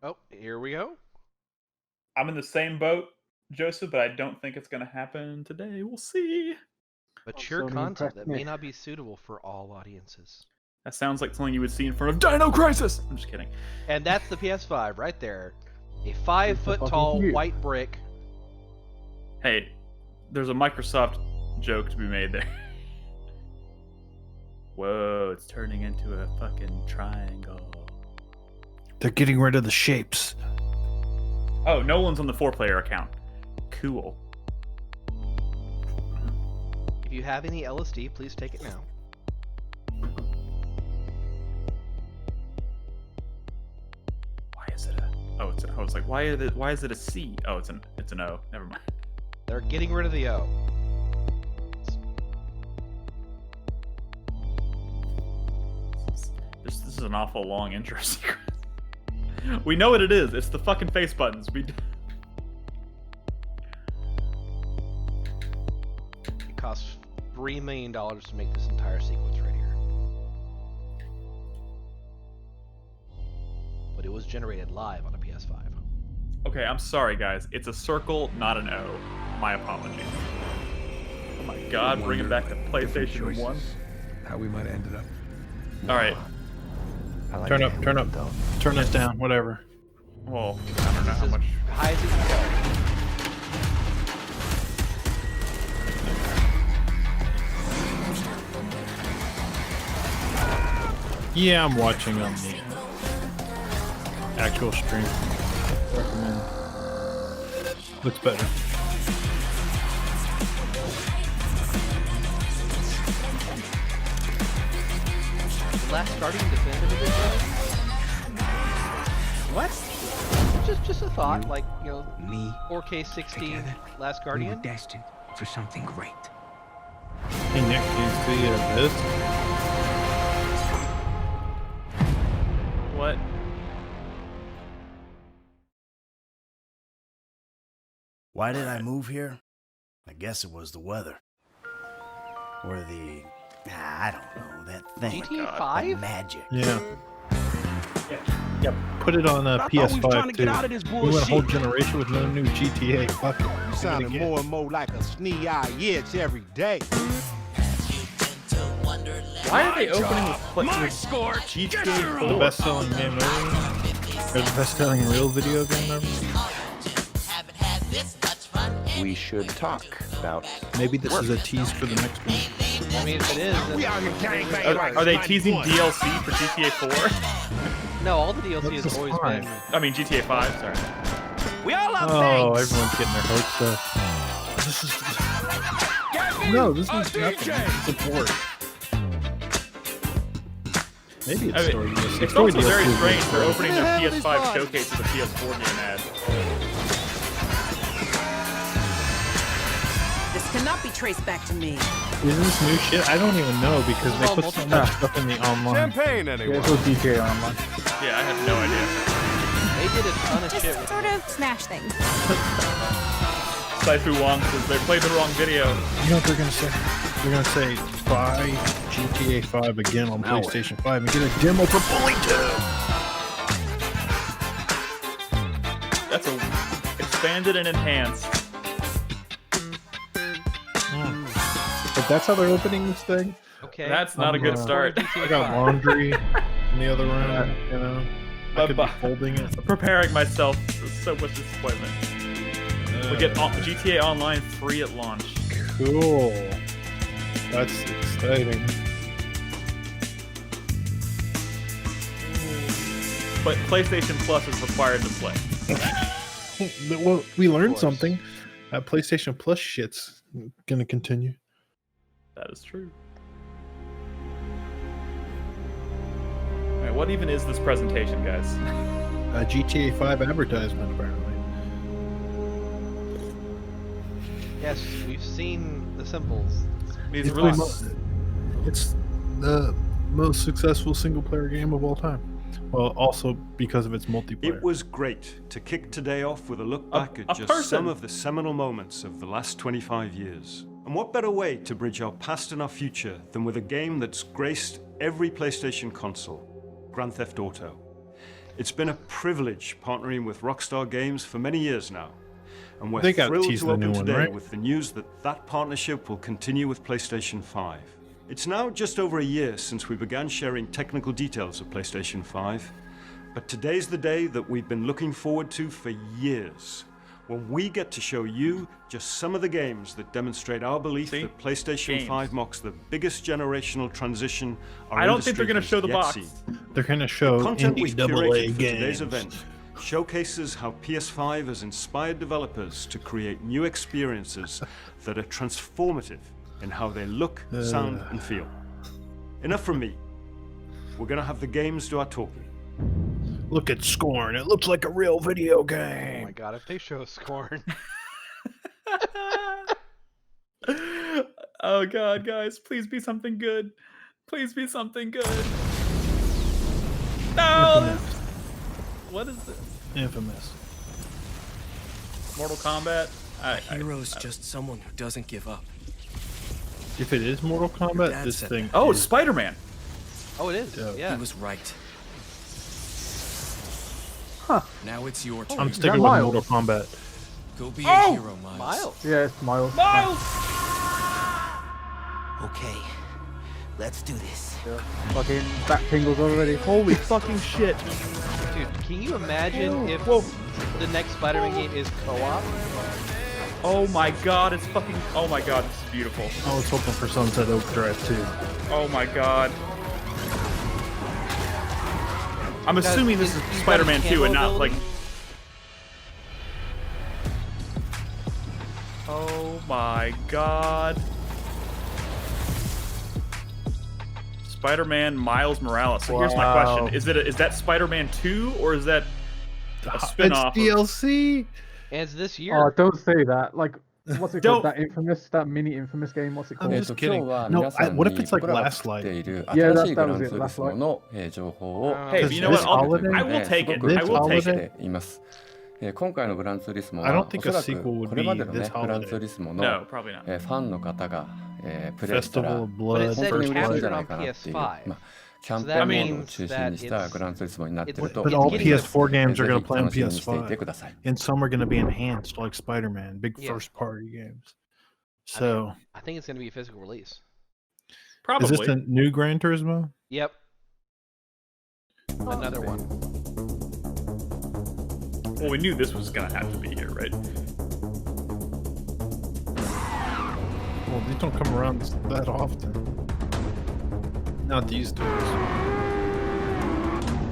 Oh, here we go. I'm in the same boat, Joseph, but I don't think it's going to happen today. We'll see. Mature content that may not be suitable for all audiences. That sounds like something you would see in front of Dino Crisis. I'm just kidding. And that's the PS5 right there. A 5-foot-tall white brick. Hey, there's a Microsoft joke to be made there. Whoa, it's turning into a fucking triangle. They're getting rid of the shapes. Oh, Nolan's on the 4-player account. Cool. If you have any LSD, please take it now. Why is it a? Oh, it's. I was like, why is it a C? Oh, it's an O. Never mind. They're getting rid of the O. This is an awful long intro sequence. We know what it is. It's the fucking face buttons. It costs $3 million to make this entire sequence right here. But it was generated live on a PS5. Okay, I'm sorry, guys. It's a circle, not an O. My apologies. Oh my god, bringing back the PlayStation 1. How we might have ended up. Alright. Like turn up. Turn it down, whatever. Well, I don't know how much. High as it can go. Yeah, I'm watching on the actual stream. Recommend. Looks better. Last Guardian Definitive Edition? What? Just a thought, You, like, you know, me, 4K 16 together, Last we Guardian. were destined for something great. Hey, Nick, can you see this? What? Why did I move here? I guess it was the weather. Or the... I don't know, that thing. GTA That 5? magic. Yeah. Yep. Put it on PS5 too. We went a whole generation with no new GTA. Fuck it. You sounding more and more like a snee-eye itch every day. Why are they opening with GTA 4? The best-selling game ever. Or the best-selling real video game ever. We should talk about. Maybe this is a tease for the next one. I mean, if it is, then... We out here gangbanging. Are they teasing DLC for GTA 4? No, all the DLC This has is always fine. been... I mean, GTA 5, sorry. We all love Oh, things. everyone's getting their hopes up. This is... No, this is nothing. Support. Maybe it's story DLC. It's Story also very DLC. strange they're opening their PS5 showcase with a PS4 game ad. This cannot be traced back to me. Is this new shit? I don't even know because they put so much stuff in the online. Champagne, anyone? GTA Online. Yeah, I have no idea. They did a ton of Just shit with sort of smash things. Saifu Wong says they played the wrong video. You know what they're gonna say? They're gonna say buy GTA 5 again on PlayStation 5 and get a demo for Bully 2. That's a expanded and enhanced. But that's how they're opening this thing. Okay. That's not a good start. I got laundry in the other room, you know. I could be folding it. Preparing myself for so much disappointment. We get GTA Online free at launch. Cool. That's exciting. But PlayStation Plus is required to play. Well, we learned something. That PlayStation Plus shit's gonna continue. That is true. Alright, what even is this presentation, guys? A GTA 5 advertisement, apparently. Yes, we've seen the symbols. These really It's the most successful single-player game of all time. Well, also because of its multiplayer. It was great to kick today off with a look back at just some of the seminal moments of the last 25 years. And what better way to bridge our past and our future than with a game that's graced every PlayStation console, Grand Theft Auto. It's been a privilege partnering with Rockstar Games for many years now. And we're They got thrilled teased to the open new one, today right? with the news that that partnership will continue with PlayStation 5. It's now just over a year since we began sharing technical details of PlayStation 5, but today's the day that we've been looking forward to for years, when we get to show you just some of the games that demonstrate our belief that PlayStation 5 marks the biggest generational transition our I don't think they're going to show the box. They're going to show Content we've indie double A curated for games. today's event showcases how PS5 has inspired developers to create new experiences that are transformative in how they look, sound, and feel. Enough from me. We're going to have the games do our talking. Look at Scorn. It looks like a real video Oh game. my god, if they show Scorn. Oh god, guys, please be something good. Please be something good. No! What is this? Infamous. Mortal Kombat? A hero's just someone who doesn't give up. If it is Mortal Kombat, this thing. Oh, it's Spider-Man. Oh, it is. Dope. Yeah. He was right. Huh. Now it's your turn. I'm sticking with Miles? Mortal Kombat. Go be a hero, Miles. Miles. Yeah, it's Miles. Miles! Okay, let's do this. Yeah. Fucking back tingles already. Holy fucking shit. Dude, can you imagine if the next Spider-Man game is co-op? Oh my god, it's fucking... Oh my god, this is beautiful. I was hoping for Sunset Overdrive too. Oh my god. I'm Guys, assuming this is you Spider-Man got 2 and not ability? like... Oh my god. Spider-Man Miles Morales. So here's my question. Is that Spider-Man 2 or is that a spin-off? It's DLC. And it's this year. Oh, don't say that. Like, what's it Don't- called? That mini infamous game. What's it I'm called? just kidding. No, what if it's like Last Light? Yeah, that was it. Last Light. Hey, Because but you know what? this holiday- I will take it. This I will take holiday- it. I don't think a sequel would be this holiday. No, probably not. Festival of Blood. But it said First captured Blood. on PS5. So that I mean, means that it's But all getting the- PS4 games are going to play on PS5, and some are going to be enhanced, like Spider-Man, big Yeah. first-party games. So, I think it's going to be a physical release. Probably. is this the new Gran Turismo? Yep. Another one. Well, we knew this was gonna have to be here, right? Well, these don't come around that often. Not these toys.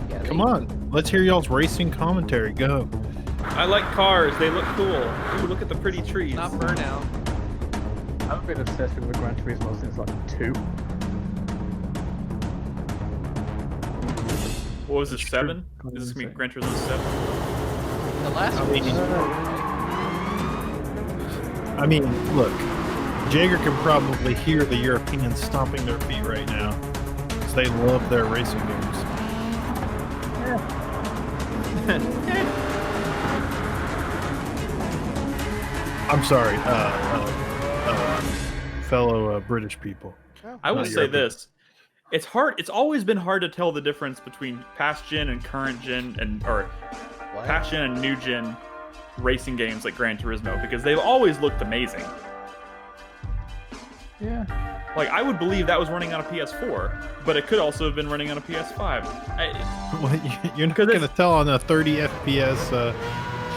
Yeah, Come on, let's hear y'all's racing commentary. Go. I like cars. They look cool. Ooh, look at the pretty trees. Not Burnout. I've been obsessed with the Gran Turismo since like 2. What was it, 7? True. Is this gonna be Gran Turismo 7? The last one. I mean, look, Jager can probably hear the Europeans stomping their feet right now, because they love their racing games. I'm sorry, fellow British people. I will Not say European. this. It's hard. It's always been hard to tell the difference between past gen and current gen or past gen and new gen racing games like Gran Turismo because they've always looked amazing. Yeah. Like I would believe that was running on a PS4, but it could also have been running on a PS5. Well, you're not going to tell on a 30 FPS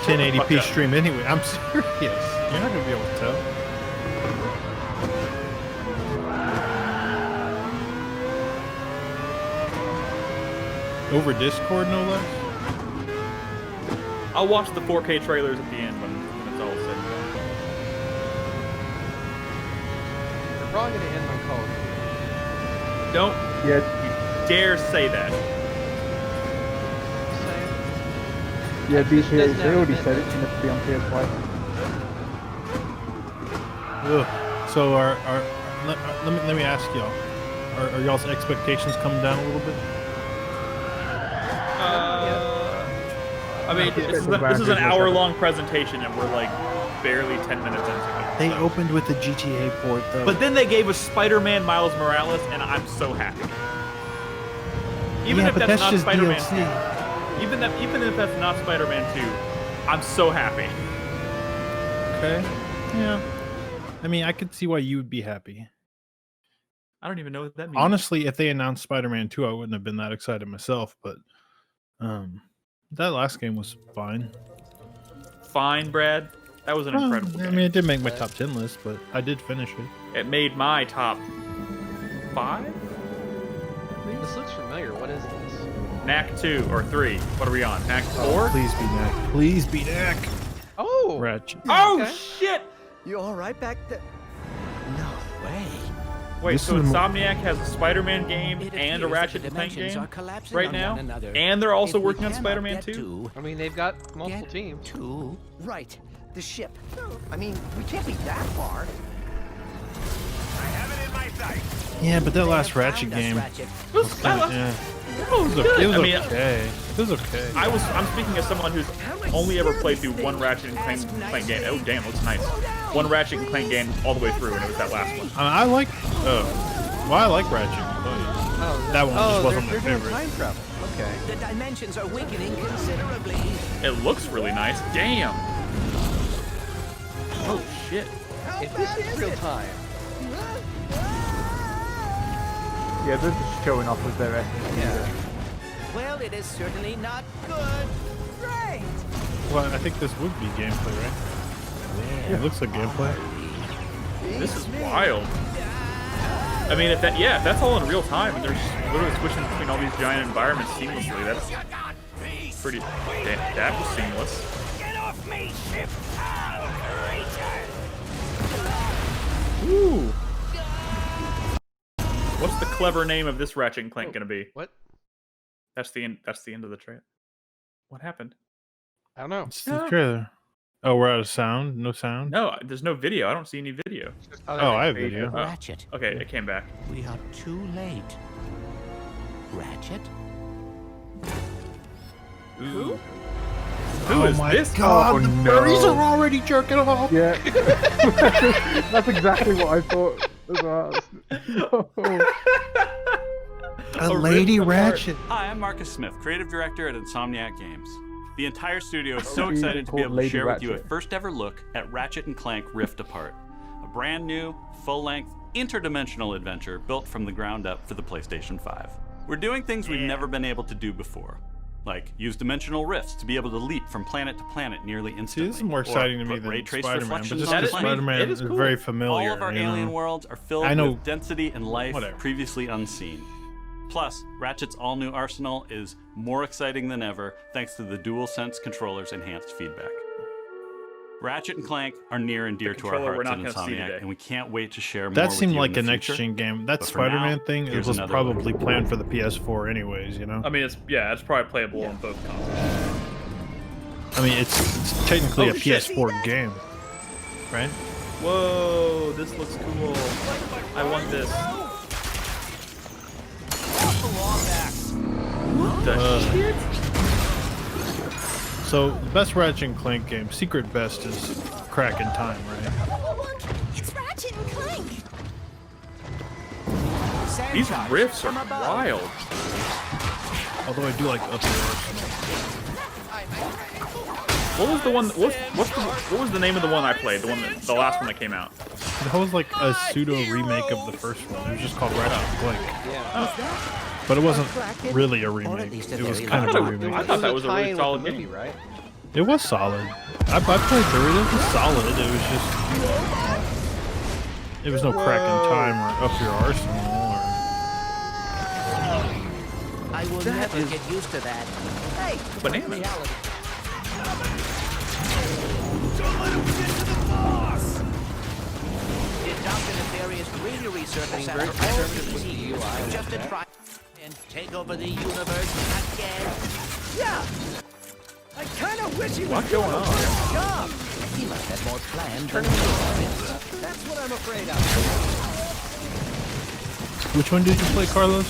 1080p stream anyway. I'm serious. You're not going to be able to tell. Over Discord, no less? I'll watch the 4K trailers at the end when it's all said and done. You're probably going to end my call. Don't you dare say that. Yeah, BC, they already said it's going to be on PS5. Ugh. So let me ask y'all, are y'all's expectations coming down a little bit? I mean, this is an hour-long presentation, and we're like barely 10 minutes into it. They opened with the GTA port, though. But then they gave us Spider-Man Miles Morales, and I'm so happy. Even Yeah, if but that's that's not just Spider-Man. DLC. Even if that's not Spider-Man 2, I'm so happy. Okay. Yeah. I mean, I could see why you would be happy. I don't even know what that means. Honestly, if they announced Spider-Man 2, I wouldn't have been that excited myself, but that last game was fine. Fine, Brad. That was an incredible game. I mean, it didn't make my top 10 list, but I did finish it. It made my top 5? This looks familiar. What is this? Knack 2 or 3. What are we on? Knack 4? Oh, please be Knack. Please be Knack. Oh! Ratchet. Oh, Okay. shit! You all right back there? No way. Wait, This so is Insomniac has a Spider-Man game It and a appears Ratchet that and the Clank dimensions game are collapsing right on now, one another. and they're also If we working on cannot Spider-Man get 2? to- I mean, they've got multiple Get teams. to right, the ship. I mean, we can't be that far. Yeah, but that last Ratchet game. Was kinda, yeah. It was okay. It was okay. I'm speaking as someone who's only ever played through one Ratchet and Clank game. Oh, damn, looks nice. One Ratchet and Clank game all the way through, and it was that last one. I like. I like Ratchet. That one just wasn't my they're doing favorite. time travel. Okay. The dimensions are weakening considerably. It looks really nice. Damn. Oh shit. If this is real time, Yeah, they're just showing off with their essence. yeah. Well, it is certainly not good. Right. Well, I think this would be gameplay, right? It looks like gameplay. This is wild. I mean, if that's all in real time, and they're just literally switching between all these giant environments seamlessly, that's pretty. That was seamless. Get off me, ship! Ooh. What's the clever name of this Ratchet and Clank gonna be? What? That's the end of the trailer. What happened? I don't know. It's the trailer. Oh, we're out of sound? No sound? No, there's no video. I don't see any video. Oh, I have video. Oh, Ratchet. okay, it came back. We are too late. Ratchet? Ooh. Oh Who is my this? God, the no. furries are already jerking off. Yeah. That's exactly what I thought as well. No. A lady Ratchet. Hi, I'm Marcus Smith, creative director at Insomniac Games. The entire studio is so She's excited to be able to called share Lady with you a Ratchet. first ever look at Ratchet and Clank Rift Apart, a brand new, full-length, interdimensional adventure built from the ground up for the PlayStation 5. We're doing things we've never been able to do before, like use dimensional rifts to be able to leap from planet to planet nearly See, instantly. this is more or exciting to me put than ray trace Spider-Man, but reflections just on because planet. Spider-Man It is is cool. very familiar. All of our you know? alien worlds are filled I know- with density and life Whatever. previously unseen. Plus, Ratchet's all-new arsenal is more exciting than ever thanks to the DualSense controller's enhanced feedback. Ratchet and Clank are near and dear to our controller we're hearts not at gonna see Insomniac, today. and we can't wait to share more That with seemed you like in a the future. next-gen game. That But for now, Spider-Man thing, it here's was another probably look. planned for the PS4 anyways, you know? I mean, it's probably playable on both consoles. I mean, it's technically Oh, a shit. PS4 game, right? Whoa, this looks cool. I want this. What the shit? So, the best Ratchet and Clank game, Secret Best, is Crack in Time, right? Look, it's Ratchet and Clank. These riffs are wild. Although I do like Up Your Arsenal. What was the one? What was the name of the one I played? The last one that came out. That was like a pseudo remake of the first one. It was just called Ratchet and Clank. Yeah. But it wasn't really a remake. It was kind of a I remake. thought that was a really tie-in with solid the movie, game. right? It was solid. I played through it. It was solid. It was just... It was no Crack in Time or Up Your Arsenal or... I will never get used to that. Hey, Banana. reality. The Dr. Nefarious really resurfaced after all these years just to try and take over the universe again. Yeah! I kind of wish he was What's going on? job. He must have more planned than this. That's what I'm afraid of. Which one did you play, Carlos?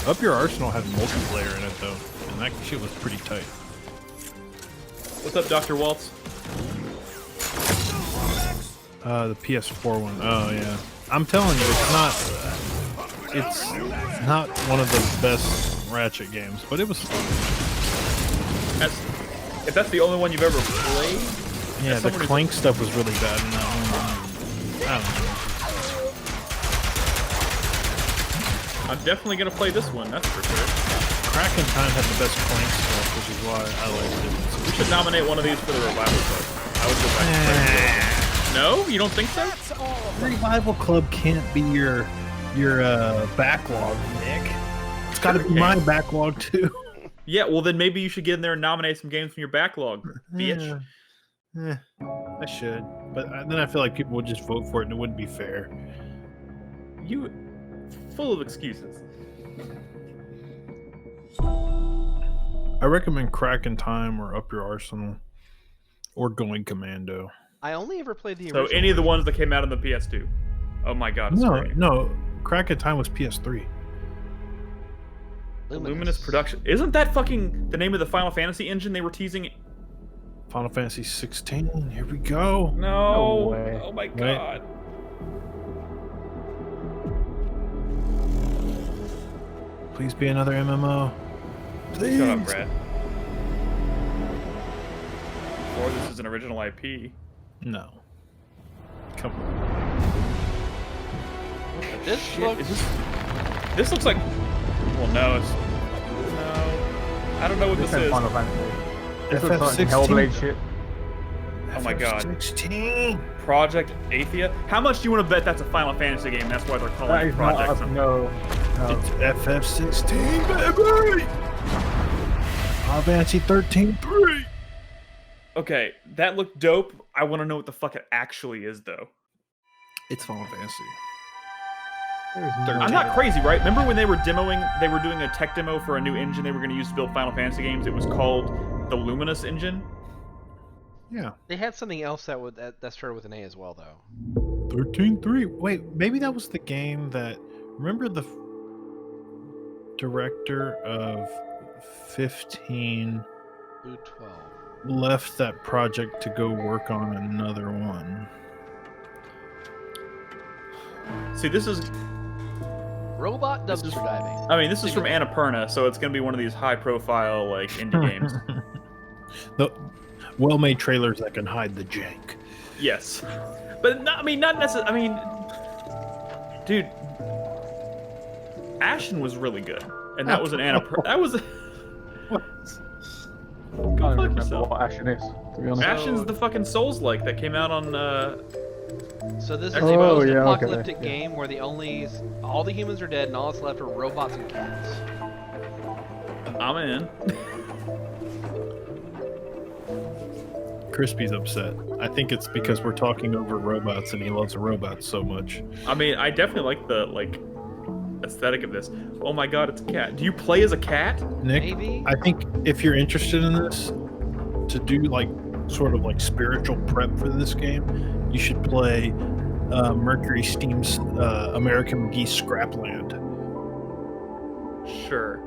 Up Your Arsenal had multiplayer in it, though. And that shit was pretty tight. What's up, Dr. Waltz? The PS4 one. Oh, yeah. I'm telling you, it's not one of the best Ratchet games, but it was fun. If that's the only one you've ever played, Yeah, the Clank stuff was really bad in that one. I don't know. I'm definitely gonna play this one. That's for sure. Crack in Time had the best Clank stuff, which is why I liked it. We should nominate one of these for the Revival Club. I would go back to play it. No? You don't think so? Revival Club can't be your backlog, Nick. It's got to be my backlog too. Yeah, well then maybe you should get in there and nominate some games from your backlog, bitch. I should, but then I feel like people would just vote for it and it wouldn't be fair. You full of excuses. I recommend Crack in Time or Up Your Arsenal or Going Commando. I only ever played the So original. any of the ones that came out on the PS2. Oh my god, it's great. No, Crack in Time was PS3. Luminous Production. Isn't that fucking the name of the Final Fantasy engine they were teasing? Final Fantasy 16. Here we go. No. way. Oh my god. Please be another MMO. Please. Shut up, Brad. Or this is an original IP. No. Come on. This looks... This looks like... Well, no, it's... No. I don't know what this is. Final Fantasy. This looks like Hellblade shit. Oh my god. 16. Project Athia? How much do you want to bet that's a Final Fantasy game? That's why they're calling it Project something. No. It's FF16, baby! Final Fantasy 13-3. Okay, that looked dope. I want to know what the fuck it actually is, though. It's Final Fantasy. I'm not crazy, right? Remember when they were demoing, they were doing a tech demo for a new engine they were going to use to build Final Fantasy games? It was called the Luminous engine. Yeah. They had something else that started with an A as well, though. 13-3. Wait, maybe that was the game that... Remember the director of 15 Blue 12 left that project to go work on another one? See, this is... Robot dumpster diving. I mean, this is from Annapurna, so it's going to be one of these high-profile, like, indie games. The well-made trailers that can hide the jank. Yes. But, not necessarily... I mean... Dude... Ashen was really good. And that was an Annapurna... That was... I can't remember what Ashen is, to be honest. Ashen's the fucking Souls-like that came out on, So this is a post-apocalyptic game where all the humans are dead and all that's left are robots and cats. I'm in. Crispy's upset. I think it's because we're talking over robots and he loves robots so much. I mean, I definitely like the, aesthetic of this. Oh my god, it's a cat. Do you play as a cat? Nick, Maybe. I think if you're interested in this, to do sort of spiritual prep for this game, you should play Mercury Steam's American Geese Scrapland. Sure.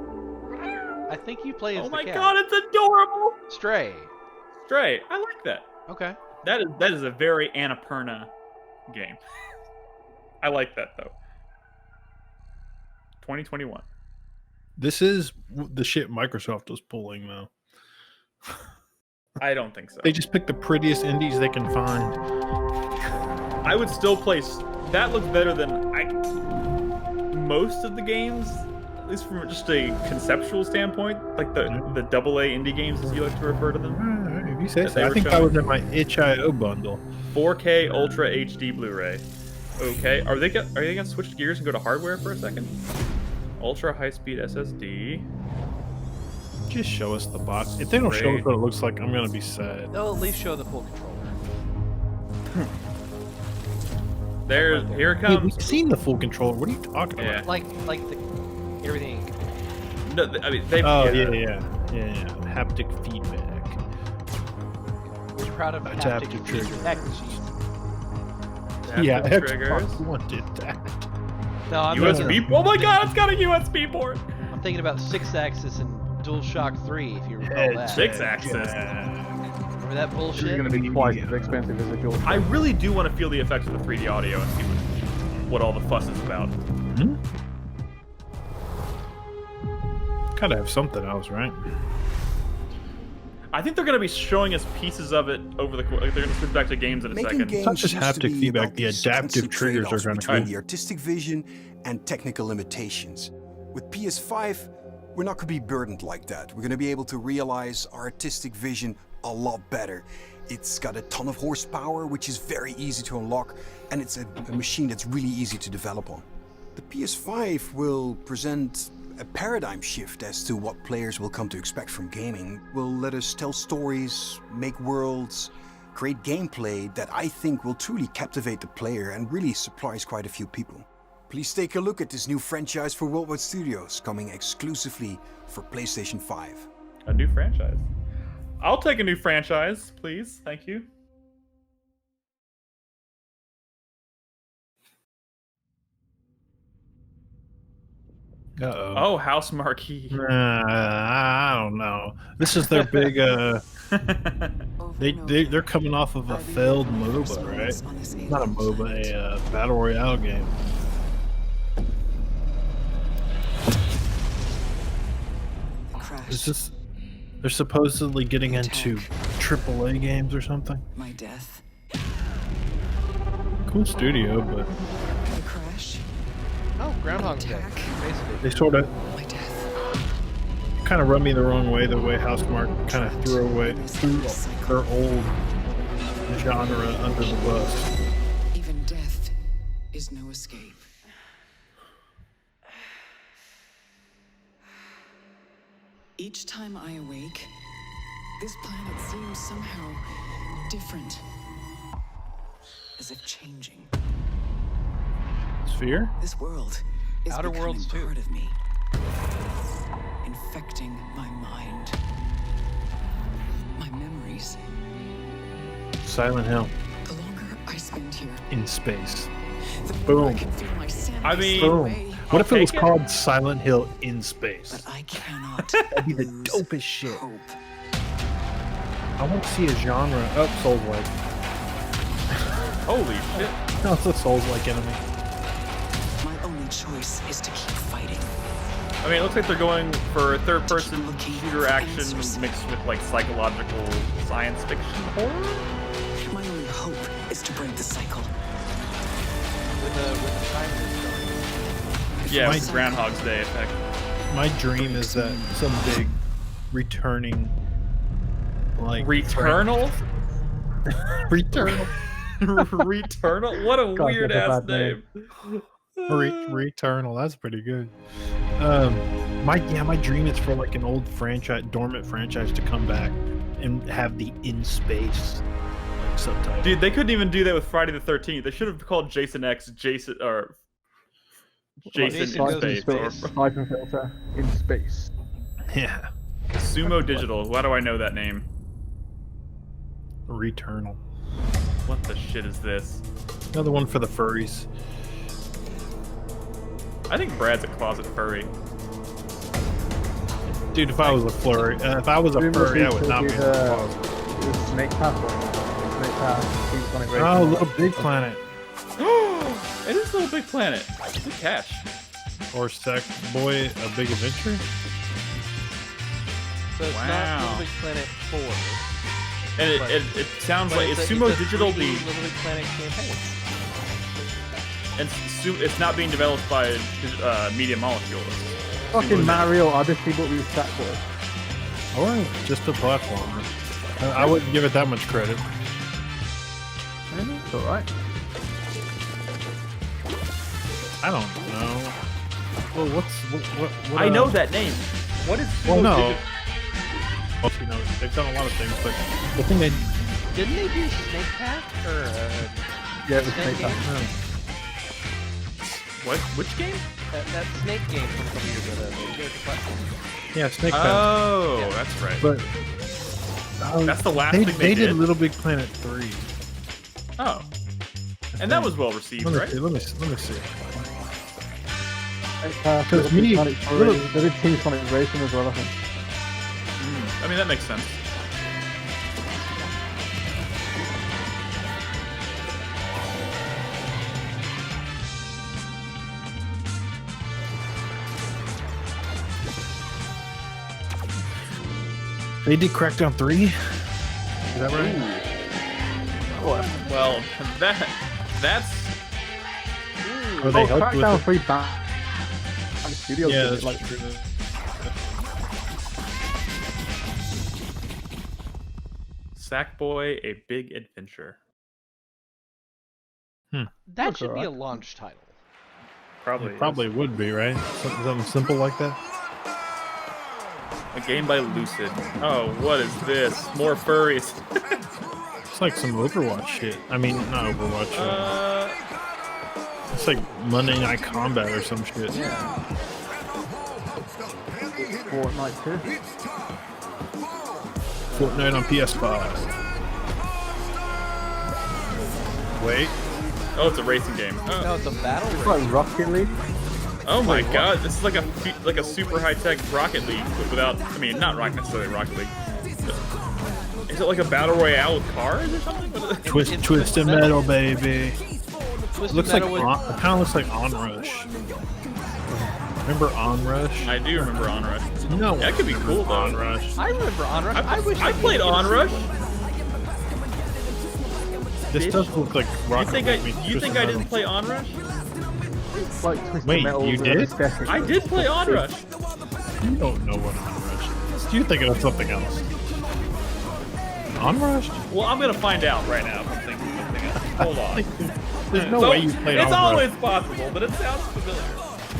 I think you play as Oh the my cat. god, it's adorable! Stray. Stray. I like that. Okay. That is a very Annapurna game. I like that, though. 2021. This is the shit Microsoft was pulling, though. I don't think so. They just picked the prettiest indies they can find. I would still play... That looks better than most of the games, at least from just a conceptual standpoint. Like the AA indie games, as you like to refer to them. If you say so. I think that was in my itch.io bundle. 4K Ultra HD Blu-ray. Okay, are they gonna switch gears and go to hardware for a second? Ultra high-speed SSD. Just show us the box. If they don't show us what it looks like, I'm gonna be sad. They'll at least show the full controller. Here it comes. We've seen the full controller. What are you talking about? Like the everything. No, I mean they. Yeah. Haptic feedback. We're proud of Adaptive haptic feedback. Yeah, triggers. Xbox One did that. No, I'm USB. Oh my god, it's got a USB port. I'm thinking about 6-axis and DualShock 3, if you recall that. 6-axis. Remember that bullshit? It's going to be twice as expensive as a DualShock. I really do want to feel the effects of the 3D audio and see what all the fuss is about. Gotta have something else, right? I think they're going to be showing us pieces of it over the. Like they're going to switch back to games in a second. It's not just haptic feedback. The adaptive triggers are going to between the artistic vision and technical limitations. With PS5, we're not going to be burdened like that. We're going to be able to realize our artistic vision a lot better. It's got a ton of horsepower, which is very easy to unlock, and it's a machine that's really easy to develop on. The PS5 will present a paradigm shift as to what players will come to expect from gaming. Will let us tell stories, make worlds, create gameplay that I think will truly captivate the player and really surprise quite a few people. Please take a look at this new franchise for Worldwide Studios, coming exclusively for PlayStation 5. A new franchise. I'll take a new franchise, please. Thank you. Uh-oh. Oh, House Marquee. I don't know. This is their big. They're coming off of a failed MOBA, right? Not a MOBA, a battle royale game. Is this? They're supposedly getting into AAA games or something. My death. Cool studio, but. Oh, Groundhog Day, basically. They sort of kind of run me the wrong way, the way Housemarque kind of threw her old genre under the bus. Even death is no escape. Each time I awake, this planet seems somehow different, as if changing. Sphere? This world is Outer becoming Worlds too. part of me, infecting my mind, my memories. Silent Hill. The longer I spend here, In space. the more Boom. I can feel my sanity I mean, Boom. away. What if it was take it. called Silent Hill in space? But I cannot That'd be the lose dopest shit. hope. I want to see a genre. Oh, Souls-like. Holy shit. No, it's a Souls-like enemy. My only choice is to keep fighting. I mean, it looks like they're going for a third-person shooter action mixed with like psychological science fiction horror. My only hope is to break the cycle. With the time Yeah, My- with the Groundhog's Day effect. My dream is that some big returning, like Returnal? Returnal. Returnal? What a God, weird that's a ass bad name. Returnal. That's pretty good. My dream is for like an old franchise, dormant franchise, to come back and have the in space like subtitle. Dude, they couldn't even do that with Friday the 13th. They should have called Jason X Jason or Jason Jason in goes in space. Or space. Siphon filter in space. Yeah. Sumo Digital. Why do I know that name? Returnal. What the shit is this? Another one for the furries. I think Brad's a closet furry. Dude, if I was a furry, I would not be in the closet. The Snake Path one. Snake Path. Deep Sonic Racing. Oh, Little Big Planet. It is Little Big Planet. Good catch. Or Sackboy: A Big Adventure. So it's not Little Big Planet 4. And but- it sounds but like it's a Sumo Digital. 3D The Little Big Planet campaign. and it's not being developed by Media Molecule. Fucking Mario Odyssey, but with Sackboy. Or just a platformer. I wouldn't give it that much credit. It's alright. I don't know. Well, what I know that name. What is Sumo Well, no. Digital? Well, you know, they've done a lot of things, but the thing they Didn't they do Snake Path? Or, Yeah, it was Snake Snake Path. game? What? Which game? That Snake game from a couple years ago. The platform. yeah, Snake Path. Oh, that's right. But That's the last they, thing they they did Little Big Planet 3. Oh, and that was well received, Let me right? see. Let me see. Snake Path, Because Little Big me- Planet 3. Little- They did Team Sonic Racing as well, I think. I mean, that makes sense. They did Crackdown 3? Is that right? Well, that's. Or they helped Crackdown with 3 back. Studios Yeah, did it, that's like, true. Sackboy: A Big Adventure. That should be a launch title. Probably would be, right? Something simple like that. A game by Lucid. Oh, what is this? More furries. It's like some Overwatch shit. I mean, not Overwatch. It's like Monday Night Combat or some shit. Fortnite too. Fortnite on PS5. Wait. Oh, it's a racing game. Oh. No, it's a battle. It's like Rocket League. Oh my god, this is like a super high-tech Rocket League, but without, I mean, not necessarily Rocket League. Is it like a battle royale with cars or something? Twisted Metal, baby. Twisted Looks like Metal with... it kind of looks like Onrush. Remember Onrush? I do remember Onrush. No, that could be cool though. Onrush. I remember Onrush. I played Onrush. This does look like Rocket League. You think I didn't play Onrush? It's like Twisted Wait, Metal you with did? aesthetic. I did play Onrush. You don't know what Onrush is. You're thinking of something else. Onrush? Well, I'm gonna find out right now if I'm thinking of something else. Hold on. There's no way you played Onrush. It's always possible, but it sounds familiar.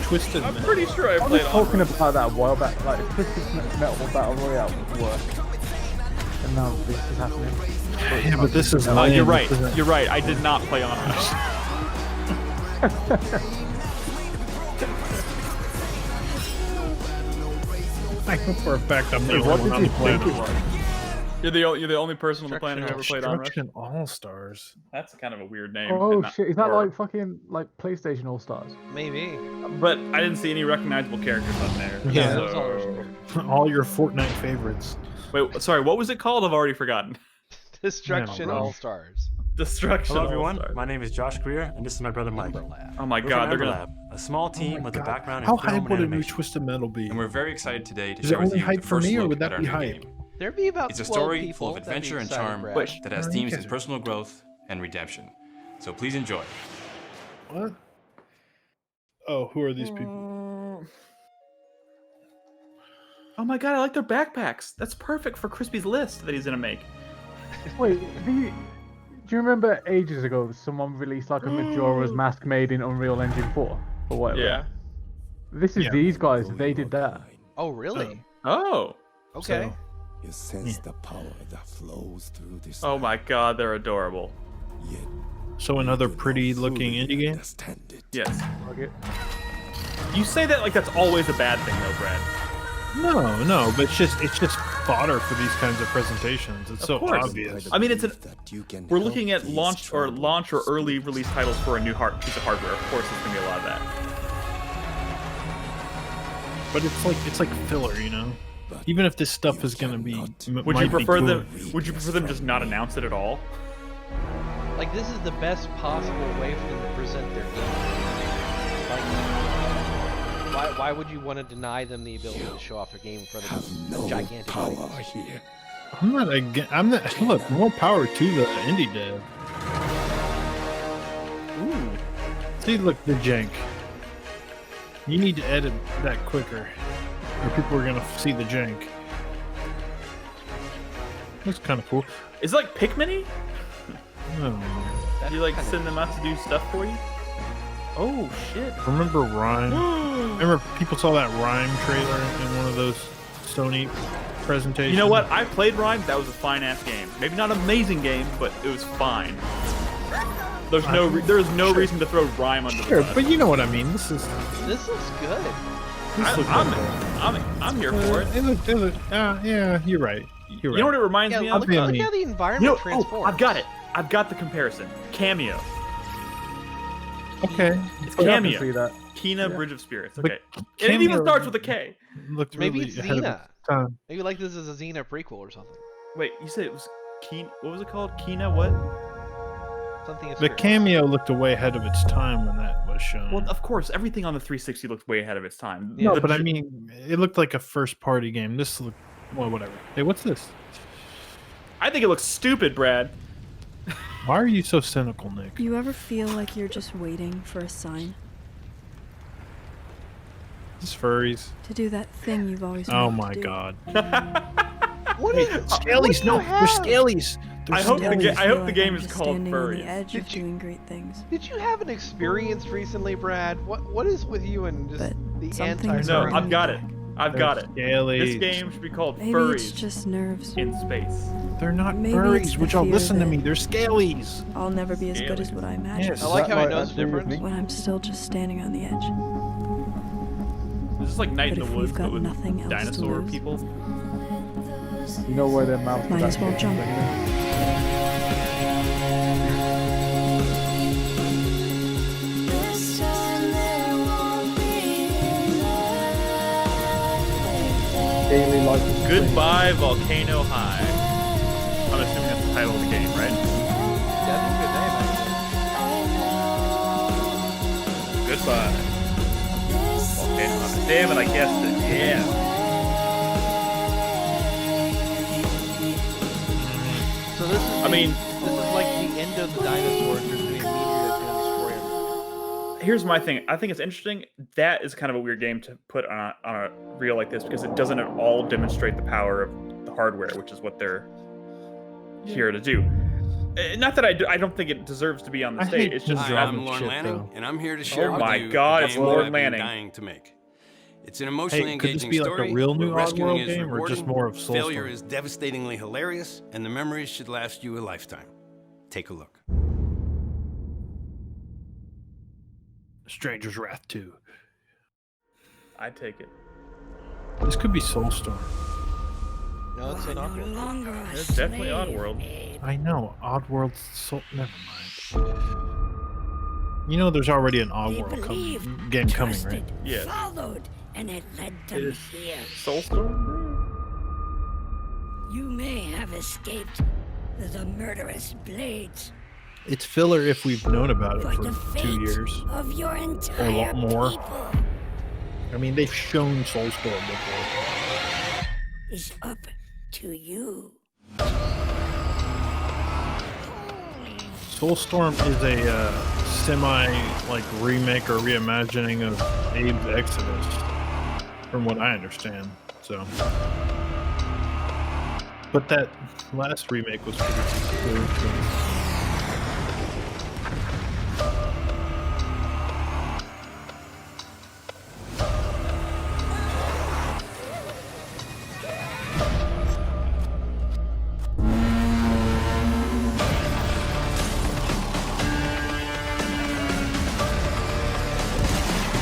Twisted I'm Metal. pretty sure I I was played talking Onrush. about that a while back, like Twisted Metal Battle Royale would work. And now this is happening. Yeah, but this is You're lame. right. This isn't- You're right. I did not play Onrush. I know for a fact I'm the What only did one on you the think planet. it was? You're the only person on the planet who ever played Onrush. Destruction All-Stars. That's kind of a weird name. Oh and not- shit, is that or- like fucking like PlayStation All Stars? Maybe. But I didn't see any recognizable characters on there. Yeah. So... All your Fortnite favorites. Wait, sorry. What was it called? I've already forgotten. Destruction Man, All Stars. Destruction. Hello, everyone. All-Stars. My name is Josh Greer, and this is my brother Mike. Oh my We're god, from they're gonna. Lab, a small team with a background in How film hype and would a new animation. Twisted Metal be? And we're very excited today to Is it share with only you the hype for first me, or look would at that our be new hype? game. There'd be about It's a 12 story people. full of That'd be adventure and exciting, charm Brad. that has themes of personal growth and redemption. So please enjoy. What? Oh, who are these people? Oh my god, I like their backpacks. That's perfect for Crispy's list that he's gonna make. Wait, do you remember ages ago someone released like a Majora's Mask made in Unreal Engine 4 or whatever? Yeah. This is these guys. They did that. Oh, really? Oh. Okay. You sense the power that flows through this. Oh my god, they're adorable. So another pretty looking indie game? Yes. You say that like that's always a bad thing though, Brad. No, but it's just fodder for these kinds of presentations. It's so obvious. I mean, we're looking at launch or early release titles for a new piece of hardware. Of course, there's gonna be a lot of that. But it's like filler, you know. Even if this stuff is gonna be, Would you prefer them just not announce it at all? Like, this is the best possible way for them to present their game. Like, why would you want to deny them the ability to show off their game in front of a gigantic audience? I'm not. Look, more power to the indie dev. Ooh. See, look, the jank. You need to edit that quicker, or people are gonna see the jank. Looks kind of cool. Is it like Pikmin-y? Oh. You like send them out to do stuff for you? Oh shit! Remember Rhyme? Remember people saw that Rhyme trailer in one of those Sony presentations? You know what? I played Rhyme. That was a fine ass game. Maybe not an amazing game, but it was fine. There's no reason to throw Rhyme under the bus. But you know what I mean. This looks good. I'm here for it. Yeah, you're right. You know what it reminds me of? Look how the environment transforms. I've got it. I've got the comparison. Cameo. Okay. It's Yeah, I can Cameo. see that. Kina, Yeah. Bridge of Spirits. But Okay. And it even Cameo starts with a K. Looked Maybe really it's ahead of Xena. its time. Maybe like this is a Xena prequel or something. Wait, you said it was Kina? What was it called? Kina what? Something. The Cameo looked way ahead of its time when that was shown. Well, of course, everything on the 360 looked way ahead of its time. No, but I mean, it looked like a first-party game. This looked Well, whatever. Hey, what's this? I think it looks stupid, Brad. Why are you so cynical, Nick? You ever feel like you're just waiting for a sign? This furries. To do that thing you've always Oh wanted my to do. god. What Hey, is scalies, no, they're scalies. They're I hope scalies. I hope the game is called Standing on the Furries. edge of doing great things. Did you have an experience recently, Brad? What is with you and just the anti? No, I've got it. I've got it. Scalies. This game should be called Maybe Furries it's just nerves. in space. They're not Maybe it's furries. the Would y'all fear listen to that me? They're scalies. I'll never be as good as what I imagined. Yes. I like how he knows the difference. When I'm still just standing on the edge. This is like Night But in if the we've Woods, got but with nothing else to dinosaur lose. people. You know where their mouth Might as well jump. Daily life is Goodbye, Volcano High. I'm assuming that's the title of the game, right? Yeah, that's a good name, actually. Goodbye. Volcano High. Damn it, I guessed it. Yeah. So this is. I mean, this is like the end of the dinosaurs. There's gonna be a meteor that's gonna destroy them. Here's my thing. I think it's interesting. That is kind of a weird game to put on a reel like this because it doesn't at all demonstrate the power of the hardware, which is what they're here to do. Not that I don't think it deserves to be on the stage. It's just Hi, I'm Lorne Lanning, and I'm here to share Oh with my you God, a it's game that Lorne I've been Lanning. dying to make. It's an emotionally Hey, could this engaging be like a story. real new where rescuing Oddworld is game, or just rewarding, more of Soulstorm? failure is devastatingly hilarious, and the memories should last you a lifetime. Take a look. Stranger's Wrath 2. I'd take it. This could be Soulstorm. No, it's an Oddworld. It's definitely Oddworld. I know. Oddworld Soul. Never mind. You know, there's already an Oddworld game coming, right? Yes. Followed, and it led It them is here. Soulstorm? You may have escaped the murderous blades It's filler if we've known about it for for the 2 fate years. of your Or a entire lot more. people I mean, they've shown Soulstorm before. is up to you. Soulstorm is a semi remake or reimagining of Abe's Exodus, from what I understand. So, but that last remake was pretty good.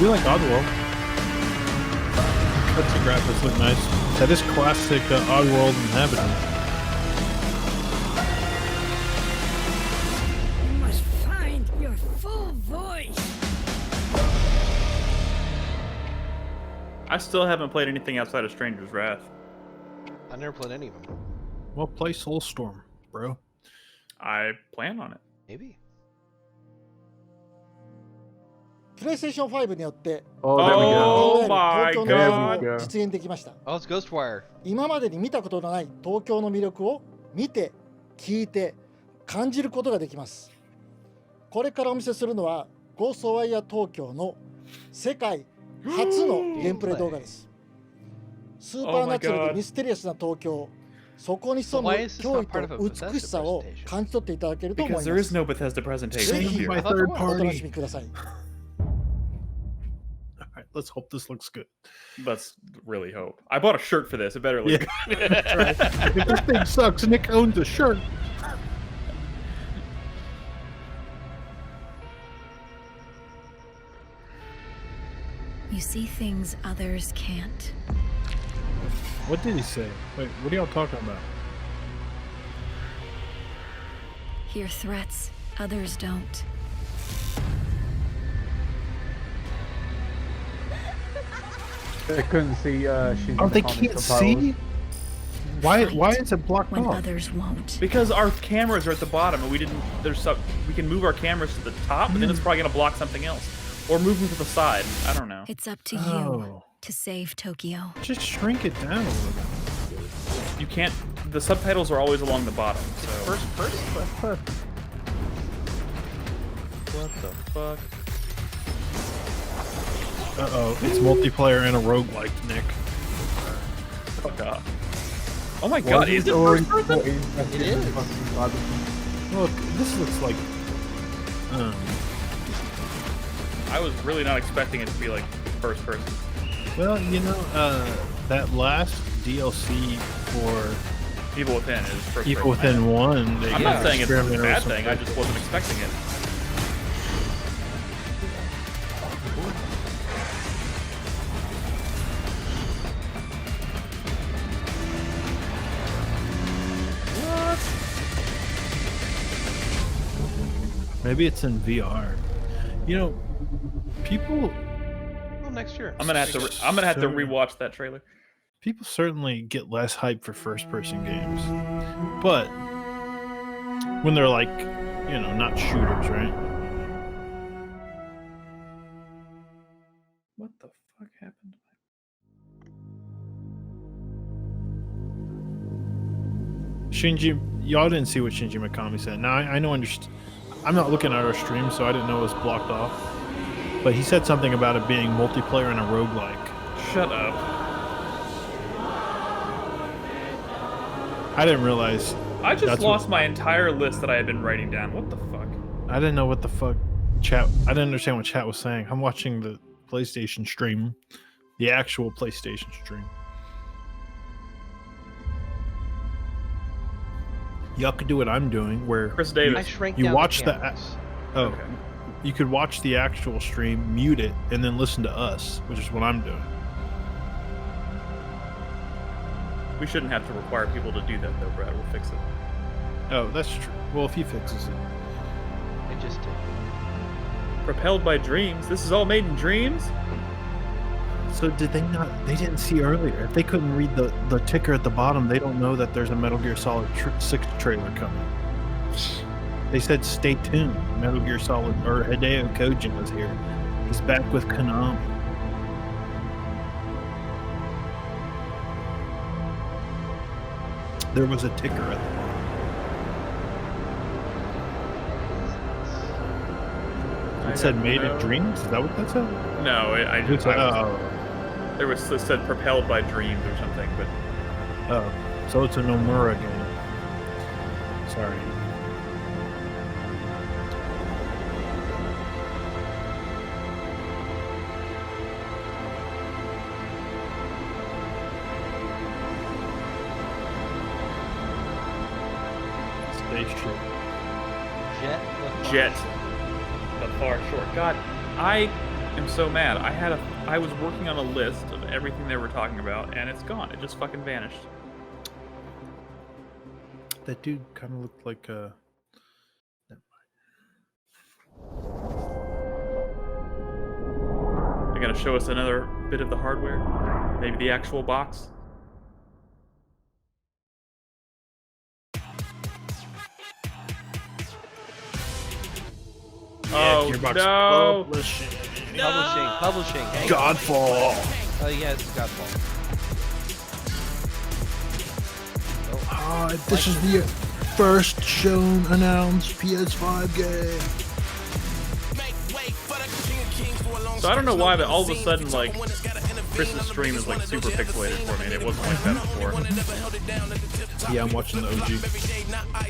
We like Oddworld. Cutscene graphics look nice. That is classic Oddworld inhabitant. You must find your full voice. I still haven't played anything outside of Stranger's Wrath. I never played any of them. Well, play Soulstorm, bro. I plan on it. Maybe. プレイステーション5によって Oh 東 my 京の魅力 god. を実現できました Oh, it's Ghostwire. 今までに見たことのない東京の魅力を見て聞いて感じることができます。これからお見せするのはゴーストワイヤー東京の世界初のゲームプレイ動画です。スーパーナチュラルでミステリアスな東京、そこに潜む驚異と美しさを感じ取っていただけると思いま Because す。 there is no Bethesda ぜ presentation ひ here. お楽しみください。 Alright, let's hope this looks good. Let's really hope. I bought a shirt for this. It better look Yeah. good. That's right. If this thing sucks, Nick owns a shirt. You see things others can't. What did he say? Wait, what are y'all talking about? Hear threats others don't. They couldn't see Shinji Oh, they Mikami's can't proposal. see? Why is it blocked When off? others won't. Because our cameras are at the bottom and we didn't we can move our cameras to the top, but then it's probably gonna block something else. Or move them to the side. I don't know. It's up to you Oh. to save Tokyo. Just shrink it down a little bit. you can't. The subtitles are always along the bottom. So. First person. What the fuck? Uh-oh, it's multiplayer and a roguelike, Nick. Fuck off. Oh my god, is it first person? It is. Look, this looks like... I was really not expecting it to be like first person. Well, you know, that last DLC for Evil Within is first Evil person. Within 1. I'm not saying it's a bad thing, I just wasn't expecting it. Maybe it's in VR. You know, people. Well, next year. I'm gonna have to rewatch that trailer. People certainly get less hype for first-person games, but when they're like, you know, not shooters, right? What the fuck happened? Shinji, y'all didn't see what Shinji Mikami said. Now I know. I'm not looking at our stream, so I didn't know it was blocked off. But he said something about it being multiplayer and a roguelike. Shut up. I didn't realize. I just lost my entire list that I had been writing down. What the fuck? I didn't know what the fuck chat. I didn't understand what chat was saying. I'm watching the PlayStation stream, the actual PlayStation stream. Y'all could do what I'm doing, where Chris Davis. I shrank you down watch the the. cameras. Okay. You could watch the actual stream, mute it, and then listen to us, which is what I'm doing. We shouldn't have to require people to do that, though, Brad. We'll fix it. Oh, that's true. Well, if he fixes it. I just did. Propelled by dreams. This is all made in dreams? So did they not? They didn't see earlier. If they couldn't read the ticker at the bottom, they don't know that there's a Metal Gear Solid 6 trailer coming. They said, "Stay tuned." Metal Gear Solid, or Hideo Kojima is here. He's back with Konami. There was a ticker at the bottom. It said "Made in Dreams." Is that what that said? No, there was it said "propelled by dreams" or something, but oh, so it's a Nomura game. Sorry. Jet. The far short. God, I am so mad. I was working on a list of everything they were talking about, and it's gone. It just fucking vanished. That dude kind of looked like a. They're gonna show us another bit of the hardware. Maybe the actual box. Yeah, oh Gearbox no! Publishing. Hey. Godfall. Oh yeah, this is Godfall. This is the first shown announced PS5 game. So I don't know why, but all of a sudden, like, Chris's stream is like super pixelated for me, and it wasn't like that before. Yeah, I'm watching the OG.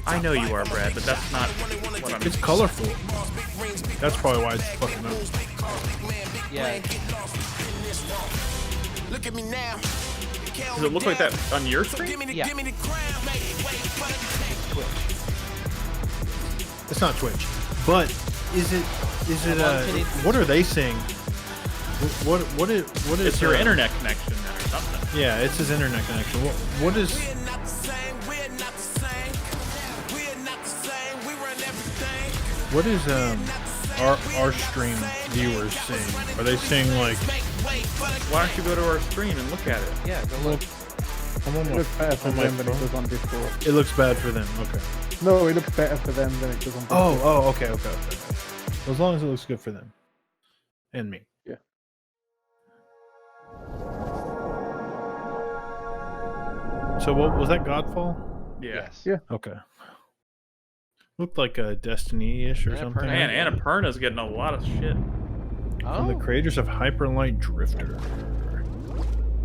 I know you are, Brad, but that's not what I'm. It's colorful. That's probably why it's fucking up. Yeah. Look at me now. Does it look like that on your screen? Yeah. It's not Twitch, but is it? What are they saying? What is? It's your internet connection then, or something. Yeah, it's his internet connection. What is? What is our stream viewers saying? Are they saying like? Why don't you go to our stream and look at it? Yeah, go look. It looks better for them than it does on Discord. It looks bad for them. Okay. No, it looks better for them than it does on Discord. Okay. As long as it looks good for them. And me. Yeah. So what was that? Godfall? Yeah. Yes. Yeah. Okay. Looked like a Destiny-ish or something. Man, Annapurna's getting a lot of shit. From the creators of Hyperlight Drifter.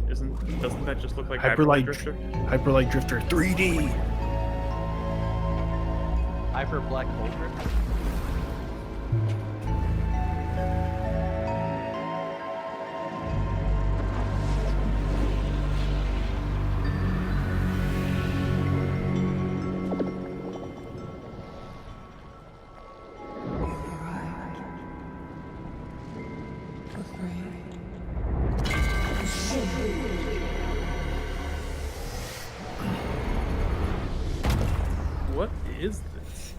Doesn't that just look like Hyperlight Drifter? Hyperlight Drifter 3D. Hyper Black Hole Drifter. What is this?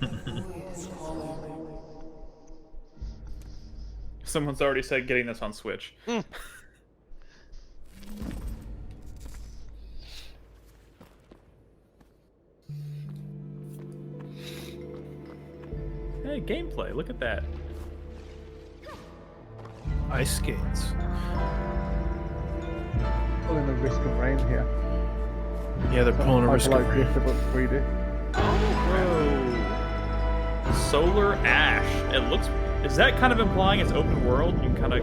Someone's already said getting this on Switch. Hey, gameplay, look at that. Ice skates. Pulling a Risk of Rain here. Yeah, they're pulling a Risk of Hyperlight Rain. Drifter, but 3D. Whoa. Solar Ash. It looks... Is that kind of implying it's open world? You can kind of...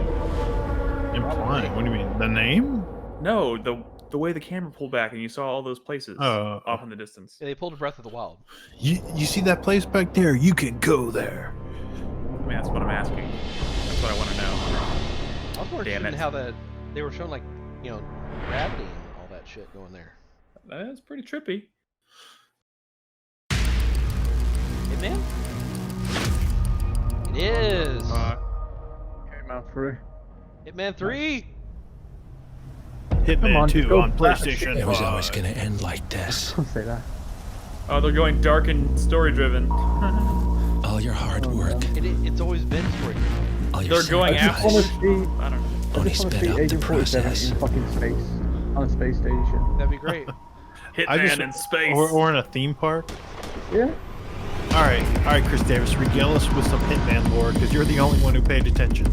Implying? What do you mean? The name? No, the way the camera pulled back and you saw all those places off in the distance. Yeah, they pulled a Breath of the Wild. You see that place back there? You can go there. I mean, that's what I'm asking. That's what I want to know. I was more interested in how they were showing, like, you know, gravity and all that shit going there. That's pretty trippy. Hitman? It is. Came out 3. Hitman 3. Hitman 2 on PlayStation 5. It was always going to end like this. Don't say that. Oh, they're going dark and story-driven. All your hard work. It's always been story-driven. They're going after... I just I don't know. want to see Agent 47 in fucking space. On a space station. That'd be great. Hitman in space. Or in a theme park. Yeah. All right, Chris Davis, regale us with some Hitman lore, because you're the only one who paid attention.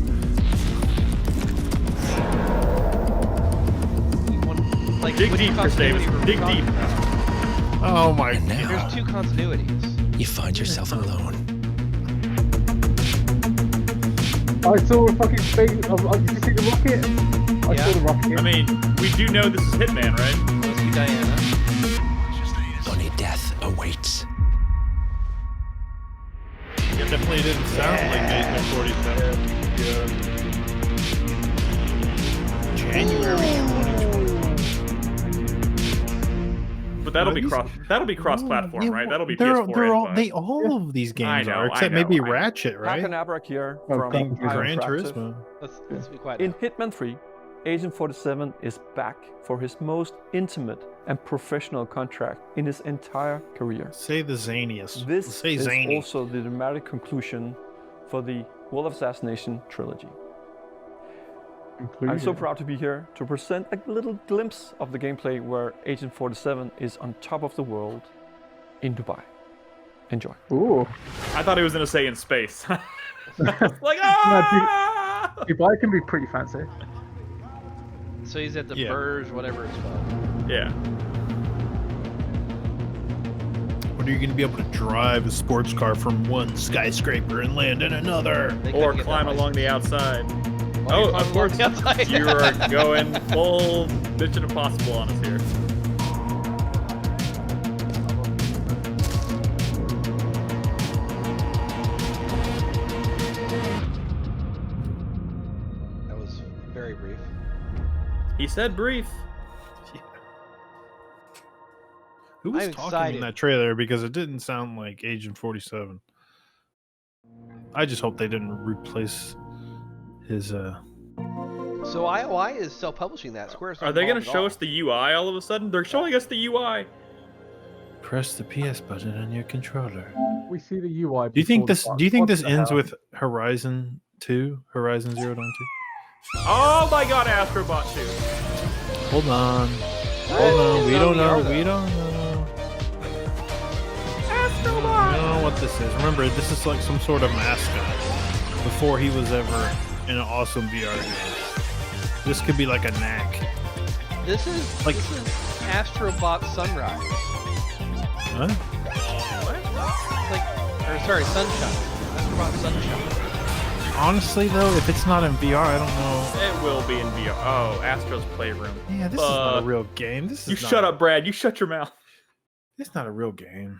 Like, dig deep, Chris Davis. Dig deep. Oh my God. There's 2 continuities. You find yourself alone. I saw a fucking space. Did you see the rocket? I saw the rocket. I mean, we do know this is Hitman, right? Must be Diana. Only death awaits. It definitely didn't sound like Agent 47. January 2020. But that'll be cross-platform, right? That'll be PS4 and 5. All of these games are, except maybe Ratchet, right? Abrak here And from Gran Turismo. Let's be quiet. In Hitman 3, Agent 47 is back for his most intimate and professional contract in his entire career. Say the zaniest. This Say is zany. also the dramatic conclusion for the World of Assassination trilogy. I'm so proud to be here to present a little glimpse of the gameplay where Agent 47 is on top of the world in Enjoy. Ooh. I thought he was going to say in space. Like, Dubai can be pretty fancy. So he's at the Burj, whatever it's called. Yeah. What are you going to be able to drive a sports car from one skyscraper and land in another? Or climb along the outside. Oh, of course, you are going full Mission Impossible on us here. That was very brief. He said brief. Who was I'm talking excited. in that trailer? Because it didn't sound like Agent 47. I just hope they didn't replace his. So IOI is self-publishing that. Square's not Are they going to involved at show all. us the UI all of a sudden? They're showing us the UI. Press the PS button on your controller. We see the UI. Do you think this? Do you think this ends hell? with Horizon 2? Horizon Zero Dawn 2? Oh my God, Astrobot 2. Hold on. Hold on. We don't know. We don't know. Astrobot. We don't know what this is. Remember, this is like some sort of mascot before he was ever in an awesome VR game. This could be like a knack. This is like this is Astrobot Sunrise. Huh? Or sorry, Sunshine. Astrobot Sunshine. Honestly, though, if it's not in VR, I don't know. It will be in VR. Oh, Astro's Playroom. Yeah, this is not a real game. This is You not shut up, Brad. You shut your mouth. It's not a real game.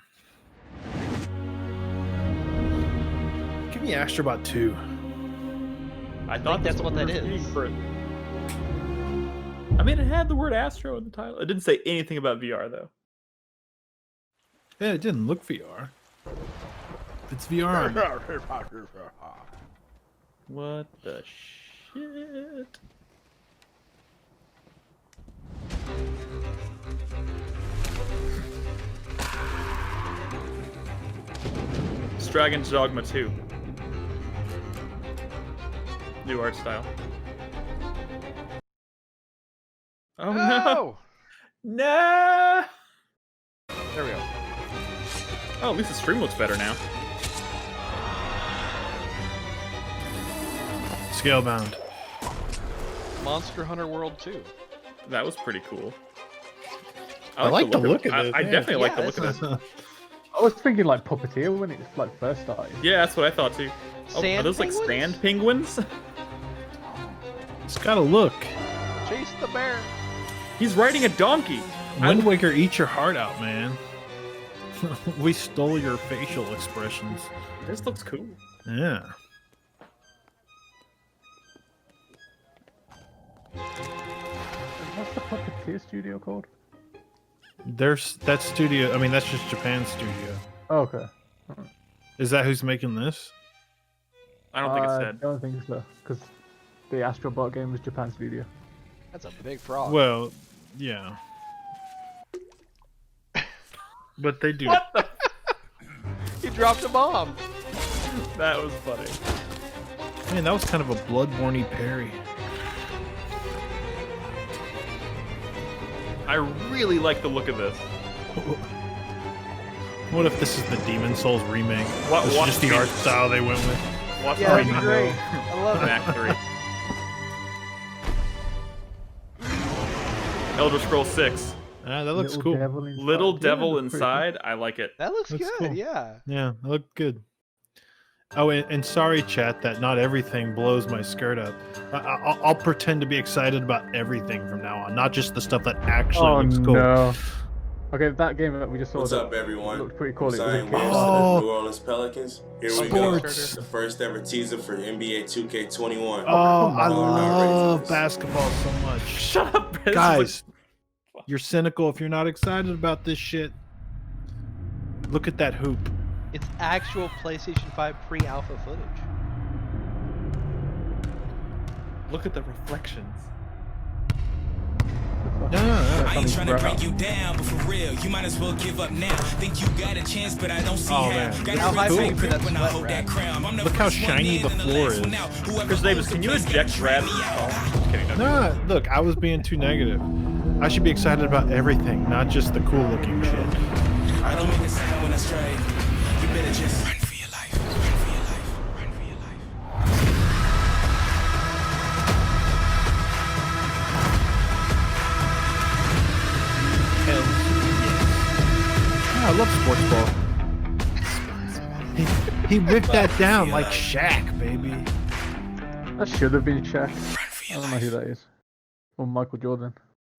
Give me Astrobot 2. I thought that's what that is. I mean, it had the word Astro in the title. It didn't say anything about VR, though. Yeah, it didn't look VR. It's VR. What the shit? It's Dragon's Dogma 2. New art style. Oh no! No! There we go. Oh, at least the stream looks better now. Scalebound. Monster Hunter World 2. That was pretty cool. I like the look of it. I definitely like the look of this. I was thinking like Puppeteer when it like first started. Yeah, that's what I thought too. Oh, are those like sand penguins? It's got a look. Chase the bear. He's riding a donkey. Wind Waker, eat your heart out, man. We stole your facial expressions. This looks cool. Yeah. What's the Puppeteer studio called? There's that studio. I mean, that's just Japan's studio. Oh, okay. Is that who's making this? I don't think it said. I don't think so, because the Astrobot game was Japan studio. That's a big frog. Well, yeah. But they do. What the? He dropped a bomb. That was funny. Man, that was kind of a Bloodborne-y parry. I really like the look of this. What if this is the Demon Souls remake? What- This is what- just the art style they went with. Watch Yeah, that'd be right great. now. I love it. Act 3. Elder Scrolls 6. Ah, that looks cool. Little Devil Inside. I like it. That looks That's good, cool. yeah. Yeah, that looked good. Oh, and sorry, chat, that not everything blows my skirt up. I'll pretend to be excited about everything from now on, not just the stuff that actually looks cool. No. Okay, that game that we just saw. What's up, everyone? Looked pretty cool. Signing It was a waivers Oh. to the New Orleans Pelicans. Here we go. Sports. The first ever teaser for NBA 2K21. Oh, I Y'all are not ready for love this. basketball so much. Shut up, Brad. Guys, you're cynical if you're not excited about this shit. Look at that hoop. It's actual PlayStation 5 pre-alpha footage. Look at the reflections. No. I ain't trying to break you down, but for real, you might as well give up now. Think you got a chance, but I don't see Oh, how. man. Got How a high great for that grip when I sweat hold that crown. I'm the Look how first one shiny in the and the floor last is. one out. Whoever Chris Davis, holds can the you place eject gets Brad? me out. Oh, kidding. No. No, look, I was being too negative. I should be excited about everything, not just the cool looking shit. I don't make a sound when I stray. You better just run for your life. Run for your life. Run for your life. Hell yeah. I love sports ball. He ripped that down like Shaq, baby. That should have been Shaq. I don't know who that is. Or Michael Jordan.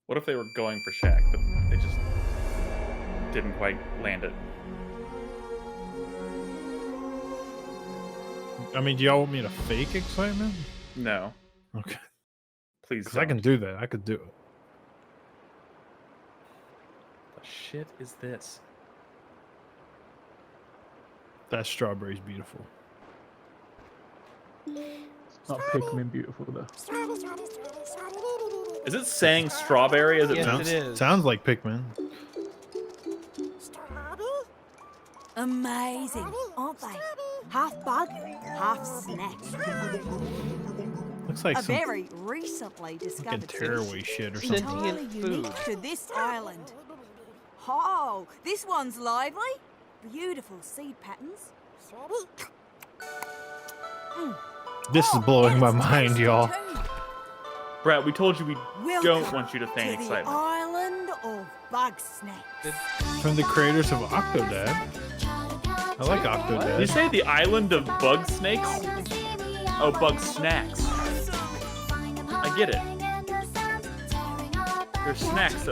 What if they were going for Shaq, but they just didn't quite land it? I mean, do y'all want me to fake excitement? No. Okay. Please Because I can do that. I could do it. The shit is this? That strawberry's beautiful. It's not Pikmin beautiful though. Is it saying strawberry as it Yes, sounds? it is. Sounds like Pikmin. Amazing, aren't they? Half bug, half snack. Looks like A some very recently fucking discovered tearaway fish, shit or Sentient something. entirely unique food. to this island. Oh, this one's lively. Beautiful seed patterns. This is blowing my mind, y'all. Brad, we told you we Welcome don't want you to feign to the excitement. island of bug snakes. From the creators of Octodad. I like Octodad. Did you say the island of bug snakes? Oh, bug snacks. I get it. They're snacks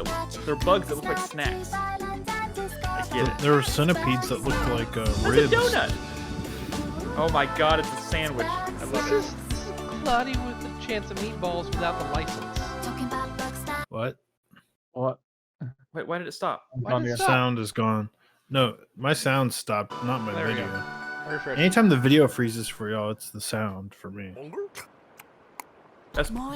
they're bugs that look like snacks. I get it. There were centipedes that looked like That's ribs. a donut. Oh my god, it's a sandwich. I love This it. is Claudia with the chance of meatballs without the license. What? What? Wait, why did it stop? Why did it stop? Sound is gone. No, my sound stopped, not my There we video. go. Refresh. Anytime the video freezes for y'all, it's the sound for me.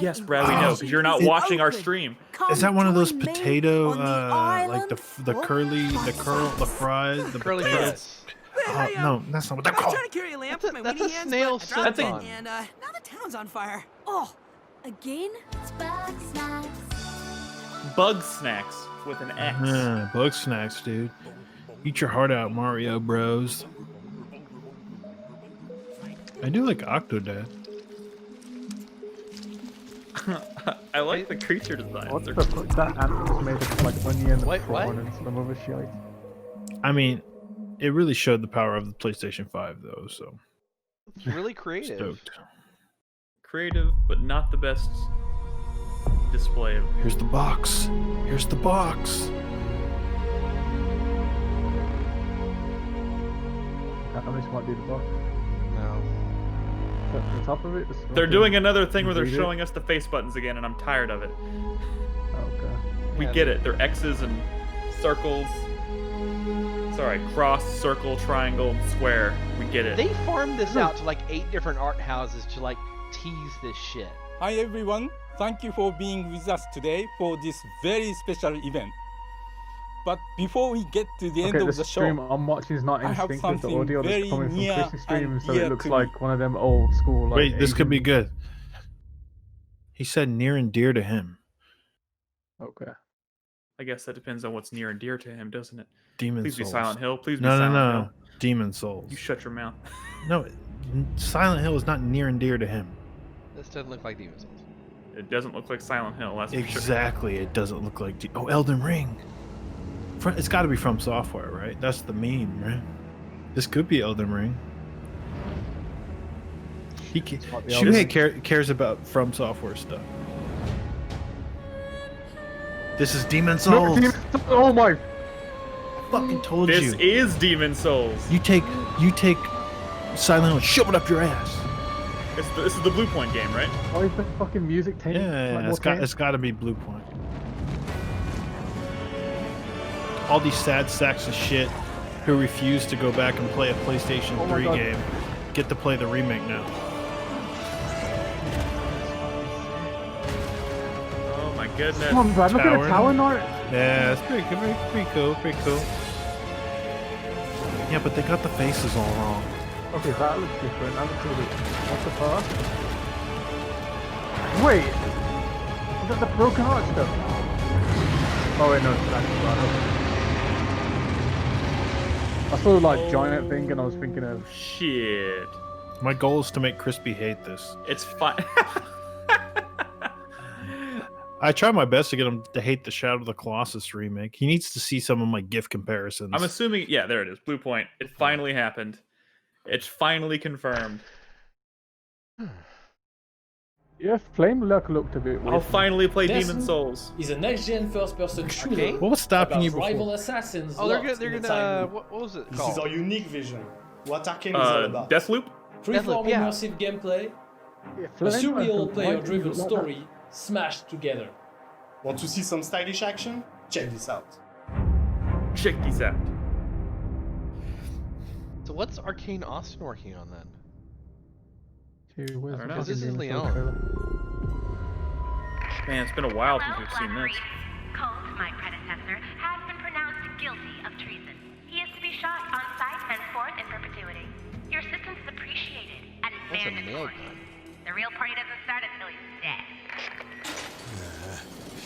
Yes, Brad, we know because you're not watching our stream. Is that one of those potato, like the curly, the fries, the Curly potatoes? fries. Oh, no, that's not what they're called. Trying to carry a lamp with my That's a weenie hands, snail but I dropped senton. it, and now the town's on fire. Oh, again? Bug snacks with an X. Yeah, bug snacks, dude. Eat your heart out, Mario Bros. I do like Octodad. I like the creature design. What the fuck? That animal's made of like onion and What? prawn and some other shit. I mean, it really showed the power of the PlayStation 5, though, so. It's really creative. Stoked. Creative, but not the best display of. Here's the box. Here's the box. At least might be the box. No. The top of it. They're doing another thing where they're Read it? showing us the face buttons again, and I'm tired of it. Okay. We Yeah, get it. They're X's and circles. Sorry, cross, circle, triangle, square. We get it. They farmed this out to like 8 different art houses to like tease this shit. Hi everyone, thank you for being with us today for this very special event. But before we get to the end Okay, of the the stream show, I'm watching is not I have instinctive. The something audio that's very coming from near Chris's stream, and so dear it looks to like me. one of them old school. Like, Wait, this could be Asian- good. He said near and dear to him. Okay. I guess that depends on what's near and dear to him, doesn't it? Demon Please Souls. be Silent Hill. Please be No, Silent no, Hill. no. Demon Souls. You shut your mouth. No, Silent Hill is not near and dear to him. This doesn't look like Demon Souls. It doesn't look like Silent Hill, that's for sure. Exactly, it doesn't look like. Oh, Elden Ring. It's got to be From Software, right? That's the meme, right? This could be Elden Ring. Shuhei cares about From Software stuff. This is Demon Souls. Oh my! Fucking told This you. is Demon Souls. You take Silent Hill and shove it up your ass. This is the Blue Point game, right? Why is the fucking music taking? Yeah, it's got to be Blue Point. All these sad sacks of shit who refuse to go back and play a PlayStation 3 God. game get to play the remake now. Oh my goodness. Come on, Brad, look at the tower knight. Yeah, it's pretty good, pretty cool, pretty cool. Yeah, but they got the faces all wrong. Okay, that looks different. That looks a little. What the fuck? Wait, is that the broken heart stuff? Oh wait, no, it's actually right. I saw the like giant thing, and I was thinking of shit. My goal is to make Crispy hate this. It's fine. I try my best to get him to hate the Shadow of the Colossus remake. He needs to see some of my GIF comparisons. I'm assuming, yeah, there it is. Blue Point. It finally happened. It's finally confirmed. yeah, Flame Luck looked a bit weird. I'll finally play Destiny Demon Souls. is a next-gen first-person shooter What was stopping about you before? rival assassins. Oh, they're locked gonna in a time loop. what was it This called? is our unique vision. What Arcane is all about. Deathloop? Freeform yeah. immersive gameplay, Flame a surreal Luck, player-driven why- story smashed together. Want to see some stylish action? Check this out. Check these out. So what's Arcane Austin working on then? Dude, where's I don't the know. Because this is fucking Leon. trailer? Man, it's been a while since we've seen this. Colt, my predecessor, has been pronounced guilty of treason. He is to be shot on sight henceforth in perpetuity. Your assistance is appreciated and is That's a nail mandatory. gun. The real party doesn't start until he's dead.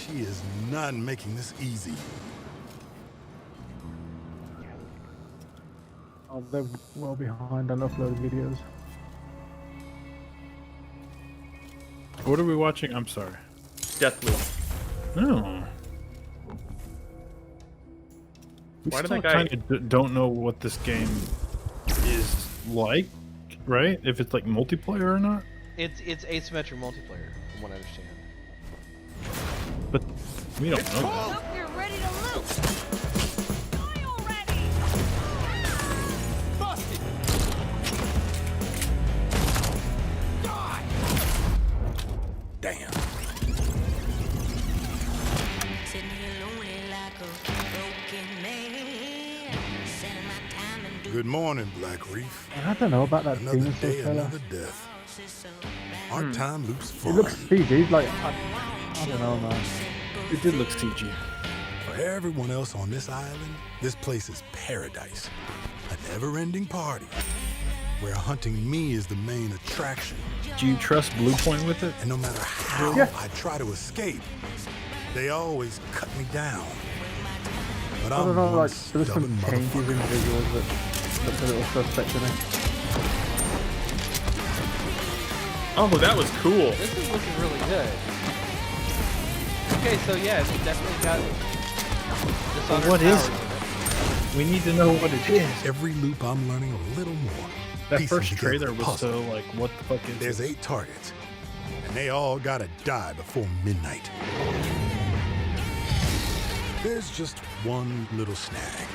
She is not making this easy. Oh, they're well behind on uploaded videos. What are we watching? I'm sorry. Deathloop. No. We Why did still that guy? kind of don't know what this game is like, right? If it's like multiplayer or not. It's asymmetric multiplayer, from what I understand. But we don't know. Hope you're ready to loot. Die already. Busted. Die. Damn. Good morning, Black Reef. I don't know about that Another Demon Souls day, trailer. another death. Our time loops It fun. looks CG, like I don't know, man. It did look CG. For everyone else on this island, this place is paradise. A never-ending party where hunting me is the main attraction. Do you trust Blue Point with it? And no matter how I try to escape, they always cut me down. But I don't I'm know, one like there was some stubborn changes in motherfucker. visuals that looked a little suspect to me. Oh, that was cool. This is looking really good. Okay, so yeah, it's definitely got Dishonored what is powers. it? We need to know what it is. Every loop I'm learning a little more. That Piecing first together trailer a was puzzle. so like, what the fuck is There's this? 8 targets, and they all gotta die before midnight. There's just one little snag.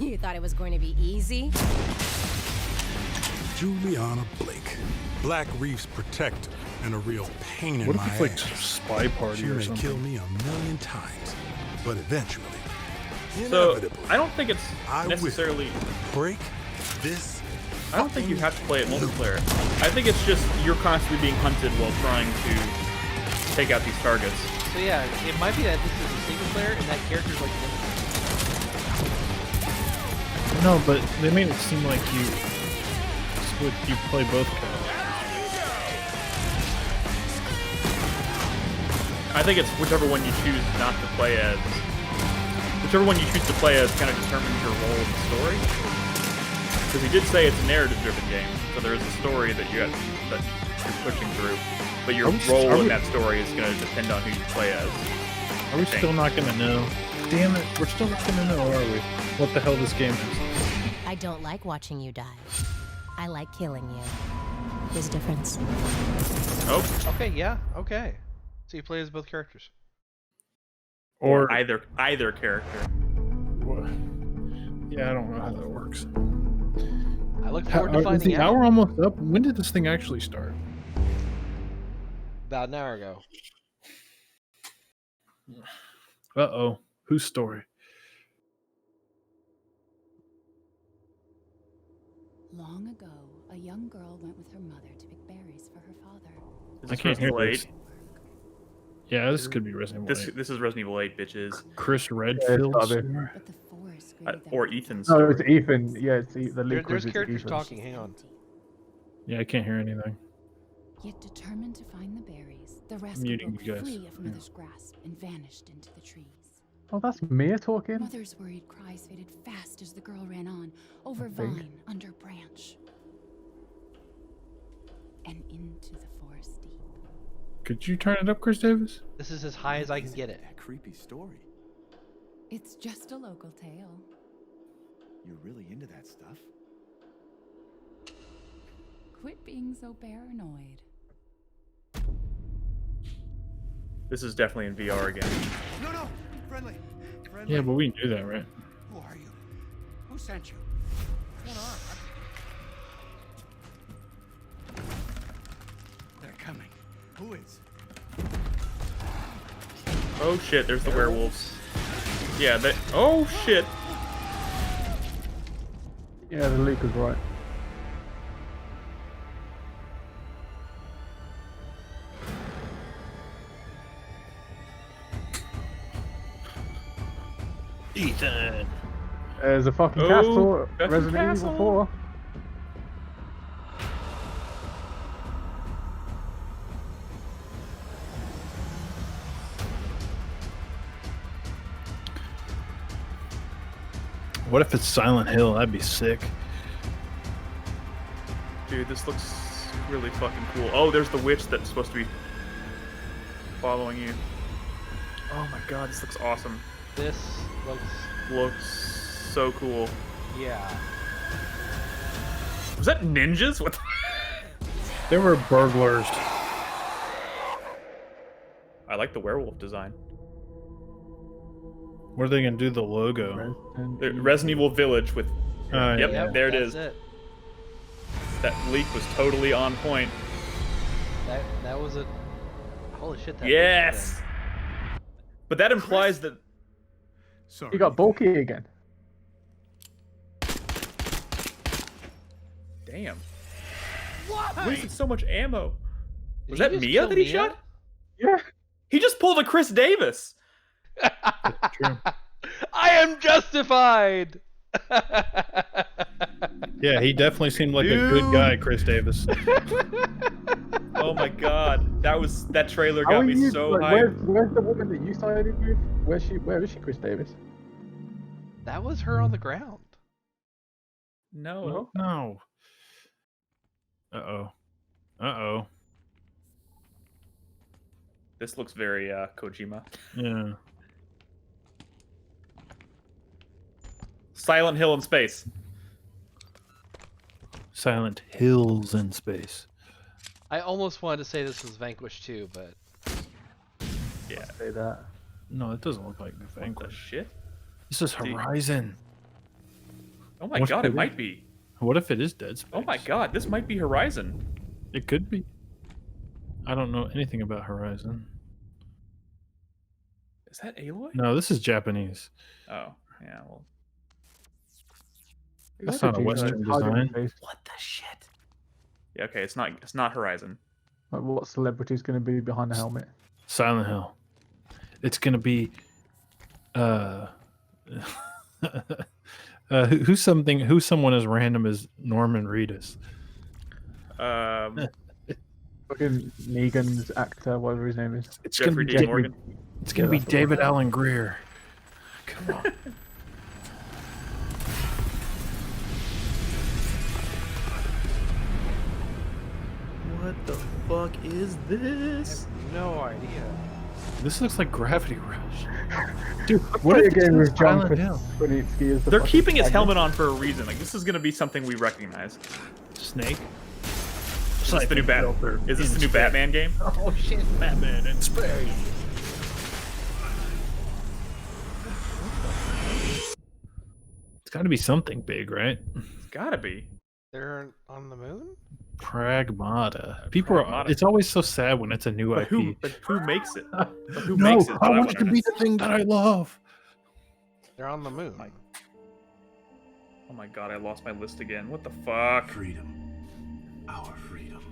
You thought it was going to be easy? Juliana Blake, Black Reef's protector, and a real pain in What my if it's like ass. Spy Party She or may something? kill me 1,000,000 times, but eventually, So inevitably, I don't think it's I will necessarily. break this. I don't think you have to play it multiplayer. I think it's just you're constantly being hunted while trying to take out these targets. So yeah, it might be that this is a single player and that character's like an No, but they made it seem like you play both characters. I think it's whichever one you choose not to play as. Whichever one you choose to play as kind of determines your role in the story. Because he did say it's a narrative-driven game, so there is a story that you're pushing through, but your role in that story is going to depend on who you play as. Are we still not gonna know? Damn it, we're still not gonna know, are we? What the hell this game is? I don't like watching you die. I like killing you. There's a difference. Oh. Okay, yeah, okay. So you play as both characters. Or either character. Yeah, I don't know how that works. I look forward to Is finding the out. hour almost up? When did this thing actually start? About an hour ago. Uh-oh. Whose story? Long ago, a young girl went with her mother to pick berries for her father. I can't hear Resident this. Evil 8? Yeah, this could be Resident Evil 8. This is Resident Evil 8, bitches. Chris Redfield's Yeah, story? Or Ethan's No, story. it's Ethan. Yeah, it's the leak There's was it's characters Ethan. talking, hang on. Yeah, I can't hear anything. Yet determined to find the berries, the rest Muting broke you guys. free of mother's grasp and vanished into the trees. Oh, that's Mia talking. Mother's worried cries faded fast as the girl ran on, over I think. vine, under branch, and into the forest deep. Could you turn it up, Chris Davis? This is as high as I can get it. Creepy story. It's just a local tale. You're really into that stuff? Quit being so paranoid. This is definitely in VR again. No, friendly. Yeah, but we knew that, right? Who are you? Who sent you? What's going on? They're coming. Who is? Oh shit, there's the werewolves. Yeah, they. Oh shit! Yeah, the leak was right. Ethan. There's a fucking Oh, castle. fucking Resident castle. Evil 4. What if it's Silent Hill? That'd be sick. Dude, this looks really fucking cool. Oh, there's the witch that's supposed to be following you. Oh my god, this looks awesome. This looks so cool. Yeah. Was that ninjas? What? They were burglars. I like the werewolf design. What are they gonna do? The logo? The Resident Evil Village with. Oh, Yep, yeah. there it That's is. it. That leak was totally on point. That was a holy shit. That Yes. But that implies that. You got bulky again. Damn. What? Wasted so much ammo. Was he that just Mia kill that he Mia? shot? Yeah. He just pulled a Chris Davis. I am justified. Yeah, he definitely seemed like a good guy, Chris Davis. Oh my god, that trailer How got are me you, so like, hyped. where's the woman that you sided with? Where is she, Chris Davis? That was her on the ground. No. No. Uh-oh. Uh-oh. This looks very Kojima. Yeah. Silent Hill in space. Silent Hills in space. I almost wanted to say this was Vanquish 2, but Yeah. Say that. No, it doesn't look like What the Vanquish. shit? This is Horizon. Oh my What god, if it might be. What if it is Dead Space? Oh my god, this might be Horizon. It could be. I don't know anything about Horizon. Is that Aloy? No, this is Japanese. Oh, yeah, well. That's not a Western design. What the shit? Yeah, okay, it's not Horizon. Like, what celebrity's going to be behind the helmet? Silent Hill. It's gonna be who's someone as random as Norman Reedus. Fucking Negan's actor, whatever his name is. It's Jeffrey gonna Dean be Morgan. It's gonna be that's the David one. Allen Greer. Come on. What the fuck is this? no idea. This looks like Gravity Rush. Dude, What what a if game this with is John Silent Hill? Krasinski as the They're fucking keeping his protagonist. helmet on for a reason. Like, this is gonna be something we recognize. Snake? Is this the new Is this the new Batman game? Oh shit, Batman in space. It's gotta be something big, right? It's gotta be. They're on the moon? Pragmata. People are. Pragmata. It's always so sad when it's a new But IP. who makes it? But who No, makes it? I want it to be the thing that I love. They're on the moon. Oh my god, I lost my list again. What the fuck? Freedom. Our freedom.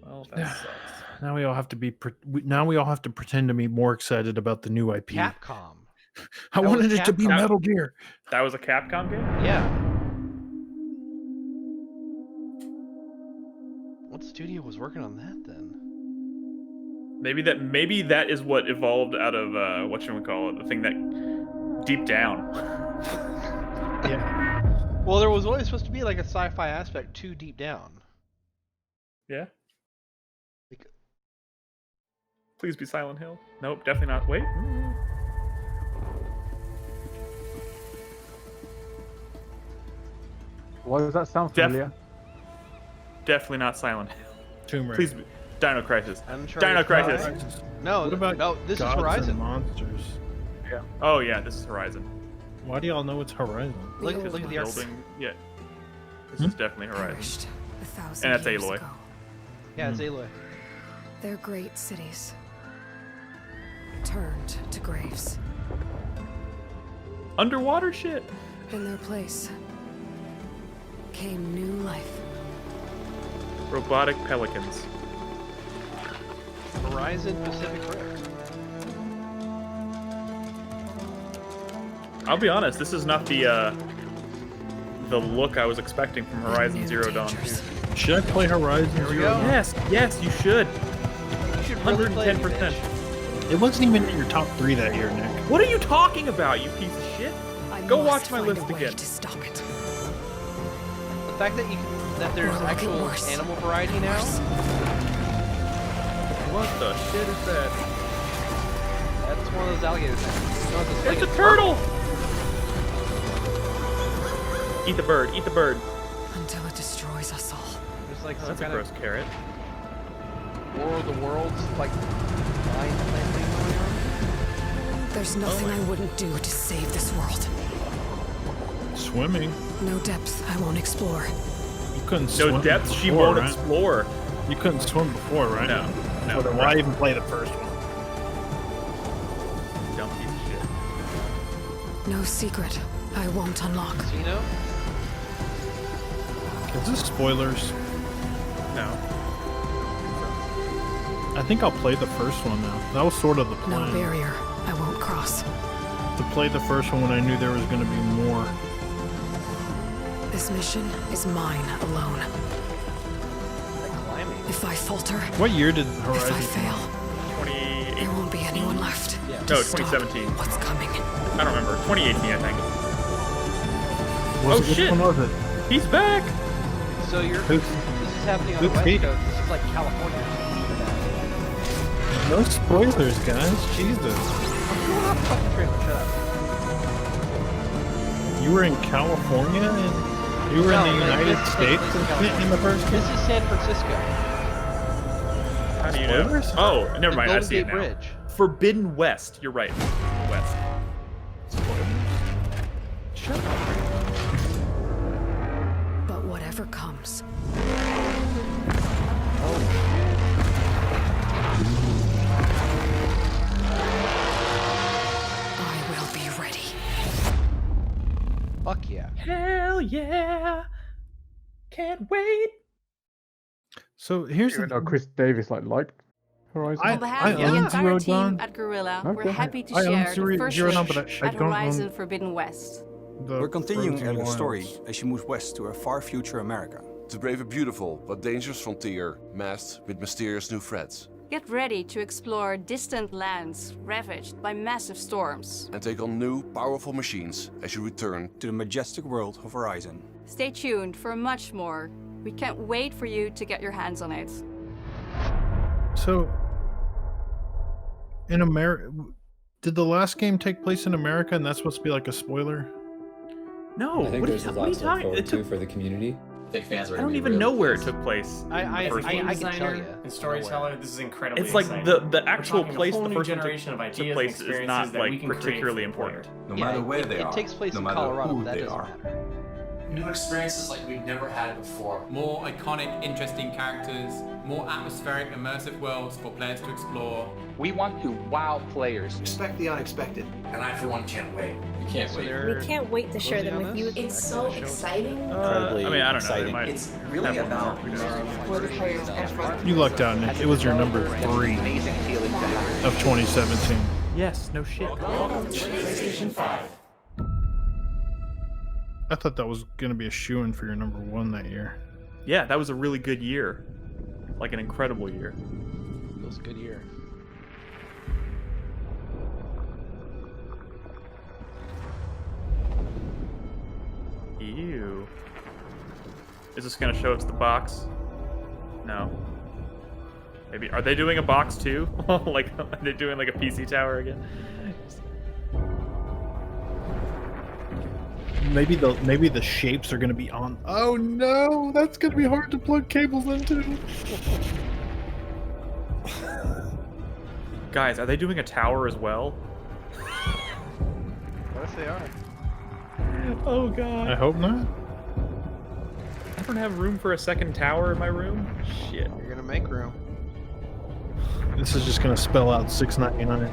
Well, that sucks. Now we all have to be. Now we all have to pretend to be more excited about the new IP. Capcom. I That wanted was it to be Capcom. Metal Gear. That was a Capcom game? Yeah. What studio was working on that then? Maybe that is what evolved out of whatchamacallit, the thing that Deep Down. Yeah. Well, there was always supposed to be like a sci-fi aspect to Deep Down. Yeah. Like, Please be Silent Hill. Nope, definitely not. Wait. Why does that sound familiar? Definitely not Silent Hill. Tomb Raider. Please be Dino Crisis. Uncharted Dino Crisis. 5? No, What about no, this Gods is Horizon. and Monsters? Yeah. Oh yeah, this is Horizon. Why do y'all know it's Horizon? Look at the art. Building. Yeah. This is definitely Horizon. Perished 1,000 And that's years Aloy. ago. Yeah, it's Aloy. Their great cities turned to graves. Underwater shit. In their place came new life. Robotic pelicans. Horizon Pacific Rift. I'll be honest, this is not the look I was expecting from Horizon Zero Dawn 2. Should I play Horizon Zero Dawn? Yes, you should. You should really play it, 110%. bitch. It wasn't even in your top 3 that year, Nick. What are you talking about, you piece of shit? Go watch my list again. To stop it. The fact that there's Or make it actual worse. animal variety now. What the shit is that? What's one of those alligators? No, it's It's a turtle! Eat the bird, eat the bird. Until it destroys us all. There's like Oh, some that's a kind gross of carrot. War of the Worlds, like, line type thing going on. There's nothing I wouldn't do to save this world. Swimming. No depth I won't explore. You couldn't swim. No depth she before, won't right? explore. You couldn't swim before, right? No. So then why even play the first one? Dumb piece of shit. No secret I won't unlock. Casino? Is this spoilers? No. I think I'll play the first one now. That was sort of the No plan. barrier I won't cross. To play the first one when I knew there was going to be more. This mission is mine alone. Climbing. If I falter, What year did if Horizon I come out? fail, 28. there won't be anyone left. Yeah. to No, stop 2017. What's coming? I don't remember. 2018, I think. Was Oh, it, which shit. one was it? He's back! So you're. Who's- This is happening on the who's West Pete? Coast. This is like California. No spoilers, guys. Jesus. I'm going off the fucking trailer. Shut up. You were in California and you were No, in the like, United this takes States place in California. in the first game? This is San Francisco. How do you know? Spoilers? Oh, never The mind. I Golden see it Gate now. Bridge. Forbidden West. You're right. West. But whatever comes, I will be ready. Fuck yeah. Hell yeah! Can't wait! So here's Even the though Chris Davis liked Horizon. I On behalf of the own entire Zero team Dawn. at Gorilla, Okay. we're happy to I own share Zero- the first Zero Dawn, look but I at don't own Horizon Forbidden West. the We're continuing Frozen Ellen's story Wilds. as she moves west to a far future America. To brave a beautiful but dangerous frontier masked with mysterious new threats. Get ready to explore distant lands ravaged by massive storms. And take on new, powerful machines as you return To the majestic world of Horizon. Stay tuned for much more. We can't wait for you to get your hands on it. So, in America, did the last game take place in America, and that's supposed to be like a spoiler? No, I think what are there's you, a what are lot you to look talking? forward It took, to for the community. I think fans are I gonna don't be even really know where it pleased. took place. I First can one. tell Designer you. and storyteller, this is incredibly It's like exciting. the actual We're talking a place whole the new first one generation of took ideas and place is experiences not that we like can create particularly for the player. important. No Yeah, matter where it, they it are, takes place no in matter Colorado, who but that they doesn't are. matter. New experiences like we've never had before. More iconic, interesting characters, more atmospheric, immersive worlds for players to explore. We want to wow players. Expect the unexpected. And I, for one, can't wait. We can't wait. We can't wait to share them with you. It's so exciting. I mean, I don't know. They might It's really have one about more. For the players and for You lucked out, Nick. It was your number 3 amazing feeling to have. of 2017. Yes, no shit. PlayStation 5. I thought that was going to be a shoo-in for your number 1 that year. Yeah, that was a really good year. Like an incredible year. It was a good year. Ew. Is this gonna show us the box? No. Maybe are they doing a box too? Like are they doing like a PC tower again? Maybe the shapes are going to be on. Oh no, that's going to be hard to plug cables into. Guys, are they doing a tower as well? What if they are? Oh god. I hope not. I don't have room for a second tower in my room. Shit. You're gonna make room. This is just going to spell out $6.99.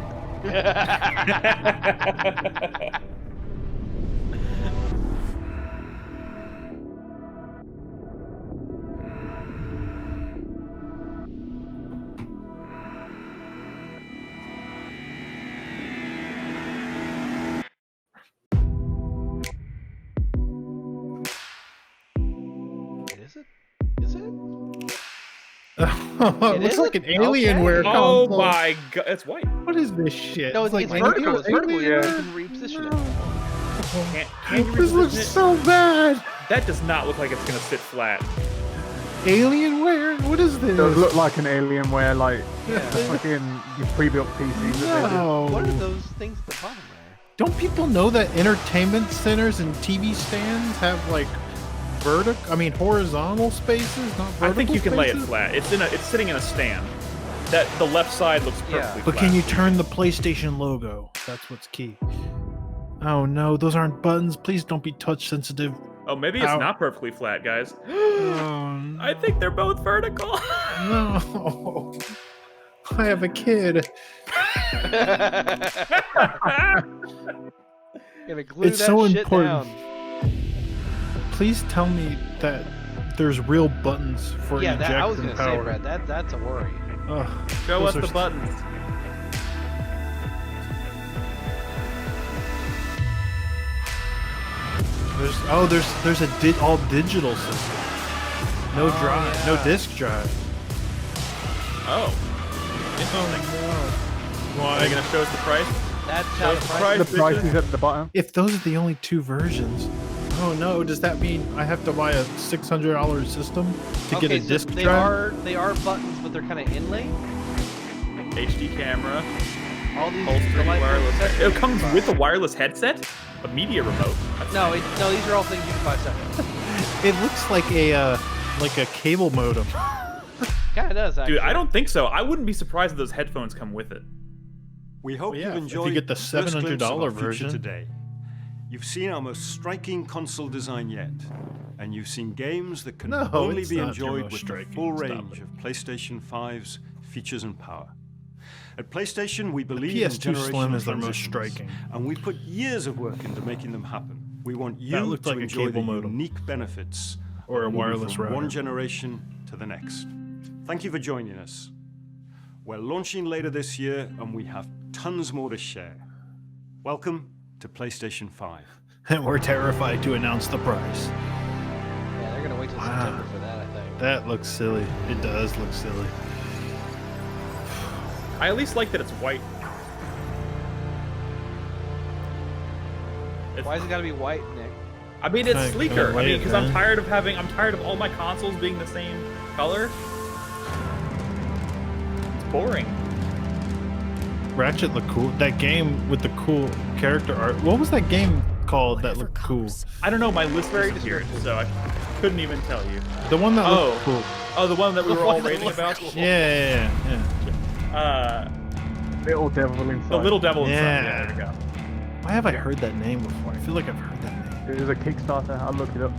Is it? Is it? It looks like an Alienware Oh console. my god, it's white. What is this shit? No, it's like vertical. It's vertical. You Alien. can reposition it. Can you This looks reposition it? so bad. That does not look like it's gonna sit flat. Alienware? What is this? It does look like an Alienware, like fucking you pre-built PCs. No. What are those things at the bottom there? Don't people know that entertainment centers and TV stands have like horizontal spaces, not vertical I think you can lay it spaces? flat. It's sitting in a stand. That the left side looks perfectly But flat. can you turn the PlayStation logo? That's what's key. Oh no, those aren't buttons. Please don't be touch sensitive. Oh, maybe it's Ow. not perfectly flat, guys. Oh, no. I think they're both vertical. No. I have a kid. Gotta glue It's that so shit important. down. Please tell me that there's real buttons for Yeah, eject I was and gonna say, power. Brad, that's a worry. Ugh, Show those us are the buttons. There's a all digital system. No drive, no disk drive. Oh. Interesting. Are you gonna show us the price? That's Show how us the price. The price bitches. is at the bottom. If those are the only two versions, oh no, does that mean I have to buy a $600 system to get a so disk they drive? they are buttons, but they're kind of inlaid. HD camera. All these Holster, delightful wireless. accessories It comes you can with a buy. wireless headset, a media remote. No, these are all things you can buy separately. It looks like a cable modem. Kind of does, actually. Dude, I don't think so. I wouldn't be surprised if those headphones come with it. We hope Well, yeah, you've if enjoyed you get the first glimpse of $700 our future version. today. You've seen our most striking console design yet, and you've seen games that can No, only it's be not your enjoyed most with the striking. full Stop range it. of PlayStation 5's features and power. At PlayStation, we believe PS2 in Slim generational is their most transitions, striking. and we put years of work into making them happen. We want you looked to like a enjoy the cable modem. unique benefits Or a of moving wireless from router. one generation to the next. Thank you for joining us. We're launching later this year, and we have tons more to share. Welcome to PlayStation 5. And we're terrified to announce the price. Yeah, they're gonna wait till September for that, I think. That looks silly. It does look silly. I at least like that it's white. Why is it gotta be white, Nick? I mean, it's Kinda sleeker. I late, mean, because man. I'm tired of all my consoles being the same color. It's boring. Ratchet looked cool. That game with the cool character art. What was that game called that looked cool? I don't know. My list disappeared, so I couldn't even tell you. The one that looked cool. Oh, the one that we were all raving about. Yeah. Little devil inside. The little devil inside. Yeah. Yeah, there we go. Why have I heard that name before? I feel like I've heard that name. It was a Kickstarter. I'll look it up.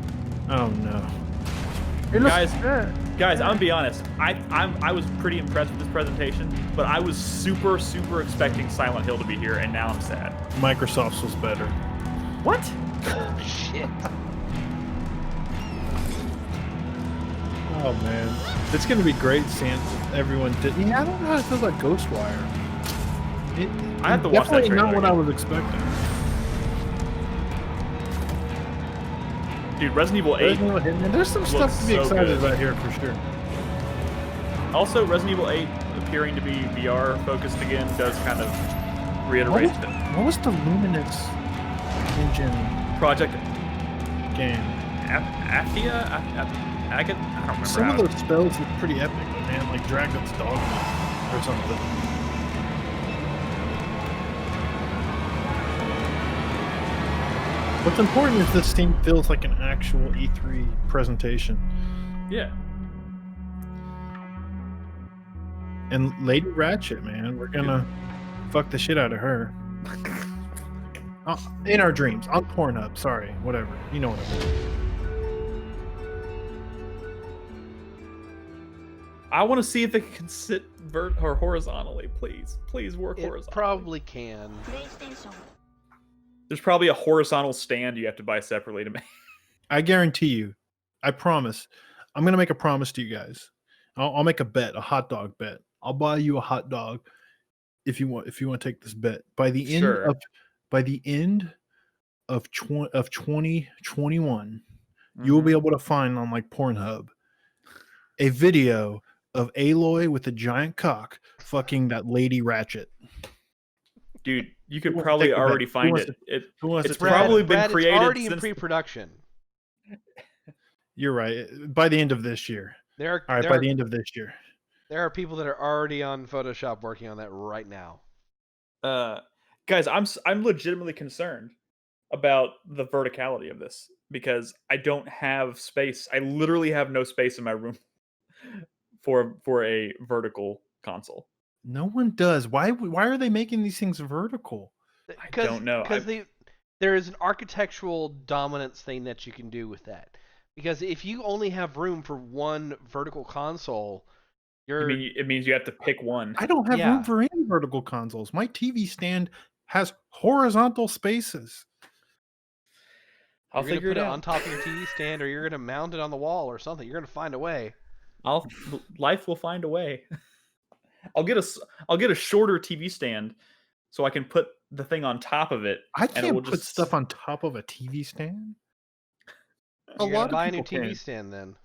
Oh no. It looks Guys, I'm gonna be honest. I was pretty impressed with this presentation, but I was super expecting Silent Hill to be here, and now I'm sad. Microsoft's was better. What? Shit. Oh man, it's gonna be great seeing everyone. Yeah, I don't know how it feels like Ghostwire. I have to watch that definitely trailer not what I again. was expecting. Dude, Resident Evil 8. And there's some stuff looks to be so excited good. about here for sure. Also, Resident Evil 8 appearing to be VR focused again does kind of reiterate that What was the Luminous engine Project game? Aftia? Agat? I don't remember. Some how of those spells look pretty epic, man. Like Dragon's Dog or something. What's important is this thing feels like an actual E3 presentation. Yeah. And Lady Ratchet, man, we're gonna fuck the shit out of her. In our dreams, on Pornhub. Sorry, whatever. You know what I mean. I want to see if it can sit or horizontally, please. Please work It horizontally. probably can. There's probably a horizontal stand you have to buy separately to make. I guarantee you. I promise. I'm gonna make a promise to you guys. I'll make a bet, a hot dog bet. I'll buy you a hot dog if you want. If you want to take this bet by the end Sure. of 2021, you will be able to find on like Pornhub a video of Aloy with a giant cock fucking that Lady Ratchet. Dude, you could Who wants to probably take the bet? already Who find wants it. Who wants It's to take probably it? been Brad, created it's already in since pre-production. You're right. By the end of this year. There All right, there by are, the end of this year. there are people that are already on Photoshop working on that right now. Guys, I'm legitimately concerned about the verticality of this because I don't have space. I literally have no space in my room for a vertical console. No one does. Why are they making these things vertical? I don't know. Because there is an architectural dominance thing that you can do with that. Because if you only have room for one vertical console, it means you have to pick one. I don't have room for any vertical consoles. My TV stand has horizontal spaces. I'll you're gonna figure put it it out on top of your TV stand, or you're gonna mount it on the wall, or something. You're gonna find a way. Life will find a way. I'll get a shorter TV stand so I can put the thing on top of it. I and it can't will put stuff on top of a TV stand. You're gonna buy a new people TV can. stand then.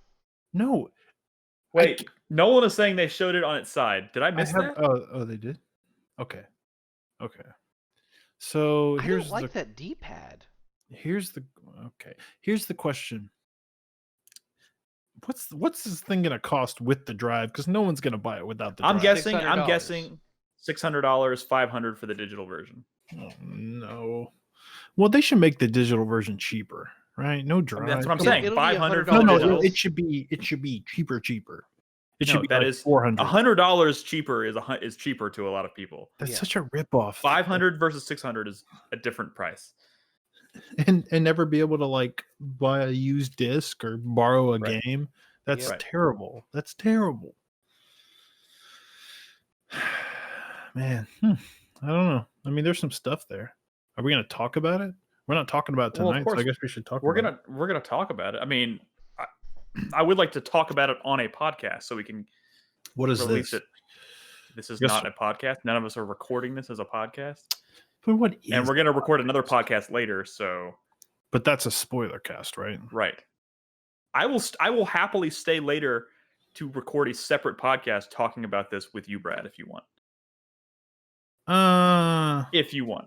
No. Wait, Nolan is saying they showed it on its side. Did I miss that? Oh, they did? Okay. So I here's don't like that D-pad. Here's the question. What's this thing gonna cost with the drive? Because no one's gonna buy it without the drive. I'm guessing $600, $500 for the digital version. Oh, no. Well, they should make the digital version cheaper, right? No drive. That's what I'm saying. $500. No, it should be cheaper. It should be that like is $400. $100 cheaper is cheaper to a lot of people. That's such a ripoff. 500 versus 600 is a different price. And never be able to like buy a used disc or borrow a game. That's terrible. That's terrible. Man, I don't know. I mean, there's some stuff there. Are we going to talk about it? We're not talking about it tonight, of course, so I guess we should talk. We're gonna talk about it. I mean, I would like to talk about it on a podcast so we can. What is release this? It. This is not a podcast. None of us are recording this as a podcast. But what is? And we're gonna record another podcast later. So. But that's a spoiler cast, right? Right. I will happily stay later to record a separate podcast talking about this with you, Brad, if you want. If you want.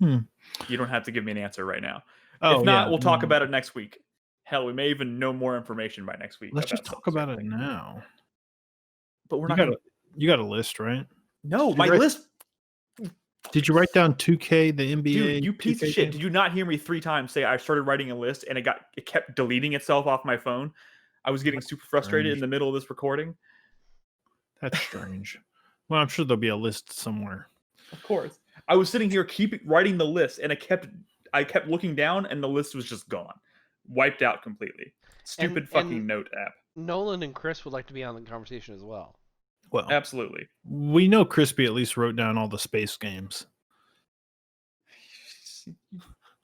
You don't have to give me an answer right now. If not, we'll talk about it next week. Hell, we may even know more information by next week. Let's just talk about it now. But we're not. You got a list, right? No, my list. Did you write down 2K, the NBA? Dude, you piece of shit! Did you not hear me 3 times say I started writing a list and it kept deleting itself off my phone? I was getting super frustrated in the middle of this recording. That's strange. Well, I'm sure there'll be a list somewhere. Of course. I was sitting here writing the list, and I kept looking down, and the list was just gone, wiped out completely. Stupid fucking note app. Nolan and Chris would like to be on the conversation as well. Well, absolutely. We know Crispy at least wrote down all the space games.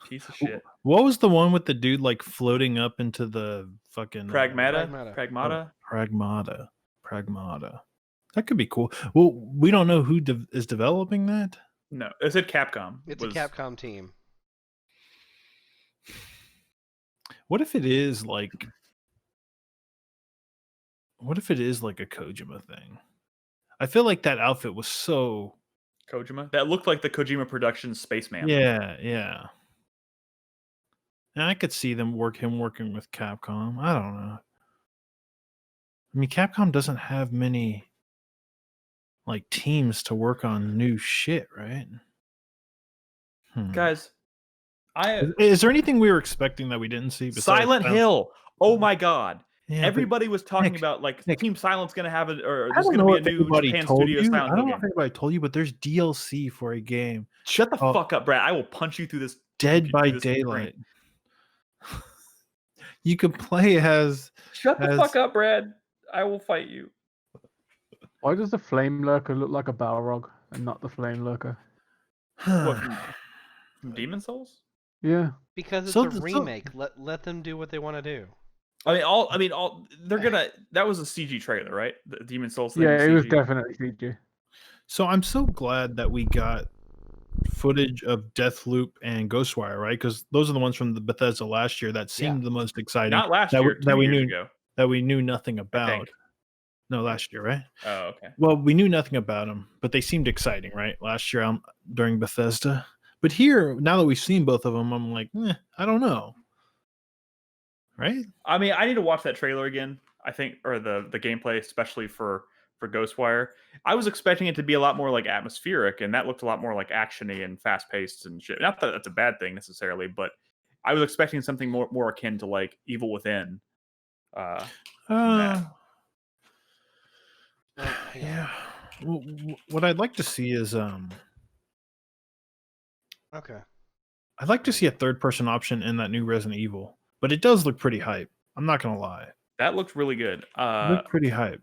Piece of shit. What was the one with the dude like floating up into the fucking Pragmata? Pragmata. That could be cool. Well, we don't know who is developing that. No, it said Capcom. It's a Capcom team. What if it is like a Kojima thing? I feel like that outfit was so Kojima. That looked like the Kojima Productions Spaceman. Yeah. And I could see him working with Capcom. I don't know. I mean, Capcom doesn't have many like teams to work on new shit, right? Guys, is there anything we were expecting that we didn't see? Silent Hill. Oh my god. Yeah, everybody was talking about like Team Silent's going to have it, or there's going to be a new Japan Studio Silent Hill game. I don't know if anybody told you, but there's DLC for a game. Shut the fuck up, Brad. I will punch you through this. Dead by Daylight. You can play as. Shut the fuck up, Brad. I will fight you. Why does the Flame Lurker look like a Balrog and not the Flame Lurker? What, from Demon Souls? Yeah. Because it's a remake. Let them do what they want to do. They're gonna. That was a CG trailer, right? The Demon Souls thing. Yeah, it was definitely CG. So I'm so glad that we got footage of Deathloop and Ghostwire, right? Because those are the ones from the Bethesda last year that seemed the most exciting. Not last year. 2 years ago. That we knew nothing about. No, last year, right? Oh, okay. Well, we knew nothing about them, but they seemed exciting, right? Last year during Bethesda. But here, now that we've seen both of them, I'm like, I don't know. right? I mean, I need to watch that trailer again. I think, or the gameplay, especially for Ghostwire. I was expecting it to be a lot more like atmospheric, and that looked a lot more like actiony and fast paced and shit. Not that that's a bad thing necessarily, but I was expecting something more akin to like Evil Within. Yeah. Well, what I'd like to see is Okay. I'd like to see a third person option in that new Resident Evil, but it does look pretty hype. I'm not gonna lie. That looked really good. It looked pretty hype.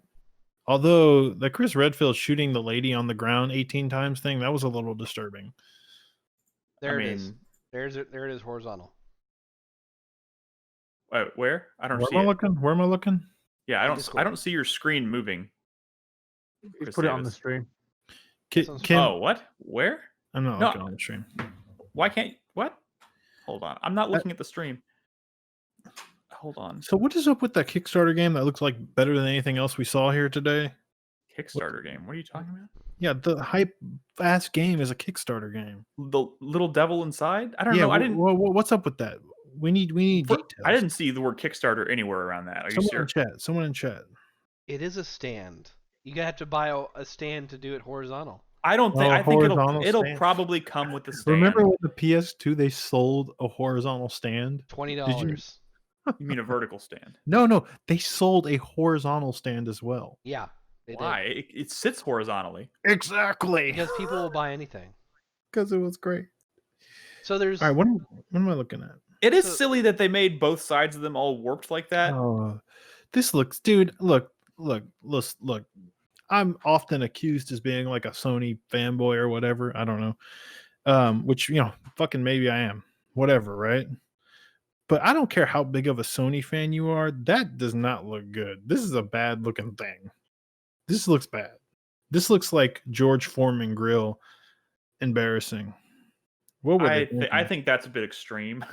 Although the Chris Redfield shooting the lady on the ground 18 times thing, that was a little disturbing. There it is. There it is horizontal. Where? I don't see Where am I it. looking? Where am I looking? Yeah, I don't see your screen moving. He's put it on the stream. Oh, what? Where? I'm not looking on the stream. Why can't what? Hold on. I'm not looking at the stream. Hold on. So what is up with that Kickstarter game that looks like better than anything else we saw here today? Kickstarter game? What are you talking about? Yeah, the hype fast game is a Kickstarter game. The little devil inside? I don't know. I didn't. What's up with that? We need details. I didn't see the word Kickstarter anywhere around that. Are you serious? Someone in chat. It is a stand. You gotta have to buy a stand to do it horizontal. I don't think. I think it'll probably come with the stand. Remember with the PS2 they sold a horizontal stand? $20. You mean a vertical stand? No, they sold a horizontal stand as well. Yeah. Why? It sits horizontally. Exactly. Because people will buy anything. Because it was great. So there's. All right, what am I looking at? It is silly that they made both sides of them all warped like that. Oh, this looks, dude. Look. I'm often accused as being like a Sony fanboy or whatever. I don't know. Which fucking maybe I am. Whatever, right? But I don't care how big of a Sony fan you are. That does not look good. This is a bad looking thing. This looks bad. This looks like George Foreman grill. Embarrassing. What were I think that's a bit extreme.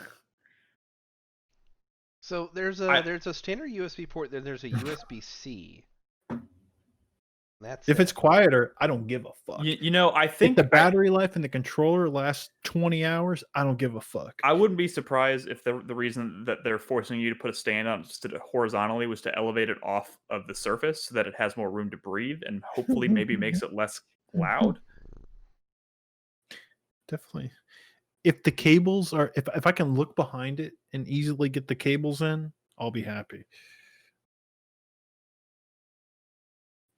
So there's a standard USB port. Then there's a USB-C. That's if it's quieter, I don't give a fuck. I think if the battery life and the controller lasts 20 hours, I don't give a fuck. I wouldn't be surprised if the reason that they're forcing you to put a stand on horizontally was to elevate it off of the surface so that it has more room to breathe and hopefully maybe makes it less loud. Definitely. If the cables are, if I can look behind it and easily get the cables in, I'll be happy.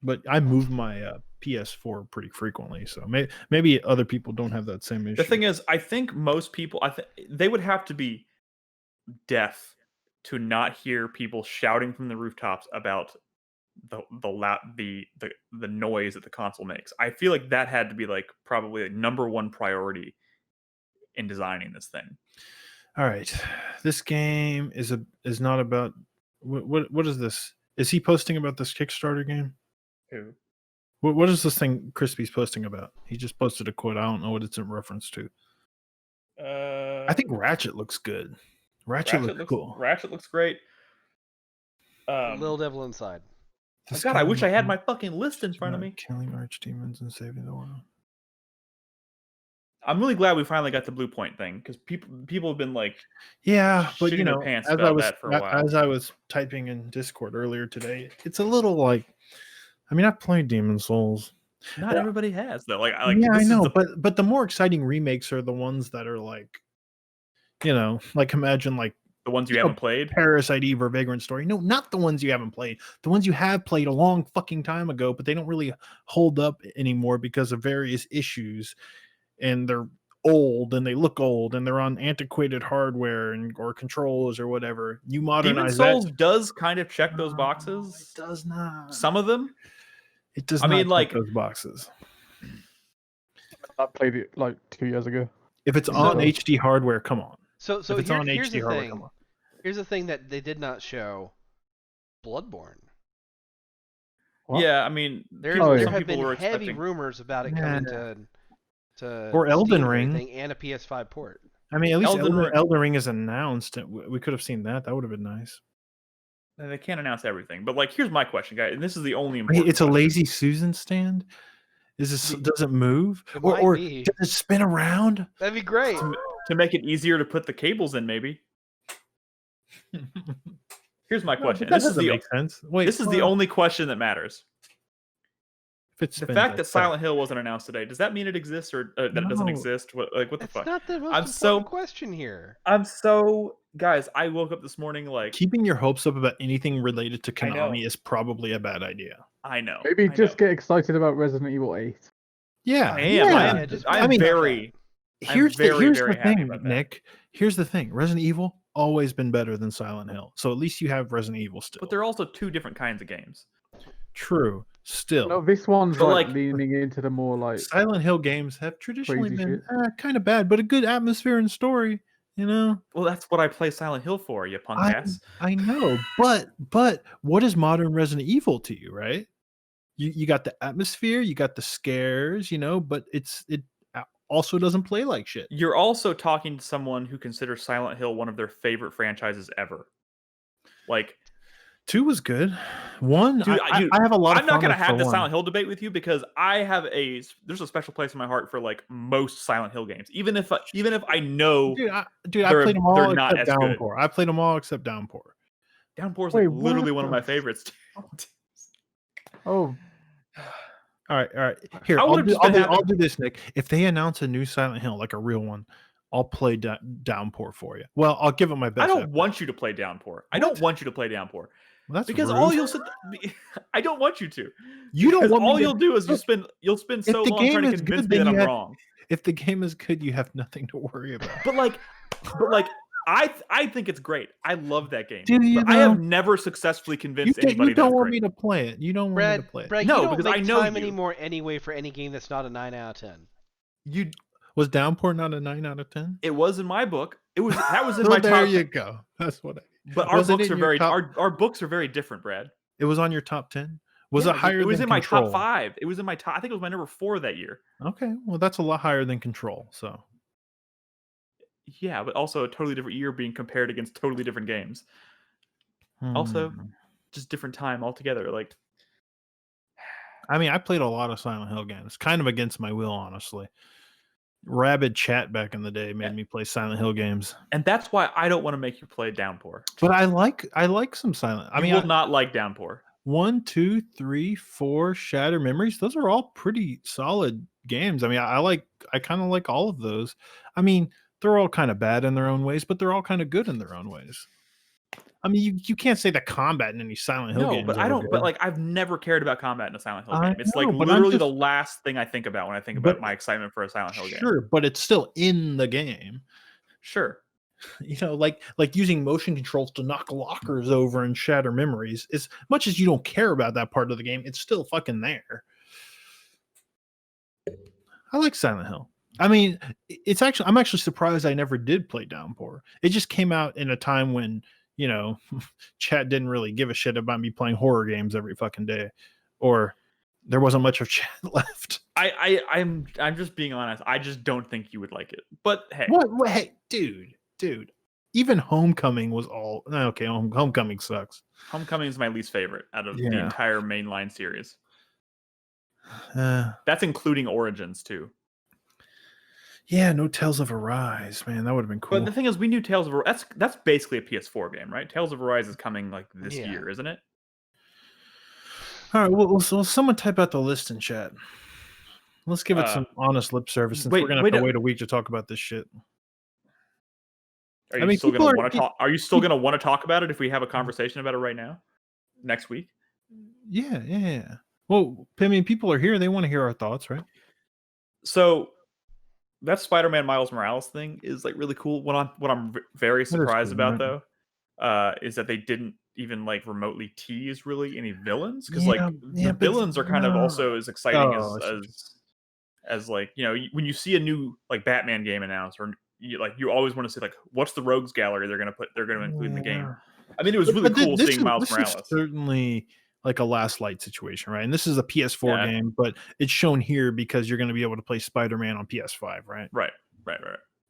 But I move my PS4 pretty frequently, so maybe other people don't have that same issue. The thing is, I think most people, they would have to be deaf to not hear people shouting from the rooftops about the noise that the console makes. I feel like that had to be like probably like number one priority in designing this thing. All right, this game is not about what is this? Is he posting about this Kickstarter game? Who? What is this thing Crispy's posting about? He just posted a quote. I don't know what it's in reference to. I think Ratchet looks good. Ratchet looks cool. Ratchet looks great. Little Devil Inside. God, I wish I had my fucking list in front of me. Killing archdemons and saving the world. I'm really glad we finally got the Blue Point thing because people have been like, yeah, but shitting their pants as about that for a while. As I was typing in Discord earlier today, it's a little like, I mean, I've played Demon Souls. Not everybody has though. Yeah, I know, but the more exciting remakes are the ones that are like, like imagine like the ones you haven't played, Parasite Eve or Vagrant Story. No, not the ones you haven't played. The ones you have played a long fucking time ago, but they don't really hold up anymore because of various issues, and they're old and they look old and they're on antiquated hardware or controls or whatever. You modernize Demon Souls does kind of check those boxes. It does not. Some of them. It does not check those boxes. I played it like 2 years ago. If it's on HD hardware, come on. So if it's on here's HD the hardware, thing. come on. Here's the thing that they did not show: Bloodborne. What? Yeah, I mean, there have been heavy rumors about it coming to or Elden Steam Ring and a PS5 port. I mean, at least Elden Ring is announced. We could have seen that. That would have been nice. They can't announce everything, but like, here's my question, guys, and this is the only important. It's a lazy Susan stand. Does it move or does it spin around? That'd be great to make it easier to put the cables in, maybe. Here's my No, question. but that This is doesn't the make sense. Wait, this is the only question that matters. If it The spins, fact I that Silent Hill wasn't announced today, does that mean it exists or that it doesn't No. exist? What the It's fuck? not the most I'm important so question here. guys. I woke up this morning like Keeping your hopes up about anything related to I know. Konami is probably a bad idea. I know. Maybe I just know. get excited about Resident Evil 8. Yeah, I am. yeah. I mean, very. Here's very, the very happy thing, about that. Nick. Here's the thing. Resident Evil always been better than Silent Hill. So at least you have Resident Evil still. But they're also two different kinds of games. True. Still. No, this one's But, like like- leaning into the more like Silent Hill games have traditionally crazy been shit. kind of bad, but a good atmosphere and story, you know? Well, that's what I play Silent Hill for, you punk ass. I know, but what is modern Resident Evil to you, right? You got the atmosphere, you got the scares, you know, but it also doesn't play like shit. You're also talking to someone who considers Silent Hill one of their favorite franchises ever. Like 2 was good. 1, dude, I have a lot. I'm not gonna fondness have for the 1. Silent Hill debate with you because I have there's a special place in my heart for like most Silent Hill games. Even if I know, Dude, I they're- played them all they're not except as good. Downpour. I played them all except Downpour. Downpour is Wait, like literally what one of the my favorites. Oh, All right. Here, I I'll would've do, just been I'll do this, Nick. If they announce a new Silent Hill, like a real one, I'll play Downpour for you. Well, I'll give it my best. I don't effort. want you to play Downpour. I don't want you to play Downpour. Well, that's because rude. all you'll sit. I don't want you to. You don't Because want me all to- you'll do is you'll spend so If the long trying game to is convince good, me then that you I'm have- wrong. If the game is good, you have nothing to worry about. But like I think it's great. I love that game. Do you But I have though? never successfully convinced You anybody don't that's want great. me to play it. You don't want me to play it. Brad, No, you don't because make I know time you. anymore anyway for any game that's not a 9 out of 10. You Was Downpour not a 9 out of 10? it was in my book. That was in Well, my there top. you go. That's what. But our Was it books in are your very top- our books are very different, Brad. It was on your top 10. Was Yeah, it higher? It was than in my Control? top 5. It was in my top. I think it was my number 4 that year. Okay, well that's a lot higher than Control. So Yeah, but also a totally different year being compared against totally different games. Also, just different time altogether. Like, I mean, I played a lot of Silent Hill games, kind of against my will, honestly. Rabid chat back in the day made me play Silent Hill games, and that's why I don't want to make you play Downpour. but I like some Silent. I You mean, will not like Downpour. 1, 2, 3, 4 Shattered Memories. Those are all pretty solid games. I mean, I kind of like all of those. I mean, they're all kind of bad in their own ways, but they're all kind of good in their own ways. I mean, you can't say the combat in any Silent Hill No, games. but are I don't. good. But like, I've never cared about combat in a Silent Hill I game. It's know, like but I'm literally the just- last thing I think about when I think But- about my excitement for a Silent Hill game. Sure, but it's still in the game. Sure. You know, like using motion controls to knock lockers over and shatter memories. As much as you don't care about that part of the game, it's still fucking there. I like Silent Hill. I mean, I'm actually surprised I never did play Downpour. It just came out in a time when, you know, chat didn't really give a shit about me playing horror games every fucking day, or there wasn't much of chat left. I'm just being honest. I just don't think you would like it. But hey, What? Hey, dude. Even Homecoming was all okay. Homecoming sucks. Homecoming is my least favorite out of the Yeah. entire mainline series. Uh, That's including Origins too. yeah, no Tales of Arise, man. That would have been cool. But the thing is, we knew Tales of Arise. That's basically a PS4 game, right? Tales of Arise is coming like this Yeah. year, isn't it? All right, well, so someone type out the list in chat. Let's give it some honest lip service since wait, we're gonna wait have to a- wait a week to talk about this shit. Are I you mean, still people gonna are- want to talk? Are you still gonna want to talk about it if we have a conversation about it right now, next week? Yeah. Well, I mean, people are here; they want to hear our thoughts, right? So that Spider-Man Miles Morales thing is like really cool. What I'm very surprised cool, about right? though, is that they didn't even like remotely tease really any villains because Yeah, like yeah, the but villains are kind of no. also as exciting Oh, I see. as like, you know, when you see a new like Batman game announced, or you always want to see like what's the rogues gallery they're gonna include in the game. I mean, it was really cool seeing Miles Morales. Is certainly like a last light situation, right? And this is a PS4 Yeah. game, but it's shown here because you're going to be able to play Spider-Man on PS5, right? Right. All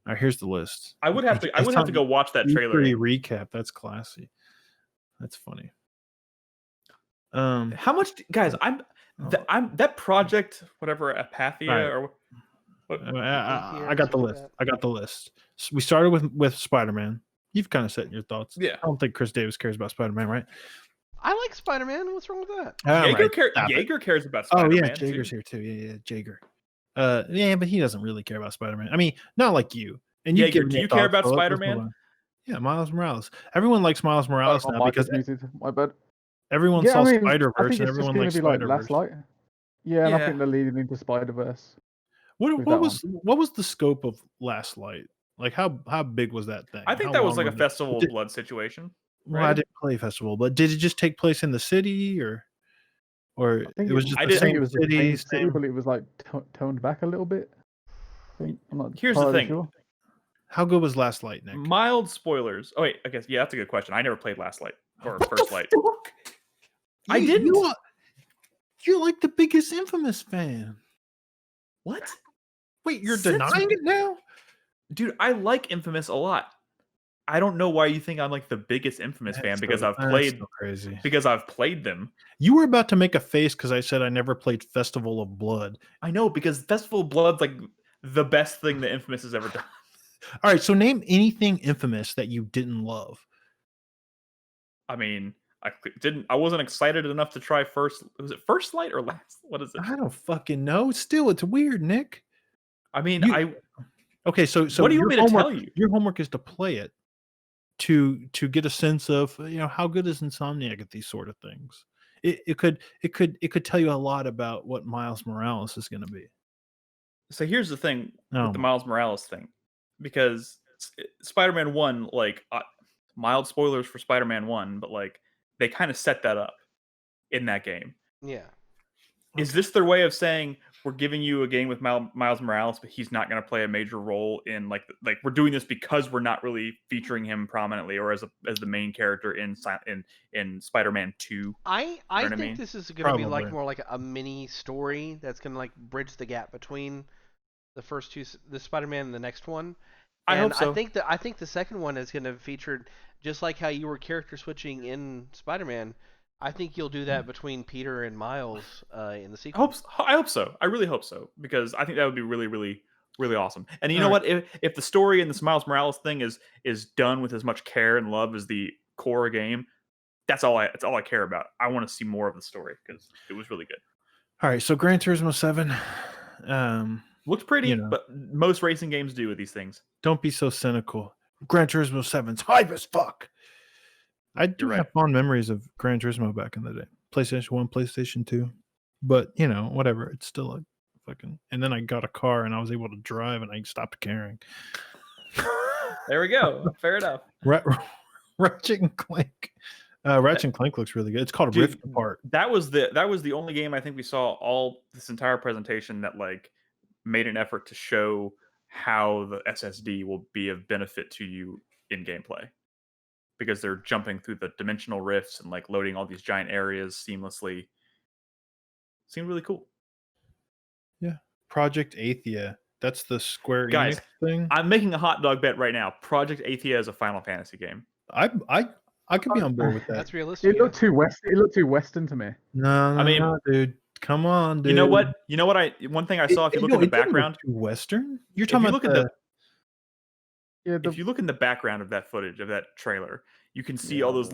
right, here's the list. I would have to go watch that trailer. E3 recap. That's classy. That's funny. How much, guys? I'm that project, whatever, Apathia Right. or what? I got the list. So we started with Spider-Man. You've kind of said your thoughts. Yeah. I don't think Chris Davis cares about Spider-Man, right? I like Spider-Man. What's wrong with that? Jager cares about Spider-Man. Oh yeah, Jager's here too. Yeah, Jager. Yeah, but he doesn't really care about Spider-Man. I mean, not like you. And you Jager, do you care about Spider-Man? Yeah, Miles Morales. Everyone likes Miles Morales now because my bad. everyone Yeah, saw I mean, I Spider-Verse think and it's just everyone going likes to be like Spider-Verse. Last Light. Yeah, and I Yeah. think they're leading into Spider-Verse. What was the scope of Last Light? Like how big was that thing? I think How that was long like a Festival of Blood situation. Well, I didn't play Festival, but did it just take place in the city or it was just the same city? But it was like toned back a little bit. I'm not Here's the entirely thing. Sure. How good was Last Light, Nick? Mild spoilers. Oh wait, I guess that's a good question. I never played Last Light or First Light. I didn't. You're like the biggest Infamous fan. What? Wait, you're denying it now? Dude, I like Infamous a lot. I don't know why you think I'm like the biggest Infamous fan because I've played crazy. Because I've played them. You were about to make a face because I said I never played Festival of Blood. I know, because Festival of Blood's like the best thing that Infamous has ever done. All right, so name anything Infamous that you didn't love. I mean, I wasn't excited enough to try First. Was it First Light or Last? What is it? I don't fucking know. Still, it's weird, Nick. I mean, Okay, so what do you want me to tell you? Your homework is to play it to get a sense of how good is Insomniac at these sort of things. It could tell you a lot about what Miles Morales is going to be. So here's the thing with the Miles Morales thing, because Spider-Man 1, like mild spoilers for Spider-Man 1, but like they kind of set that up in that game. Yeah. Is this their way of saying we're giving you a game with Miles Morales, but he's not going to play a major role in like we're doing this because we're not really featuring him prominently or as the main character in Spider-Man 2? I think this is going to be like more like a mini story that's going to like bridge the gap between the first two, the Spider-Man and the next one. And I hope so. I think the second one is going to feature just like how you were character switching in Spider-Man. I think you'll do that between Peter and Miles in the sequel. I hope so. I really hope so, because I think that would be really, really, really awesome. And you know what? If the story in this Miles Morales thing is done with as much care and love as the core game, that's all I care about. I want to see more of the story because it was really good. All right, so Gran Turismo 7 looks pretty, but most racing games do with these things. Don't be so cynical. Gran Turismo 7's hype as fuck. I do have fond memories of Gran Turismo back in the day. PlayStation 1, PlayStation 2. But, whatever. It's still like fucking... And then I got a car and I was able to drive and I stopped caring. There we go. Fair enough. Ratchet and Clank. Ratchet and Clank looks really good. It's called Rift Apart. That was the only game I think we saw all this entire presentation that like made an effort to show how the SSD will be of benefit to you in gameplay. Because they're jumping through the dimensional rifts and like loading all these giant areas seamlessly. Seemed really cool. Yeah. Project Athia. That's the Square Guys, Enix thing. I'm making a hot dog bet right now. Project Athia is a Final Fantasy game. I could be on board with that. That's realistic. It looked too Western to me. No, dude. Come on, dude. You know what? One thing I saw, if you look in the background, too Western. You're talking about if you look in the background of that footage of that trailer, you can see all those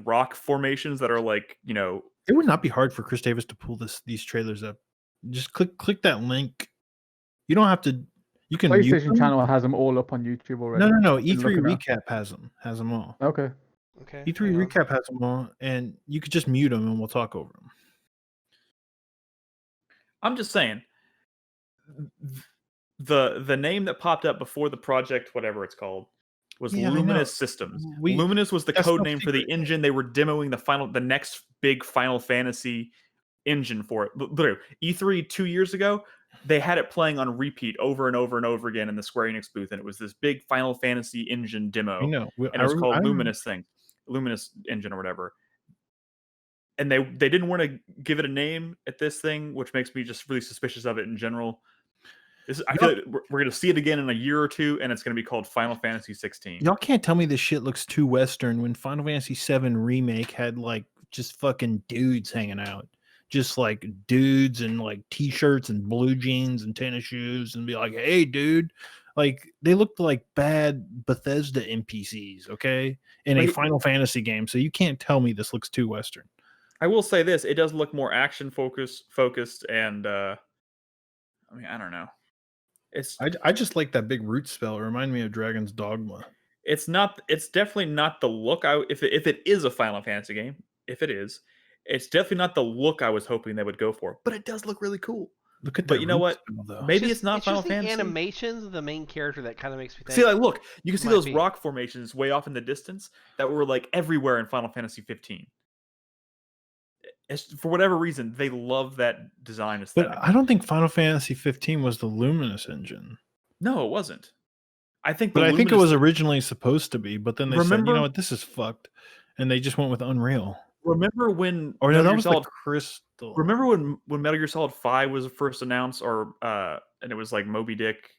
rock formations that are like, It would not be hard for Chris Davis to pull these trailers up. Just click that link. You don't have to. You can. PlayStation channel has them all up on YouTube already. No. E3 Recap has them all. Okay. E3 Recap has them all, and you could just mute them, and we'll talk over them. I'm just saying. The name that popped up before the project, whatever it's called, was Luminous Systems. Luminous was the code name for the engine. They were demoing the next big Final Fantasy engine for it. Literally, E3 2 years ago, they had it playing on repeat over and over and over again in the Square Enix booth, and it was this big Final Fantasy engine demo. And it was called Luminous engine or whatever. And they didn't want to give it a name at this thing, which makes me just really suspicious of it in general. I feel like we're going to see it again in a year or two, and it's going to be called Final Fantasy 16. Y'all can't tell me this shit looks too Western when Final Fantasy 7 Remake had like just fucking dudes hanging out. Just like dudes and like t-shirts and blue jeans and tennis shoes and be like, hey, dude. Like they looked like bad Bethesda NPCs, okay, in a Final Fantasy game. So you can't tell me this looks too Western. I will say this: it does look more action focused, and I mean, I don't know. I just like that big root spell. It reminded me of Dragon's Dogma. It's not. It's definitely not the look. If it is a Final Fantasy game, if it is, it's definitely not the look I was hoping they would go for. But it does look really cool. Look at that. But you know what? Spell, though. Maybe it's not Final just Fantasy. The animations of the main character that kind of makes me think. See, like, look, you can see those rock formations way off in the distance that were like everywhere in Final Fantasy 15. For whatever reason, they love that design aesthetic. But I don't think Final Fantasy 15 was the Luminous engine. No, it wasn't. I think it was originally supposed to be, but then they said, you know what, this is fucked, and they just went with Unreal. Remember when? Or no, that was Solid Crystal. Remember when Metal Gear Solid 5 was first announced, or and it was like Moby Dick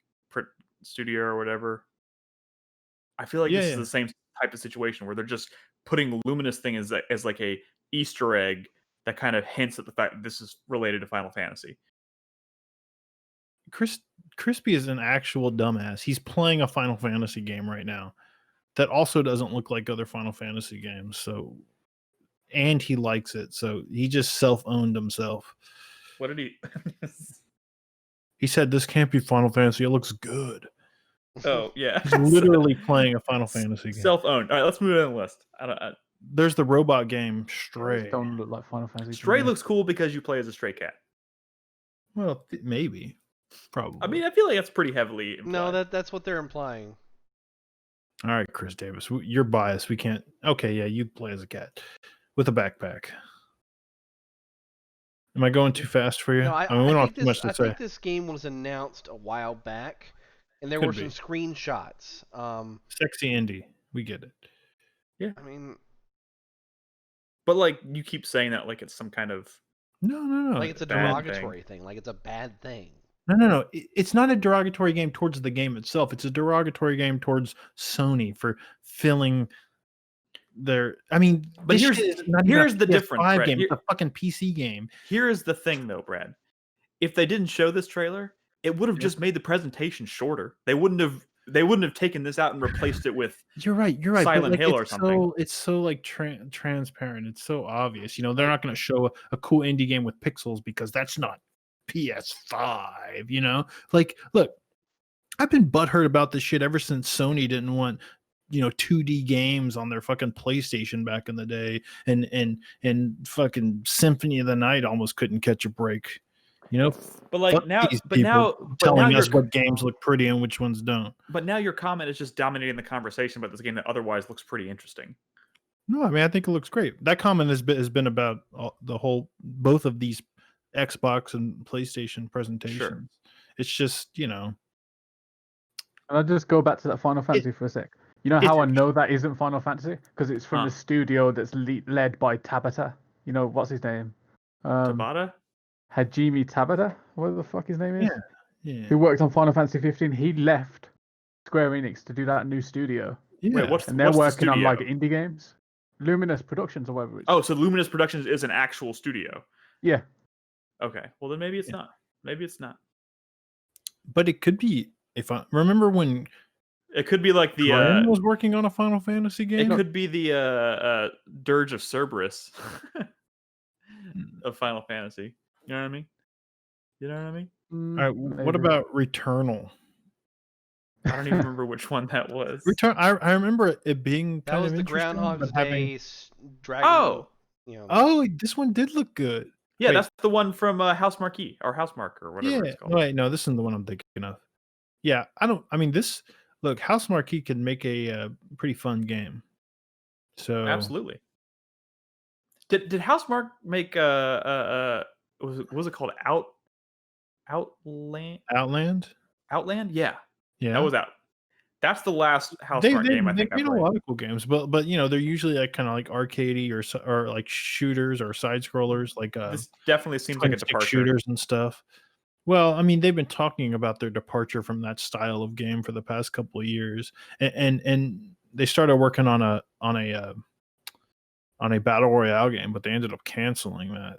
Studio or whatever. I feel like this is the same type of situation where they're just putting Luminous thing as like a Easter egg that kind of hints at the fact that this is related to Final Fantasy. Crispy is an actual dumbass. He's playing a Final Fantasy game right now that also doesn't look like other Final Fantasy games. So, and he likes it. So he just self-owned himself. What did he? He said, "This can't be Final Fantasy. It looks good." Oh yeah, he's literally playing a Final Fantasy game. Self-owned. All right, let's move down the list. There's the robot game Stray. Don't look like Final Fantasy. Stray looks cool because you play as a stray cat. Well, maybe. Probably. I mean, I feel like that's pretty heavily implied. No, that's what they're implying. All right, Chris Davis, you're biased. We can't. Okay, yeah, you play as a cat with a backpack. Am I going too fast for you? No, I mean, we don't think have too much to say. I think this game was announced a while back, and there were some screenshots. Sexy indie, we get it. Yeah, I mean, but like you keep saying that like it's some kind of no, like it's a derogatory thing, like it's a bad thing. No. It's not a derogatory game towards the game itself. It's a derogatory game towards Sony for filling their. I mean, but here's the difference. Brad. Game. It's a fucking PC game. Here is the thing, though, Brad. If they didn't show this trailer, it would have just made the presentation shorter. They wouldn't have taken this out and replaced it with. You're right. Silent Hill or So something. it's so like transparent. It's so obvious. You know, they're not going to show a cool indie game with pixels because that's not PS5, you know? Like, look, I've been butthurt about this shit ever since Sony didn't want, 2D games on their fucking PlayStation back in the day, and fucking Symphony of the Night almost couldn't catch a break. But like now, telling us what games look pretty and which ones don't. But now your comment is just dominating the conversation about this game that otherwise looks pretty interesting. No, I mean I think it looks great. That comment has been about both of these Xbox and PlayStation presentations. Sure. It's just, And I'll just go back to that Final Fantasy for a sec. You know how I know that isn't Final Fantasy? Because it's from the studio that's led by Tabata. You know, what's his name? Tabata? Hajime Tabata? What the fuck his name is? Yeah. Who worked on Final Fantasy 15. He left Square Enix to do that new studio. Yeah. Wait, they're working on like indie games. Luminous Productions or whatever it's called. Oh, so Luminous Productions is an actual studio. Yeah. Okay. Well, then maybe it's not. Maybe it's not. But it could be. If I remember when it could be like the Glenn was working on a Final Fantasy game. It could be the Dirge of Cerberus of Final Fantasy. You know what I mean? You know what I mean? All right. Maybe. What about Returnal? I don't even remember which one that was. I remember it being kind of the Groundhog's Day dragon. Oh, this one did look good. Yeah, wait. That's the one from House Marquee or House Mark or whatever it's called. Wait, no, this isn't the one I'm thinking of. Yeah, look, House Marquee can make a pretty fun game. So absolutely. Did House Mark make what was it called? Outland? Outland? Yeah. Yeah. That was out. That's the last House Mark game I think They made a lot of cool games, but they're usually like kind of like arcadey or like shooters or side scrollers. Like this definitely seems like a departure. Shooters and stuff. Well, I mean, they've been talking about their departure from that style of game for the past couple of years, and they started working on a battle royale game, but they ended up canceling that.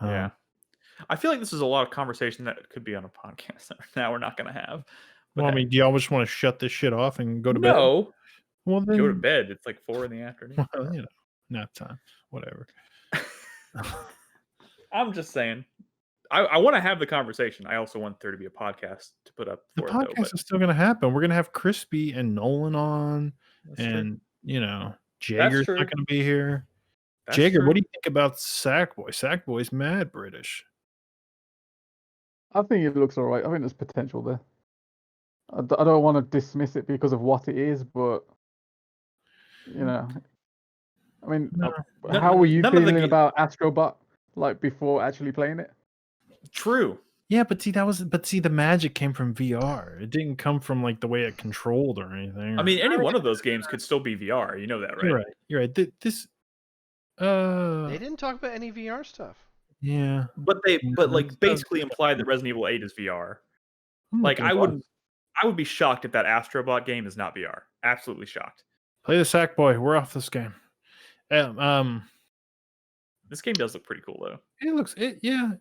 Yeah, I feel like this is a lot of conversation that could be on a podcast that now we're not going to have. Well, I mean, do y'all just want to shut this shit off and go to bed? No. Well, then Go to bed. It's like 4 in the afternoon. Well, nap time, whatever. I'm just saying. I want to have the conversation. I also want there to be a podcast to put up The for it, podcast though. is still going to happen. We're going to have Crispy and Nolan on, That's and true. Jager's true. not going to be here. That's Jager, true. what do you think about Sackboy? Sackboy's mad British. I think it looks alright. I think there's potential there. I don't want to dismiss it because of what it is, but I mean, how were you feeling about Astrobot like before actually playing it? True. Yeah, but see, the magic came from VR. It didn't come from like the way it controlled or anything. I mean, any one of those games could still be VR. You know that, right? You're right. This. They didn't talk about any VR stuff. Yeah. But basically implied that Resident Evil 8 is VR. Like I would be shocked if that Astrobot game is not VR. Absolutely shocked. Play the Sackboy. We're off this game. This game does look pretty cool though. Yeah.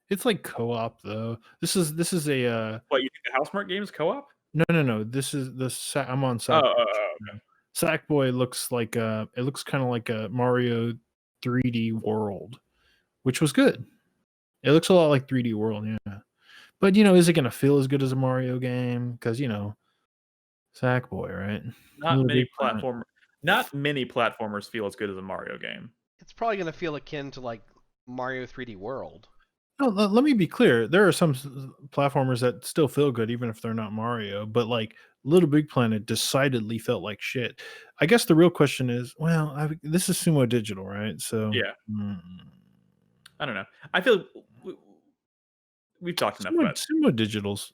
It's like co-op though. This is a What, you think the Housemarque game is co-op? No. This is I'm on Sackboy. Okay. Sackboy looks like it looks kind of like a Mario 3D World, which was good. It looks a lot like 3D World, yeah. But is it gonna feel as good as a Mario game? Because Sackboy, right? Not many platformers feel as good as a Mario game. It's probably going to feel akin to like Mario 3D World. No, let me be clear. There are some platformers that still feel good, even if they're not Mario. But like Little Big Planet decidedly felt like shit. I guess the real question is, this is Sumo Digital, right? So yeah. I don't know. I feel we've talked enough about Sumo Digitals.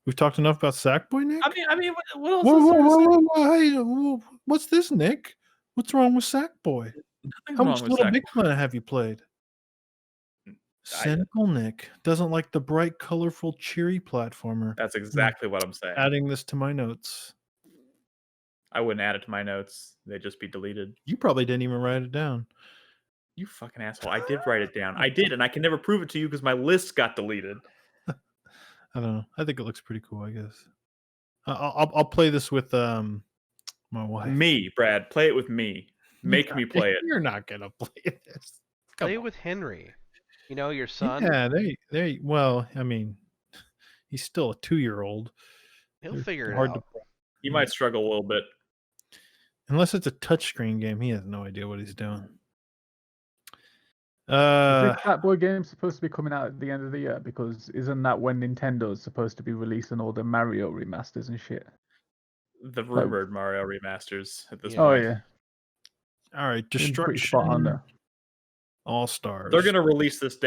We've talked enough about Sackboy, Nick. I mean, what else? Whoa, what's this, Nick? What's wrong with Sackboy? How much Little Big Planet have you played? Cynical Nick doesn't like the bright, colorful, cheery platformer. That's exactly what I'm saying. Adding this to my notes. I wouldn't add it to my notes. They'd just be deleted. You probably didn't even write it down. You fucking asshole. I did write it down. I did, and I can never prove it to you because my list got deleted. I don't know. I think it looks pretty cool, I guess. I'll play this with my wife. Me, Brad. Play it with me. Make me play it. You're not going to play this. Play it with Henry. Your son. Yeah, well, I mean, he's still a 2-year-old. He'll figure it out. He might struggle a little bit. Unless it's a touchscreen game, he has no idea what he's doing. Is this Sackboy game supposed to be coming out at the end of the year? Because isn't that when Nintendo's supposed to be releasing all the Mario remasters and shit? The rumored Mario remasters at this point. Oh yeah. All right, Destruction All-Stars. They're gonna release this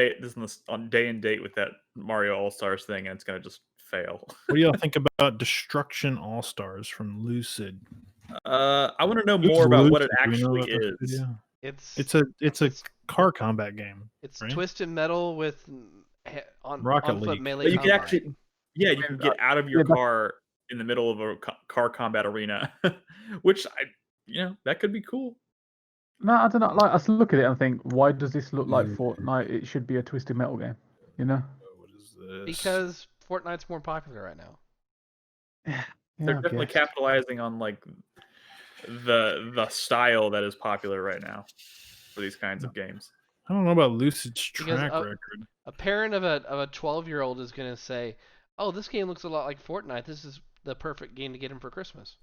on day and date with that Mario All-Stars thing, and it's gonna just fail. What do y'all think about Destruction All-Stars from Lucid? I want to know more about what it actually is. It's a car combat game. It's Twisted Metal with on Rocket League melee. But you can actually, you can get out of your car in the middle of a car combat arena, which that could be cool. No, I don't know. Like, I still look at it and think, why does this look like Fortnite? It should be a Twisted Metal game, What is this? Because Fortnite's more popular right now. They're definitely capitalizing on like the style that is popular right now for these kinds of games. I don't know about Lucid's track record. A parent of a 12-year-old is going to say, "Oh, this game looks a lot like Fortnite. This is the perfect game to get him for Christmas."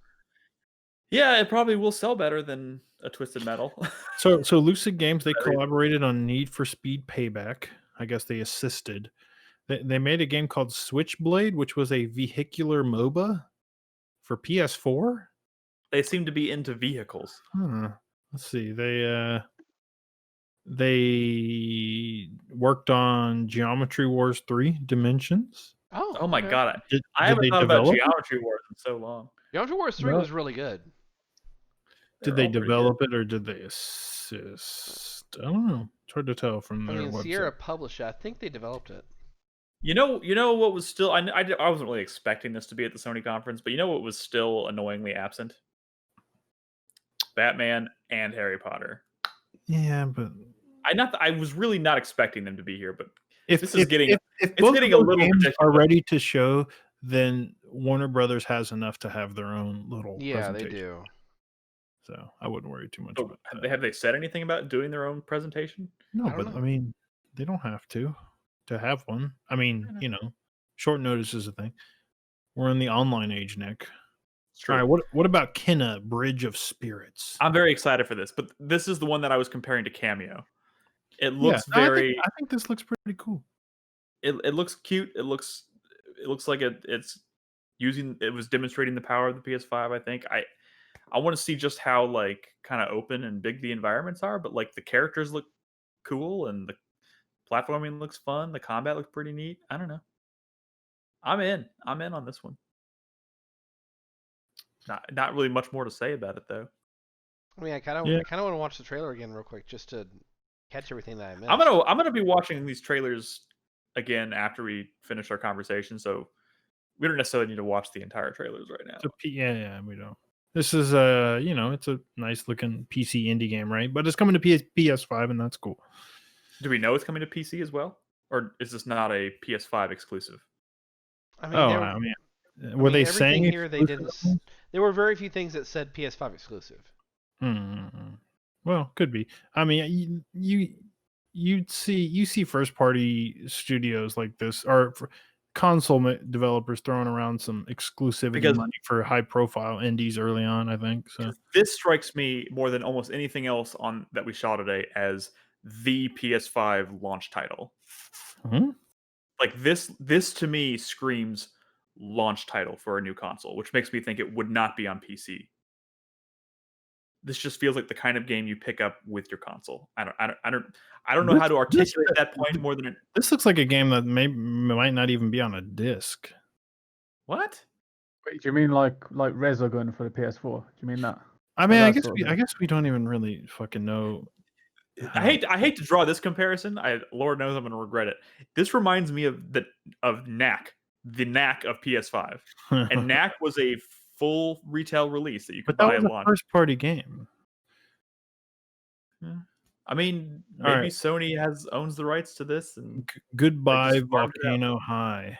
Yeah, it probably will sell better than a Twisted Metal. So Lucid Games, they collaborated on Need for Speed Payback. I guess they assisted. They made a game called Switchblade, which was a vehicular MOBA for PS4. They seem to be into vehicles. Let's see. They worked on Geometry Wars 3 Dimensions. Oh my god! I haven't thought about Geometry Wars in so long. Geometry Wars 3 was really good. Did they develop it or did they assist? I don't know. It's hard to tell from their website. Sierra published it. I think they developed it. You know what was still... I wasn't really expecting this to be at the Sony conference, but you know what was still annoyingly absent? Batman and Harry Potter. Yeah, but... I was really not expecting them to be here, but if this is getting... If both getting of a those little games ridiculous. are ready to show, then Warner Brothers has enough to have their own little Yeah, they presentation. do. So I wouldn't worry too much So, about that. have they said anything about doing their own presentation? No, I don't but know. I mean, they don't have to have one. I mean, short notice is a thing. We're in the online age, Nick. It's true. All right, what about Kenna, Bridge of Spirits? I'm very excited for this, but this is the one that I was comparing to Cameo. It looks I very. think this looks pretty cool. It looks cute. It looks like it's using. It was demonstrating the power of the PS5. I think I want to see just how like kind of open and big the environments are, but like the characters look cool and the platforming looks fun. The combat looks pretty neat. I don't know. I'm in on this one. Not really much more to say about it though. I mean, I kind of want to watch the trailer again real quick just to catch everything that I missed. I'm gonna be watching these trailers again after we finish our conversation, so we don't necessarily need to watch the entire trailers right now. Yeah, we don't. This is it's a nice looking PC indie game, right? But it's coming to PS5, and that's cool. Do we know it's coming to PC as well, or is this not a PS5 exclusive? I mean, were they saying here they didn't? There were very few things that said PS5 exclusive. Well, could be. I mean, you see first party studios like this or console developers throwing around some exclusivity money for high profile indies early on. I think so. This strikes me more than almost anything else on that we saw today as the PS5 launch title. Like this to me screams launch title for a new console, which makes me think it would not be on PC. This just feels like the kind of game you pick up with your console. I don't know how to articulate that point more than this looks like a game that might not even be on a disc. What? Wait, do you mean like Rezo going for the PS4? Do you mean that? I mean, I guess we don't even really fucking know. I hate to draw this comparison. Lord knows I'm going to regret it. This reminds me of Knack, the Knack of PS5, and Knack was a full retail release that you could buy at launch. First party game. Yeah. I mean, maybe Sony owns the rights to this. And goodbye, Volcano High.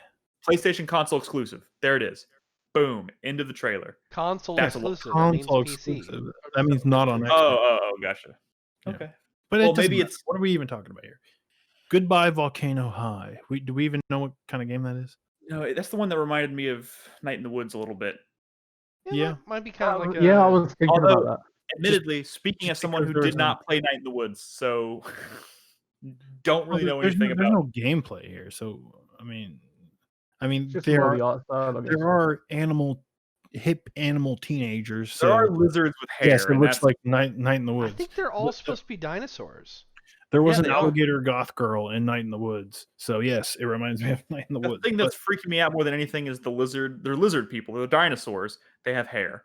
PlayStation console exclusive. There it is. Boom. End of the trailer. Console exclusive. Console exclusive. That means not on Xbox. Oh, gotcha. Yeah. Okay. But maybe it's. What are we even talking about here? Goodbye, Volcano High. Do we even know what kind of game that is? No, that's the one that reminded me of Night in the Woods a little bit. Yeah. Might be kind of like I was thinking about that. Admittedly, speaking as someone who did not play Night in the Woods, so don't really know anything about. There's no gameplay here, so I mean, Just there more are hip animal teenagers. There are lizards with hair. Yes, it looks like Night in the Woods. I think they're all supposed to be dinosaurs. There was an alligator goth girl in Night in the Woods, so yes, it reminds me of Night in the Woods. The thing that's freaking me out more than anything is the lizard. They're lizard people. They're dinosaurs. They have hair.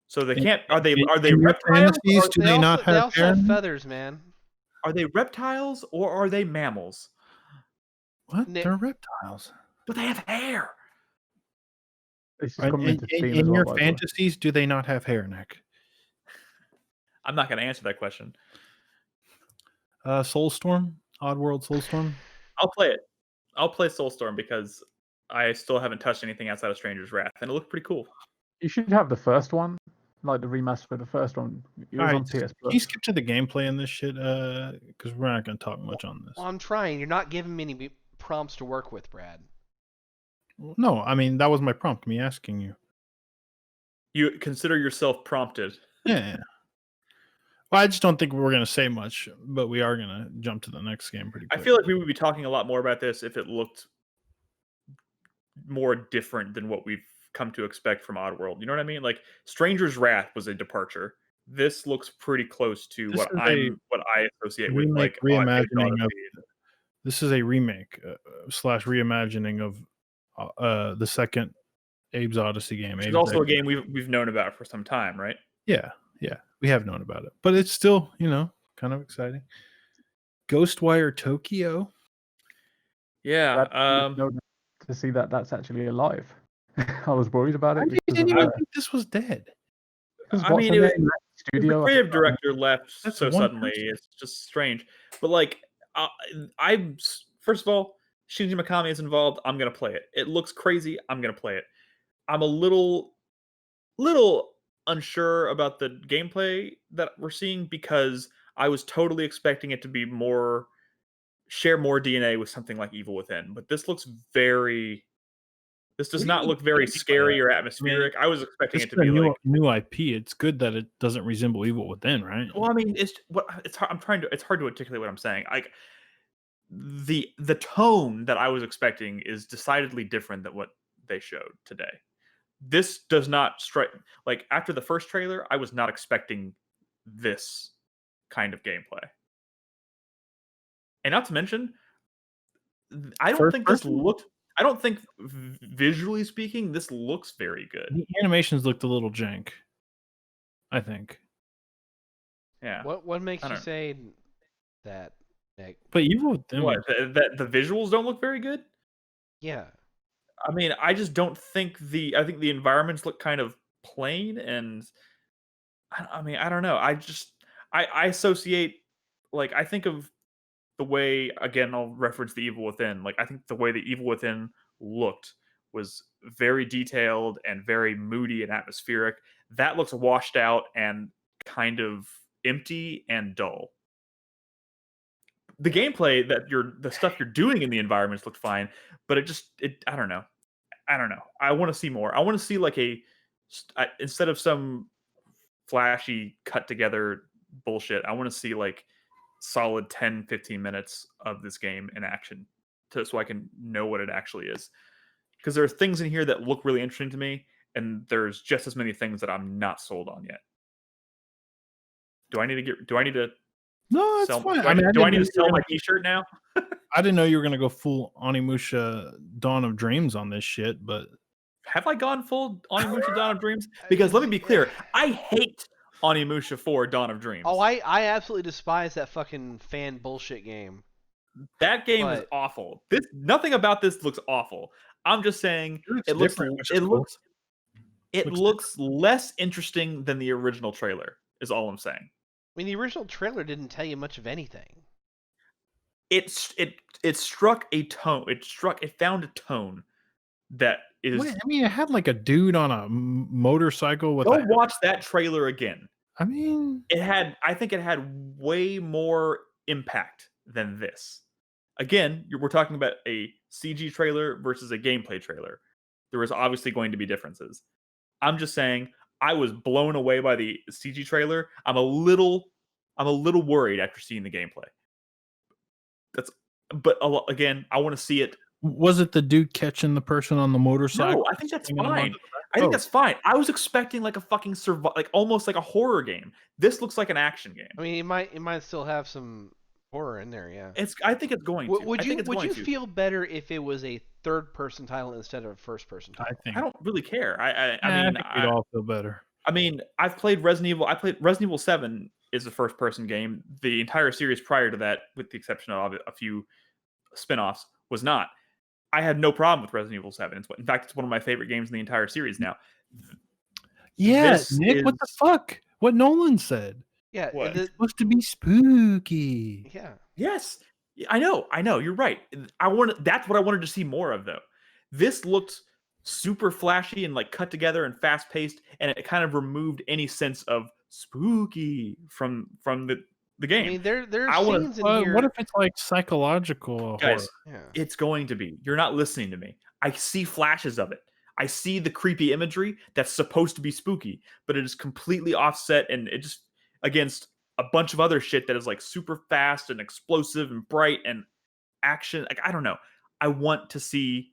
So they can't. Are they reptiles? Do they not have They also hair? have feathers, man. Are they reptiles or are they mammals? What? They're reptiles. But they have hair. In your fantasies, do they not have hair, Nick? I'm not going to answer that question. Soulstorm? Oddworld Soulstorm? I'll play it. I'll play Soulstorm because I still haven't touched anything outside of Stranger's Wrath, and it looked pretty cool. You should have the first one, like the remaster for the first one. It was on PS Plus. Can you skip to the gameplay in this shit? Because we're not going to talk much on this. Well, I'm trying. You're not giving me any prompts to work with, Brad. No, I mean, that was my prompt, me asking you. You consider yourself prompted. Yeah. Well, I just don't think we're going to say much, but we are going to jump to the next game pretty quick. I feel like we would be talking a lot more about this if it looked more different than what we've come to expect from Oddworld. You know what I mean? Like Stranger's Wrath was a departure. This looks pretty close to what I associate with like reimagining of. This is a remake / reimagining of the second Abe's Odyssey game. It's also a game we've known about for some time, right? Yeah, we have known about it, but it's still kind of exciting. Ghostwire Tokyo. Yeah, to see that's actually alive. I was worried about it. I didn't even think this was dead. I mean, the creative director left so suddenly. It's just strange. But like, I first of all, Shinji Mikami is involved, I'm gonna play it. It looks crazy, I'm gonna play it. I'm a little unsure about the gameplay that we're seeing because I was totally expecting it to be share more DNA with something like Evil Within, but this looks very. This does What do you not mean look very DNA? scary or I mean, atmospheric. I was expecting It's it to a be like. new IP. It's good that it doesn't resemble Evil Within, right? Well, I mean, it's hard. It's hard to articulate what I'm saying. Like the tone that I was expecting is decidedly different than what they showed today. This does not strike like after the first trailer, I was not expecting this kind of gameplay. And not to mention, I don't think this looked. I don't think visually speaking, this looks very good. The animations looked a little jank, I think. Yeah. What makes you say that, Nick? But Evil Within. What? That the visuals don't look very good? Yeah. I mean, I just don't think I think the environments look kind of plain, and I mean, I don't know. I associate, like, I think of the way, again, I'll reference the Evil Within. Like, I think the way the Evil Within looked was very detailed and very moody and atmospheric. That looks washed out and kind of empty and dull. The gameplay the stuff you're doing in the environments looked fine, but I don't know. I want to see more. I want to see like instead of some flashy cut together bullshit, I want to see like solid 10, 15 minutes of this game in action so I can know what it actually is. Because there are things in here that look really interesting to me, and there's just as many things that I'm not sold on yet. Do I need to No, it's fine. Do I need to sell my t-shirt now? I didn't know you were gonna go full Onimusha Dawn of Dreams on this shit, but have I gone full Onimusha Dawn of Dreams? Because let me be clear, I hate Onimusha 4 Dawn of Dreams. Oh, I absolutely despise that fucking fan bullshit game. That game is awful. Nothing about this looks awful. I'm just saying it looks less interesting than the original trailer. Is all I'm saying. I mean, the original trailer didn't tell you much of anything. It struck a tone. It found a tone that is. I mean, it had like a dude on a motorcycle with. Go watch that trailer again. I mean, I think it had way more impact than this. Again, we're talking about a CG trailer versus a gameplay trailer. There was obviously going to be differences. I'm just saying, I was blown away by the CG trailer. I'm a little worried after seeing the gameplay. But again, I want to see it. Was it the dude catching the person on the motorcycle? No, I think that's fine. I think that's fine. I was expecting like a fucking almost like a horror game. This looks like an action game. I mean, it might still have some horror in there, yeah. I think it's going to. Would you feel better if it was a third-person title instead of a first-person title? I don't really care. I mean, I think we'd all feel better. I mean, I've played Resident Evil. I played Resident Evil 7 is a first-person game. The entire series prior to that, with the exception of a few spin-offs, was not. I had no problem with Resident Evil 7. In fact, it's one of my favorite games in the entire series now. Yeah, Nick, what the fuck? What Nolan said. Yeah, it's supposed to be spooky. Yeah. Yes, I know. You're right. That's what I wanted to see more of, though. This looked super flashy and like cut together and fast paced, and it kind of removed any sense of spooky from the game. I mean, there are scenes in here. What if it's like psychological Guys, horror? It's going to be. You're not listening to me. I see flashes of it. I see the creepy imagery that's supposed to be spooky, but it is completely offset, and it just against a bunch of other shit that is like super fast and explosive and bright and action. Like, I don't know. I want to see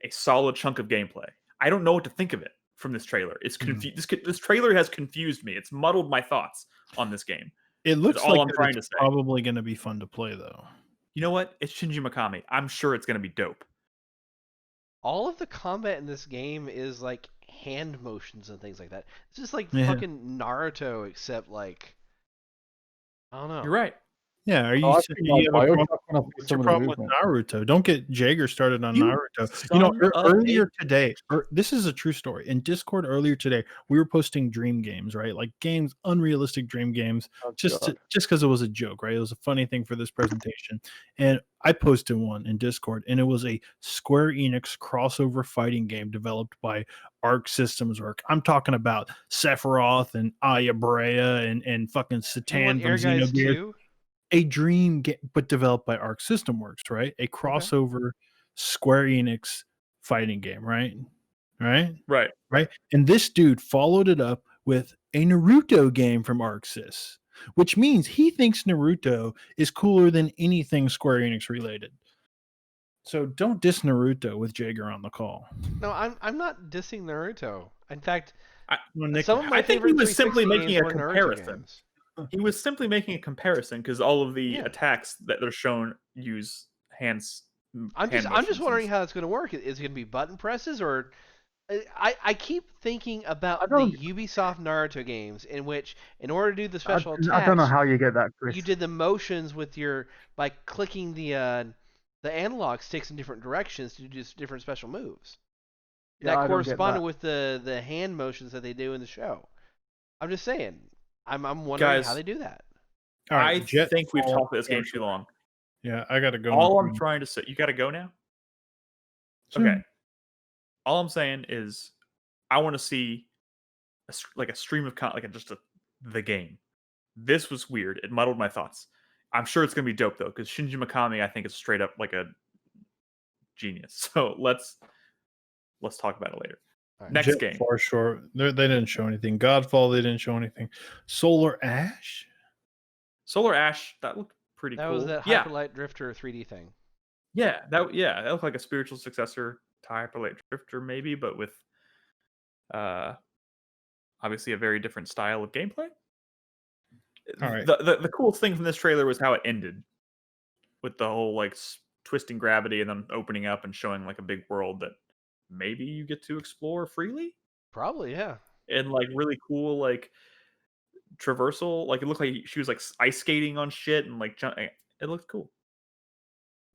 a solid chunk of gameplay. I don't know what to think of it from this trailer. It's this trailer has confused me. It's muddled my thoughts on this game. It looks all like I'm trying to say. Probably going to be fun to play, though. You know what? It's Shinji Mikami. I'm sure it's going to be dope. All of the combat in this game is like hand motions and things like that. It's just like fucking Naruto, except like I don't know. You're right. Yeah, are you? Oh, You have a problem What's your problem with Naruto? Don't get Jager started on Naruto. son of Earlier today, this is a true story. In Discord earlier today, we were posting dream games, right? Like games, unrealistic dream games, just because it was a joke, right? It was a funny thing for this presentation. And I posted one in Discord, and it was a Square Enix crossover fighting game developed by Arc Systems Work. I'm talking about Sephiroth and Aya Brea and fucking Satan from Xenogears. A dream game, but developed by Arc System Works, right? A crossover Square Enix fighting game, right? Right. And this dude followed it up with a Naruto game from Arc Sys, which means he thinks Naruto is cooler than anything Square Enix related. So don't diss Naruto with Jager on the call. No, I'm not dissing Naruto. In fact, Nick, some of my I think favorite he was simply 360 making games a were Naruto comparison. games. He was simply making a comparison because all of the attacks that are shown use hands. I'm just wondering how it's going to work. Is it going to be button presses, or I keep thinking about the Ubisoft Naruto games in which, in order to do the special attacks, I don't know how you get that, Chris. You did the motions with by clicking the analog sticks in different directions to do just different special moves. Yeah, That corresponded with the hand motions that they do in the show. I'm just saying. I'm wondering how they do that. All right, I think we've talked about this game too long. Yeah, I gotta go. All I'm trying to say, you gotta go now? Soon. Okay. All I'm saying is, I want to see a stream of the game. This was weird. It muddled my thoughts. I'm sure it's gonna be dope though, because Shinji Mikami, I think, is straight up like a genius. So let's talk about it later. Next game. Far short. They didn't show anything. Godfall, they didn't show anything. Solar Ash, that looked pretty cool. That was that Hyperlight Drifter 3D thing. Yeah, that looked like a spiritual successor to Hyperlight Drifter, maybe, but with obviously a very different style of gameplay. All right. The coolest thing from this trailer was how it ended, with the whole like twisting gravity and then opening up and showing like a big world that maybe you get to explore freely. Probably, yeah. And like really cool like traversal. Like it looked like she was like ice skating on shit and like it looked cool.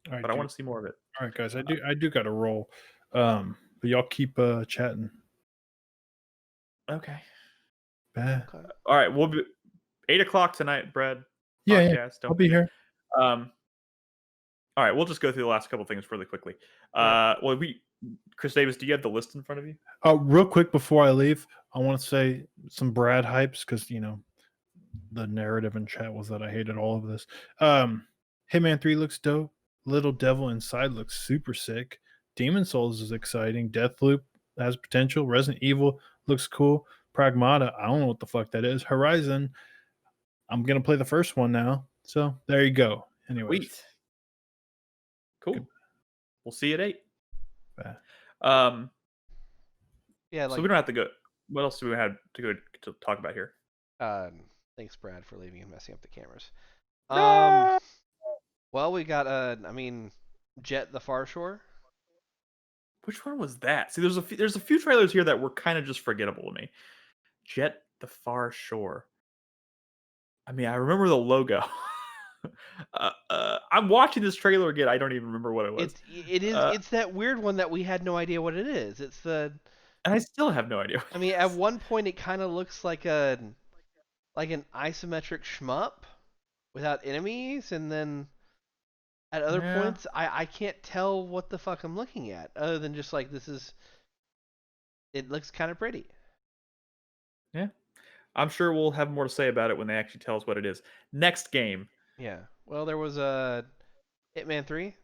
All right, but I want to see more of it. All right, guys, I do got to roll. But y'all keep chatting. Okay. Bye. All right, we'll be 8:00 tonight, Brad. Yeah, I'll be here. All right, we'll just go through the last couple things really quickly. Chris Davis, do you have the list in front of you? Real quick before I leave, I want to say some Brad hypes because the narrative in chat was that I hated all of this. Hitman 3 looks dope. Little Devil Inside looks super sick. Demon Souls is exciting. Deathloop has potential. Resident Evil looks cool. Pragmata, I don't know what the fuck that is. Horizon, I'm gonna play the first one now. So there you go. Anyways. Sweet. Cool. Good. We'll see you at 8. Bye. Yeah. So we don't have to go. What else do we have to go to talk about here? Thanks, Brad, for leaving and messing up the cameras. No! Well, we got Jet the Far Shore. Which one was that? See, there's a few trailers here that were kind of just forgettable to me. Jet the Far Shore. I mean, I remember the logo. I'm watching this trailer again. I don't even remember what it was. It's that weird one that we had no idea what it is. And I still have no idea. I mean, at one point it kind of looks like an isometric shmup without enemies, and then at other points I can't tell what the fuck I'm looking at, other than just like it looks kind of pretty. Yeah. I'm sure we'll have more to say about it when they actually tell us what it is. Next game. Yeah. Well, there was a Hitman 3.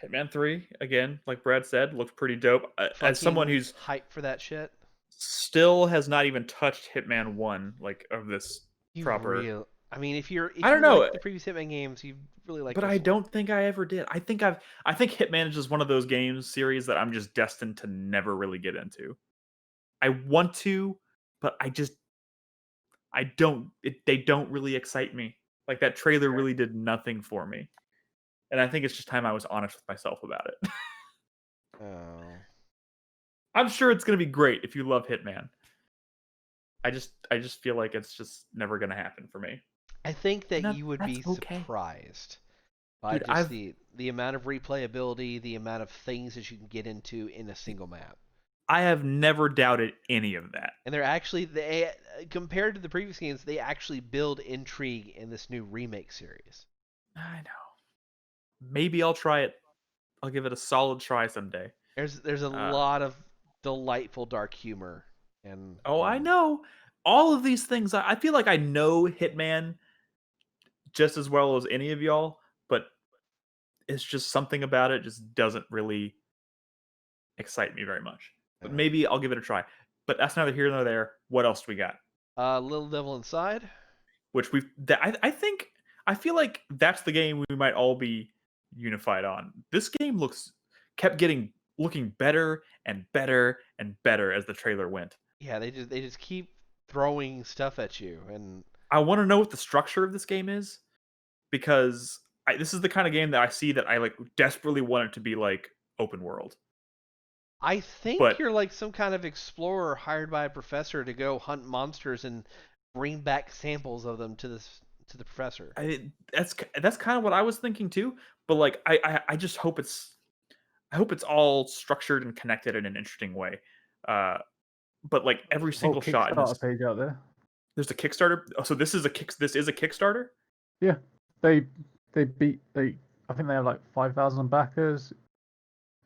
Hitman 3, again, like Brad said, looks pretty dope. As someone who's hyped for that shit, still has not even touched Hitman 1, like of this proper. I mean, if you know like the previous Hitman games, you really like. But I don't think I ever did. I think Hitman is just one of those games series that I'm just destined to never really get into. I want to, but they don't really excite me. Like that trailer really did nothing for me. And I think it's just time I was honest with myself about it. Oh. I'm sure it's going to be great if you love Hitman. I just feel like it's just never going to happen for me. I think that you would be surprised by Dude, just the amount of replayability, the amount of things that you can get into in a single map. I have never doubted any of that. And they're actually compared to the previous games, they actually build intrigue in this new remake series. I know. Maybe I'll try it. I'll give it a solid try someday. There's a lot of delightful dark humor and I know all of these things. I feel like I know Hitman just as well as any of y'all, but it's just something about it just doesn't really excite me very much. But maybe I'll give it a try. But that's neither here nor there. What else do we got? Little Devil Inside, which I feel like that's the game we might all be unified on. This game kept looking better and better and better as the trailer went. Yeah, they just keep throwing stuff at you, and I want to know what the structure of this game is, because this is the kind of game that I see that I like desperately want it to be like open world. I think you're like some kind of explorer hired by a professor to go hunt monsters and bring back samples of them to the professor. That's kind of what I was thinking too. But like I just hope it's all structured and connected in an interesting way. But like every single shot in this page out there. There's a Kickstarter. Oh, so this is a Kickstarter? Yeah. I think they have like 5,000 backers,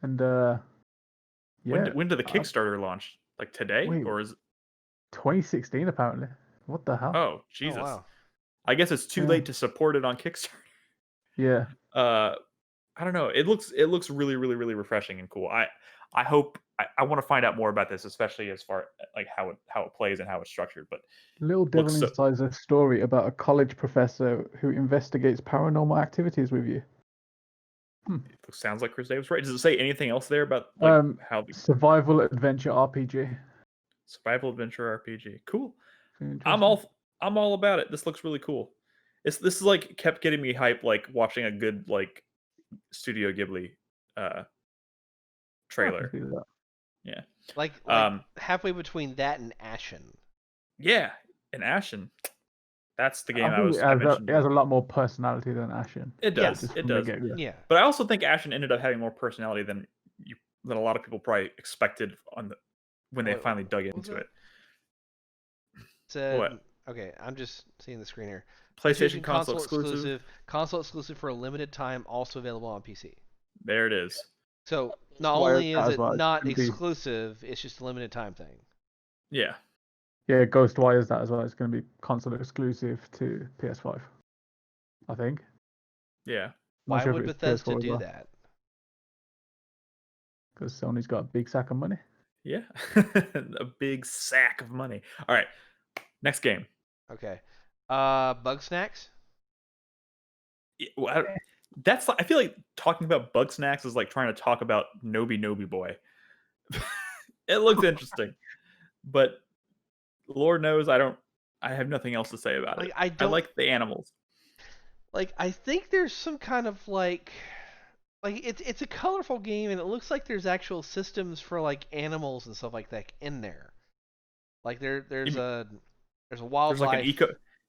and yeah. When did the Kickstarter launch? Like today, or is it 2016 apparently? What the hell? Oh Jesus! Oh, wow. I guess it's too late to support it on Kickstarter. Yeah. I don't know. It looks really really really refreshing and cool. I hope I want to find out more about this, especially as far like how it plays and how it's structured. But Little Devil Inside is a story about a college professor who investigates paranormal activities with you. It sounds like Chris Davis, right? Does it say anything else there about like, how survival adventure RPG? Survival adventure RPG. Cool. I'm all about it. This looks really cool. This is like kept getting me hyped, like watching a good like Studio Ghibli trailer. Yeah. Like halfway between that and Ashen. Yeah, and Ashen. That's the game I think mentioned. it has a lot more personality than Ashen. It does. Yes. It does. Yeah. But I also think Ashen ended up having more personality than a lot of people probably expected when they finally dug into it. What? Okay, I'm just seeing the screen here. PlayStation console exclusive. Console exclusive for a limited time, also available on PC. There it is. So not only is it not exclusive, it's just a limited time thing. Yeah. Yeah, Ghostwire is that as well. It's going to be console exclusive to PS5, I think. Yeah. Why would Bethesda do that? Because Sony's got a big sack of money. Yeah, a big sack of money. All right, next game. Okay, Bug Snacks. Yeah, well, I feel like talking about Bug Snacks is like trying to talk about Nobi Boy. It looks interesting, but Lord knows I have nothing else to say about it. I like the animals. Like I think there's some kind of like it's a colorful game, and it looks like there's actual systems for like animals and stuff like that in there. Like there's a wildlife.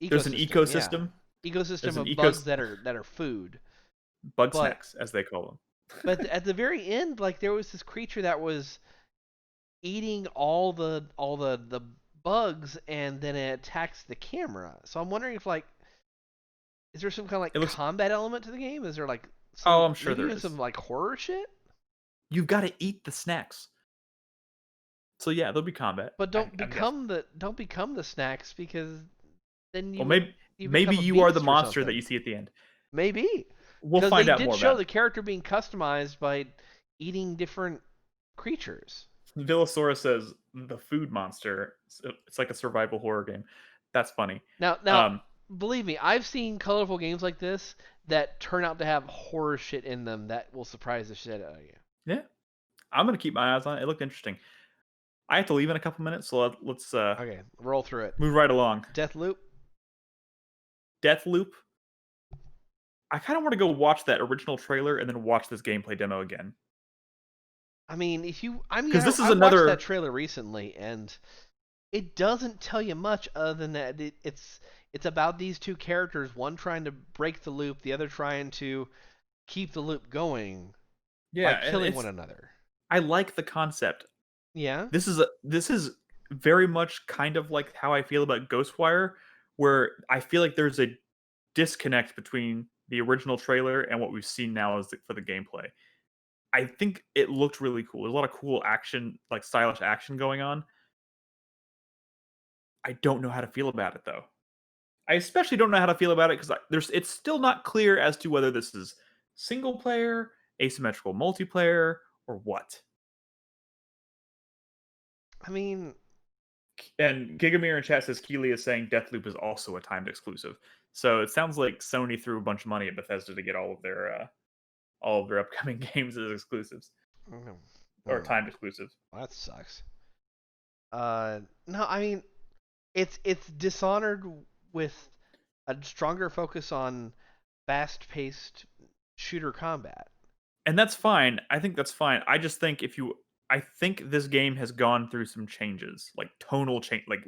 There's an ecosystem. Yeah. Ecosystem of bugs that are food. Bug snacks, as they call them. But at the very end, like there was this creature that was eating all the bugs, and then it attacks the camera. So I'm wondering if like, is there some kind of like combat element to the game? Is there like I'm sure there is some like horror shit? You've got to eat the snacks. So yeah, there'll be combat. But don't become the snacks, because then you maybe you are the monster that you see at the end. Maybe. We'll find out more. They did show the character being customized by eating different creatures. Villasaurus says the food monster. It's like a survival horror game. That's funny. Now, believe me, I've seen colorful games like this that turn out to have horror shit in them that will surprise the shit out of you. Yeah, I'm gonna keep my eyes on it. It looked interesting. I have to leave in a couple minutes, so let's okay, roll through it. Move right along. Deathloop. I kind of want to go watch that original trailer and then watch this gameplay demo again. I mean, this is another watched that trailer recently, and it doesn't tell you much other than that it's about these two characters, one trying to break the loop, the other trying to keep the loop going Yeah, by and killing one another. I like the concept. Yeah. This is very much kind of like how I feel about Ghostwire, where I feel like there's a disconnect between the original trailer and what we've seen now for the gameplay. I think it looked really cool. There's a lot of cool action, like stylish action going on. I don't know how to feel about it though. I especially don't know how to feel about it because it's still not clear as to whether this is single player, asymmetrical multiplayer, or what. I mean, and Gigamir in chat says Keely is saying Deathloop is also a timed exclusive. So it sounds like Sony threw a bunch of money at Bethesda to get all of their upcoming games as exclusives or timed exclusives. Well, that sucks. No, I mean, it's Dishonored with a stronger focus on fast-paced shooter combat. And that's fine. I think that's fine. I just think I think this game has gone through some changes, like tonal change. Like,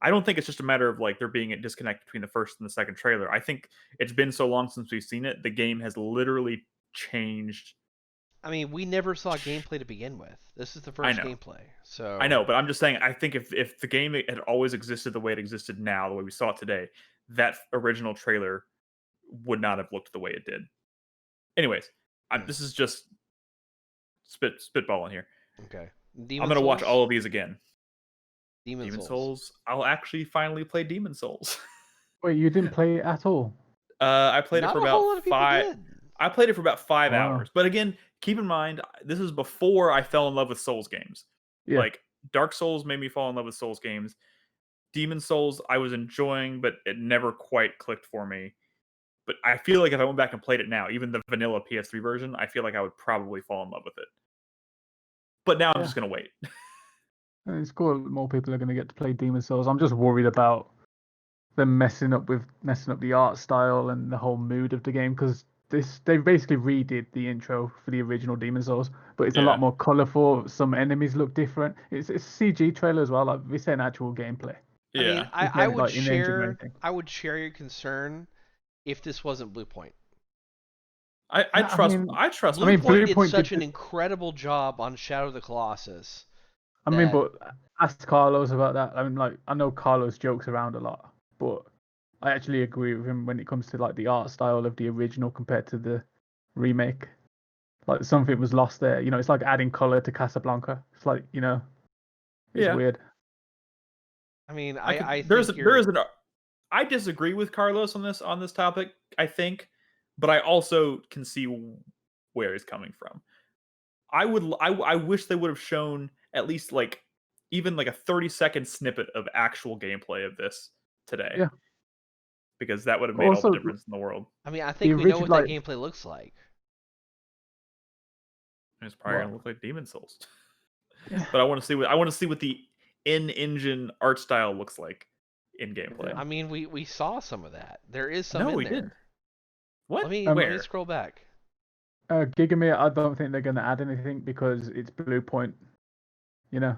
I don't think it's just a matter of like there being a disconnect between the first and the second trailer. I think it's been so long since we've seen it. The game has literally changed. I mean, we never saw gameplay to begin with. This is the first gameplay. So I know, but I'm just saying. I think if the game had always existed the way it existed now, the way we saw it today, that original trailer would not have looked the way it did. Anyways, this is just spitballing here. Okay. I'm gonna watch all of these again. Demon Souls. I'll actually finally play Demon Souls. Wait, you didn't play it at all? I played it for about 5. I played it for about 5 Wow. hours. But again, keep in mind, this is before I fell in love with Souls games. Yeah. Like Dark Souls made me fall in love with Souls games. Demon Souls I was enjoying, but it never quite clicked for me. But I feel like if I went back and played it now, even the vanilla PS3 version, I feel like I would probably fall in love with it. But now I'm just gonna wait. It's cool. More people are going to get to play Demon Souls. I'm just worried about them messing up the art style and the whole mood of the game because they basically redid the intro for the original Demon Souls, but it's a lot more colorful. Some enemies look different. It's a CG trailer as well. Like we say, an actual gameplay. I mean, I would share your concern if this wasn't Bluepoint. I trust. Bluepoint did such an incredible job on Shadow of the Colossus. I mean, but ask Carlos about that. I mean, like I know Carlos jokes around a lot, but I actually agree with him when it comes to like the art style of the original compared to the remake. Like something was lost there. You know, it's like adding color to Casablanca. It's like, you know, it's weird. I mean, I disagree with Carlos on this topic, I think, but I also can see where he's coming from. I wish they would have shown at least like even like a 30-second snippet of actual gameplay of this today. Yeah. Because that would have made all the difference in the world. I mean, I think we know what that gameplay looks like. It's probably gonna look like Demon Souls. But I want to see what the in-engine art style looks like in gameplay. I mean, we saw some of that. There is some No, in we there. didn't. What? Let me scroll back. Gigamir, I don't think they're going to add anything because it's Bluepoint. You know,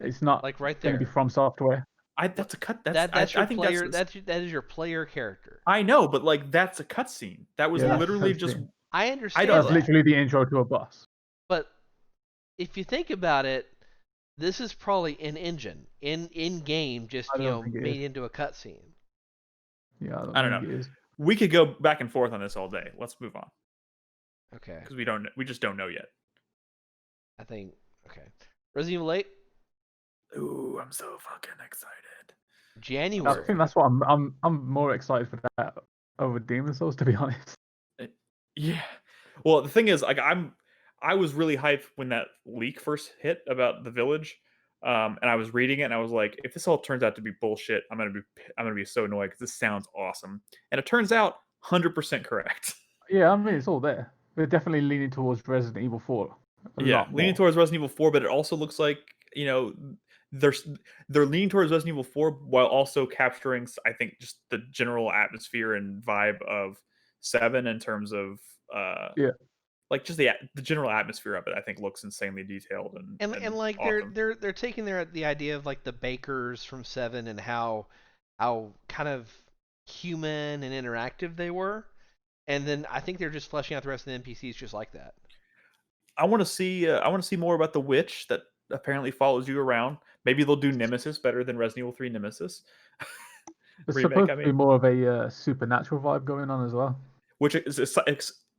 it's not like right going there. to be From Software. That's a cut. That's your player. That is your player character. I know, but like that's a cutscene. That was literally just. I understand. That's literally the intro to a boss. But if you think about it, this is probably in engine, in game, just made into a cutscene. Yeah, I don't know. We could go back and forth on this all day. Let's move on. Okay. Because we just don't know yet. I think Resident Evil 8. Ooh, I'm so fucking excited. January. I think that's what I'm more excited for that over Demon Souls, to be honest. Yeah. Well, the thing is, like, I was really hyped when that leak first hit about the village, and I was reading it, and I was like, if this all turns out to be bullshit, I'm gonna be so annoyed because this sounds awesome, and it turns out 100% correct. Yeah, I mean it's all there. They're definitely leaning towards Resident Evil 4. Leaning towards Resident Evil 4, but it also looks like they're leaning towards Resident Evil 4 while also capturing, I think, just the general atmosphere and vibe of 7 in terms of like just the general atmosphere of it. I think looks insanely detailed and like awesome. they're taking the idea of like the bakers from 7 and how kind of human and interactive they were, And then I think they're just fleshing out the rest of the NPCs just like that. I want to see more about the witch that apparently follows you around. Maybe they'll do Nemesis better than Resident Evil 3 Nemesis. There's Remake, supposed I to be mean. more of a supernatural vibe going on as well. Which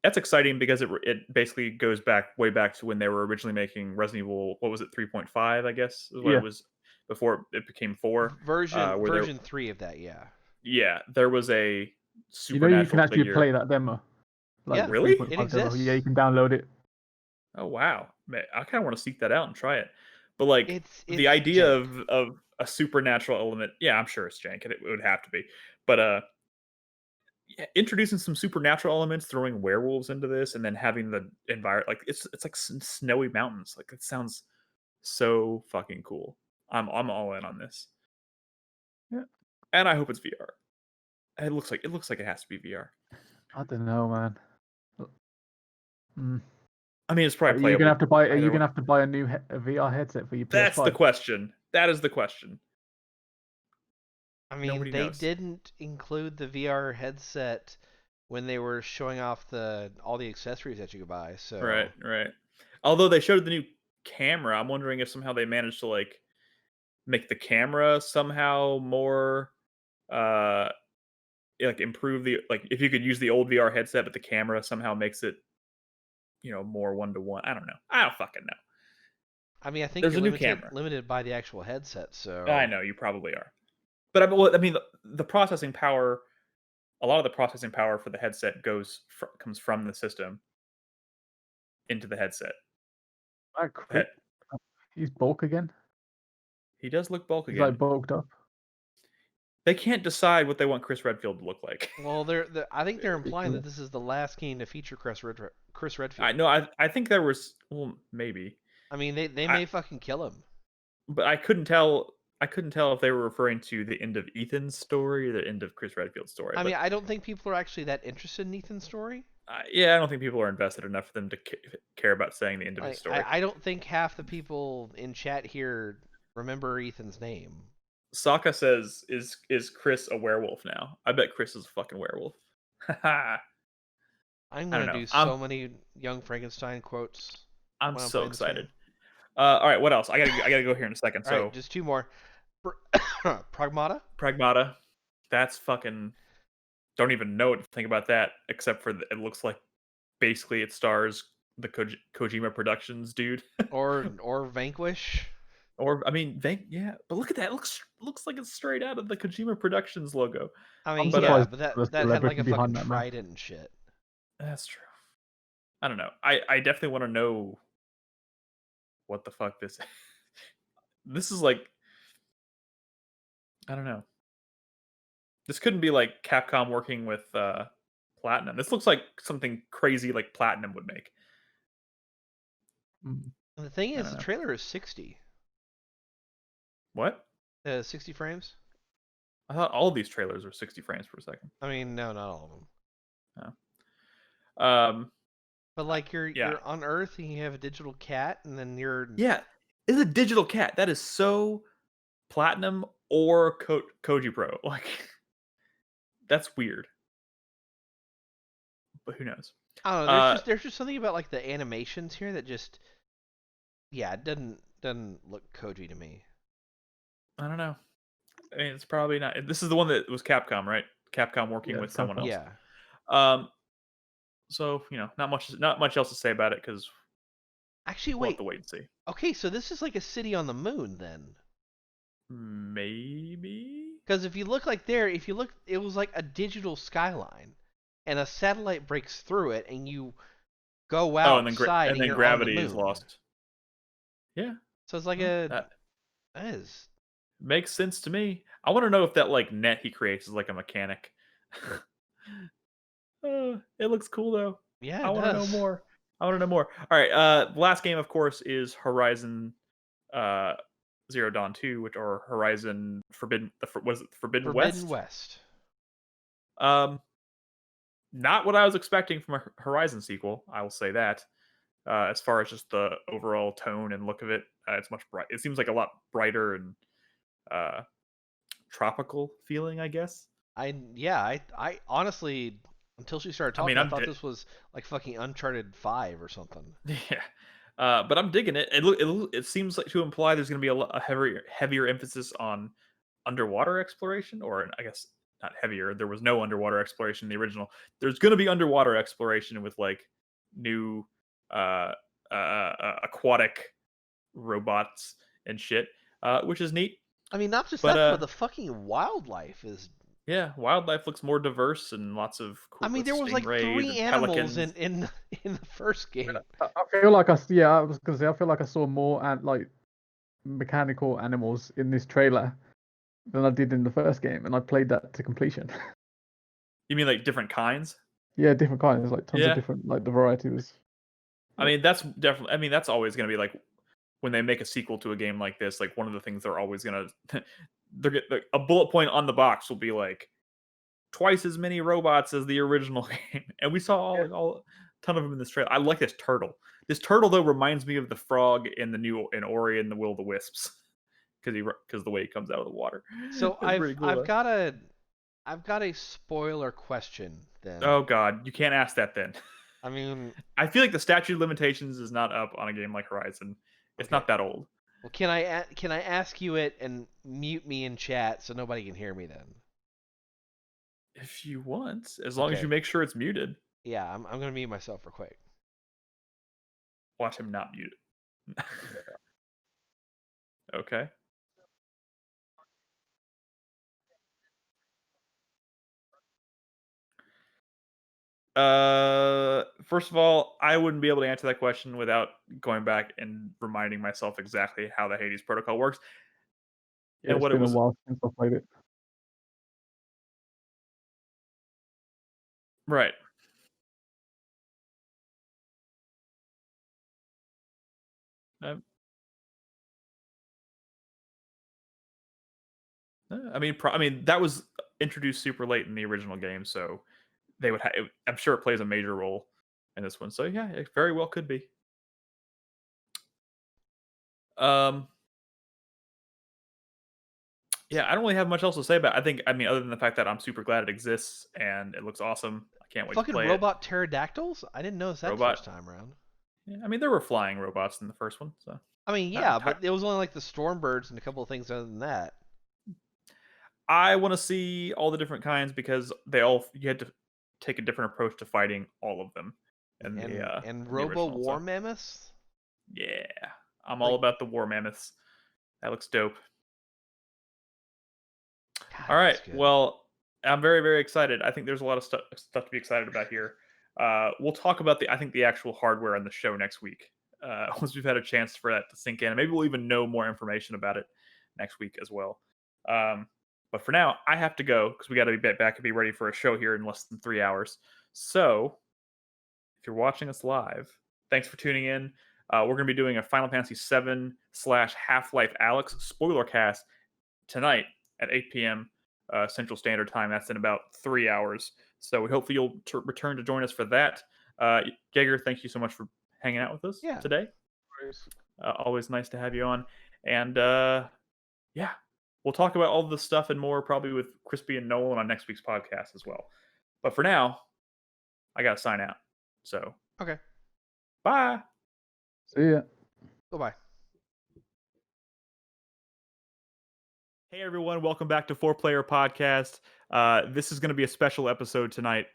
that's exciting because it basically goes way back to when they were originally making Resident Evil. What was it, 3.5? I guess is what it was before it became 4. Version 3 of that, yeah. Yeah, there was a supernatural You know, you can actually figure. play that demo. Like yeah, really? It exists. Yeah, you can download it. Oh wow, man, I kind of want to seek that out and try it. But like it's the idea jank. of a supernatural element, yeah, I'm sure it's jank. It would have to be, but yeah, introducing some supernatural elements, throwing werewolves into this, and then having the environment like it's like snowy mountains. Like it sounds so fucking cool. I'm all in on this. Yeah, and I hope it's VR. It looks like it has to be VR. I don't know, man. I mean, it's probably playable. You're gonna have to buy. Are you way. gonna have to buy a new VR headset for your PS5? That's the question. That is the question. I mean, they didn't include the VR headset when they were showing off all the accessories that you could buy. So right. Although they showed the new camera, I'm wondering if somehow they managed to like make the camera somehow more like improve the like if you could use the old VR headset, but the camera somehow makes it more 1-to-1. I don't know. I don't fucking know. I mean, I think there's you're a new camera limited by the actual headset. So I know you probably are, but I mean the processing power. A lot of the processing power for the headset comes from the system into the headset. He's bulk again. He does look bulk He's again. like bulked up. They can't decide what they want Chris Redfield to look like. Well, I think they're implying that this is the last game to feature Chris Redfield. I know. I think there was maybe. I mean, they may fucking kill him. But I couldn't tell. I couldn't tell if they were referring to the end of Ethan's story or the end of Chris Redfield's story. I mean, I don't think people are actually that interested in Ethan's story. Yeah, I don't think people are invested enough for them to care about saying the end of his story. I don't think half the people in chat here remember Ethan's name. Sokka says, "Is Chris a werewolf now?" I bet Chris is a fucking werewolf. I'm gonna do so many Young Frankenstein quotes. I'm so excited. All right, what else? I gotta go here in a second. So just 2 more. Pragmata. That's fucking. Don't even know what to think about that, except for it looks like basically it stars the Kojima Productions dude. or Vanquish. Or I mean, yeah, but look at that. It looks like it's straight out of the Kojima Productions logo. I mean, but that had like a fucking trident and shit. That's true. I don't know. I definitely want to know what the fuck this. This is like. I don't know. This couldn't be like Capcom working with Platinum. This looks like something crazy like Platinum would make. The thing is, the trailer is 60. What? 60 frames? I thought all of these trailers were 60 frames per second. I mean, no, not all of them. No. But like you're on Earth and you have a digital cat, and then you're it's a digital cat. That is so Platinum or Koji Pro. Like that's weird. But who knows? I don't know. There's just something about like the animations here that just it doesn't look Koji to me. I don't know. I mean, it's probably not. This is the one that was Capcom, right? Capcom working with someone else. Yeah. So not much else to say about it because actually, we'll have to wait and see. Okay, so this is like a city on the moon then. Maybe. Because if you look, it was like a digital skyline, and a satellite breaks through it, and you go outside, and then gravity is lost. Yeah. So it's like that is. Makes sense to me. I want to know if that like net he creates is like a mechanic. It looks cool though. Yeah, I want to know more. All right. The last game, of course, is Horizon Zero Dawn 2, which or Horizon Forbidden. Forbidden West? Not what I was expecting from a Horizon sequel. I will say that. As far as just the overall tone and look of it, it's much bright. It seems like a lot brighter and tropical feeling, I guess. I honestly Until she started talking, I thought this was like fucking Uncharted 5 or something. Yeah. But I'm digging it. It seems like to imply there's going to be a heavier emphasis on underwater exploration, or I guess not heavier. There was no underwater exploration in the original. There's going to be underwater exploration with like new aquatic robots and shit, which is neat. I mean, not just that, but the fucking wildlife is. Yeah, wildlife looks more diverse and lots of cool. I mean, there was like 3 animals in the first game. I feel like I was gonna say I feel like I saw more like mechanical animals in this trailer than I did in the first game, and I played that to completion. You mean like different kinds? Yeah, different kinds, like tons of different, like the variety was. I mean, that's definitely. I mean, that's always going to be like when they make a sequel to a game like this. Like one of the things they're always going to, a bullet point on the box will be like twice as many robots as the original game, and we saw all a ton of them in this trailer. I like this turtle. This turtle though reminds me of the frog in Ori and the Will of the Wisps, because the way he comes out of the water. So I've got a spoiler question then. Oh God, you can't ask that then. I mean, I feel like the statute of limitations is not up on a game like Horizon. It's not that old. Well, can I ask you it and mute me in chat so nobody can hear me then? If you want, as long as you make sure it's muted. Yeah, I'm gonna mute myself real quick. Watch him not mute it. Okay. First of all, I wouldn't be able to answer that question without going back and reminding myself exactly how the Hades protocol works. Yeah, and what it was. It's been a while since I played it. Right. I mean, that was introduced super late in the original game, so they would. I'm sure it plays a major role in this one. So yeah, it very well could be. Yeah, I don't really have much else to say about it. I mean, other than the fact that I'm super glad it exists and it looks awesome. I can't wait to play robot pterodactyls? I didn't notice that first time around. Yeah, I mean, there were flying robots in the first one, so. I mean, yeah, but it was only like the Stormbirds and a couple of things other than that. I want to see all the different kinds because you had to take a different approach to fighting all of them. And Robo War Mammoths? Yeah, I'm all about the War Mammoths. That looks dope. God, all right, well, I'm very, very excited. I think there's a lot of stuff to be excited about here. We'll talk about the actual hardware on the show next week once we've had a chance for that to sink in. And maybe we'll even know more information about it next week as well. But for now, I have to go because we got to be back and be ready for a show here in less than 3 hours. So if you're watching us live, thanks for tuning in. We're going to be doing a Final Fantasy VII / Half-Life Alyx spoiler cast tonight at 8 p.m. Central Standard Time. That's in about 3 hours. So hopefully you'll return to join us for that. Jager, thank you so much for hanging out with us today. Always nice to have you on. And yeah, we'll talk about all this stuff and more probably with Crispy and Nolan on next week's podcast as well. But for now, I got to sign out. So. Okay. Bye. See ya. Bye-bye. Hey everyone, welcome back to 4Player Podcast. This is going to be a special episode tonight.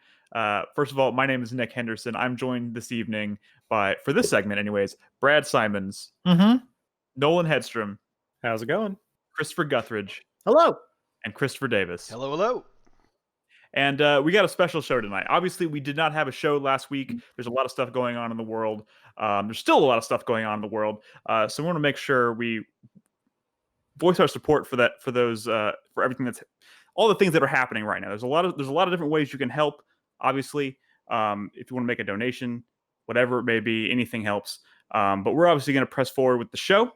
First of all, my name is Nick Henderson. I'm joined this evening by, for this segment anyways, Brad Simons, Nolan Hedstrom. How's it going? Christopher Guthridge. Hello. And Christopher Davis. Hello, hello. And we got a special show tonight. Obviously, we did not have a show last week. There's a lot of stuff going on in the world. There's still a lot of stuff going on in the world. So we want to make sure we voice our support for everything all the things that are happening right now. There's a lot of different ways you can help. Obviously, if you want to make a donation, whatever it may be, anything helps. But we're obviously going to press forward with the show.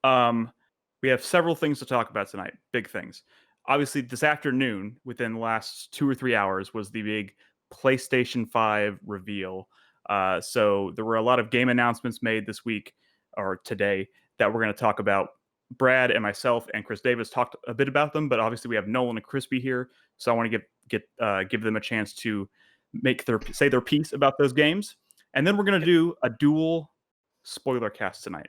We have several things to talk about tonight. Big things. Obviously, this afternoon, within the last 2 or 3 hours, was the big PlayStation 5 reveal. So there were a lot of game announcements made this week or today that we're going to talk about. Brad and myself and Chris Davis talked a bit about them, but obviously we have Nolan and Crispy here, so I want to give them a chance to say their piece about those games, and then we're gonna do a dual spoiler cast tonight.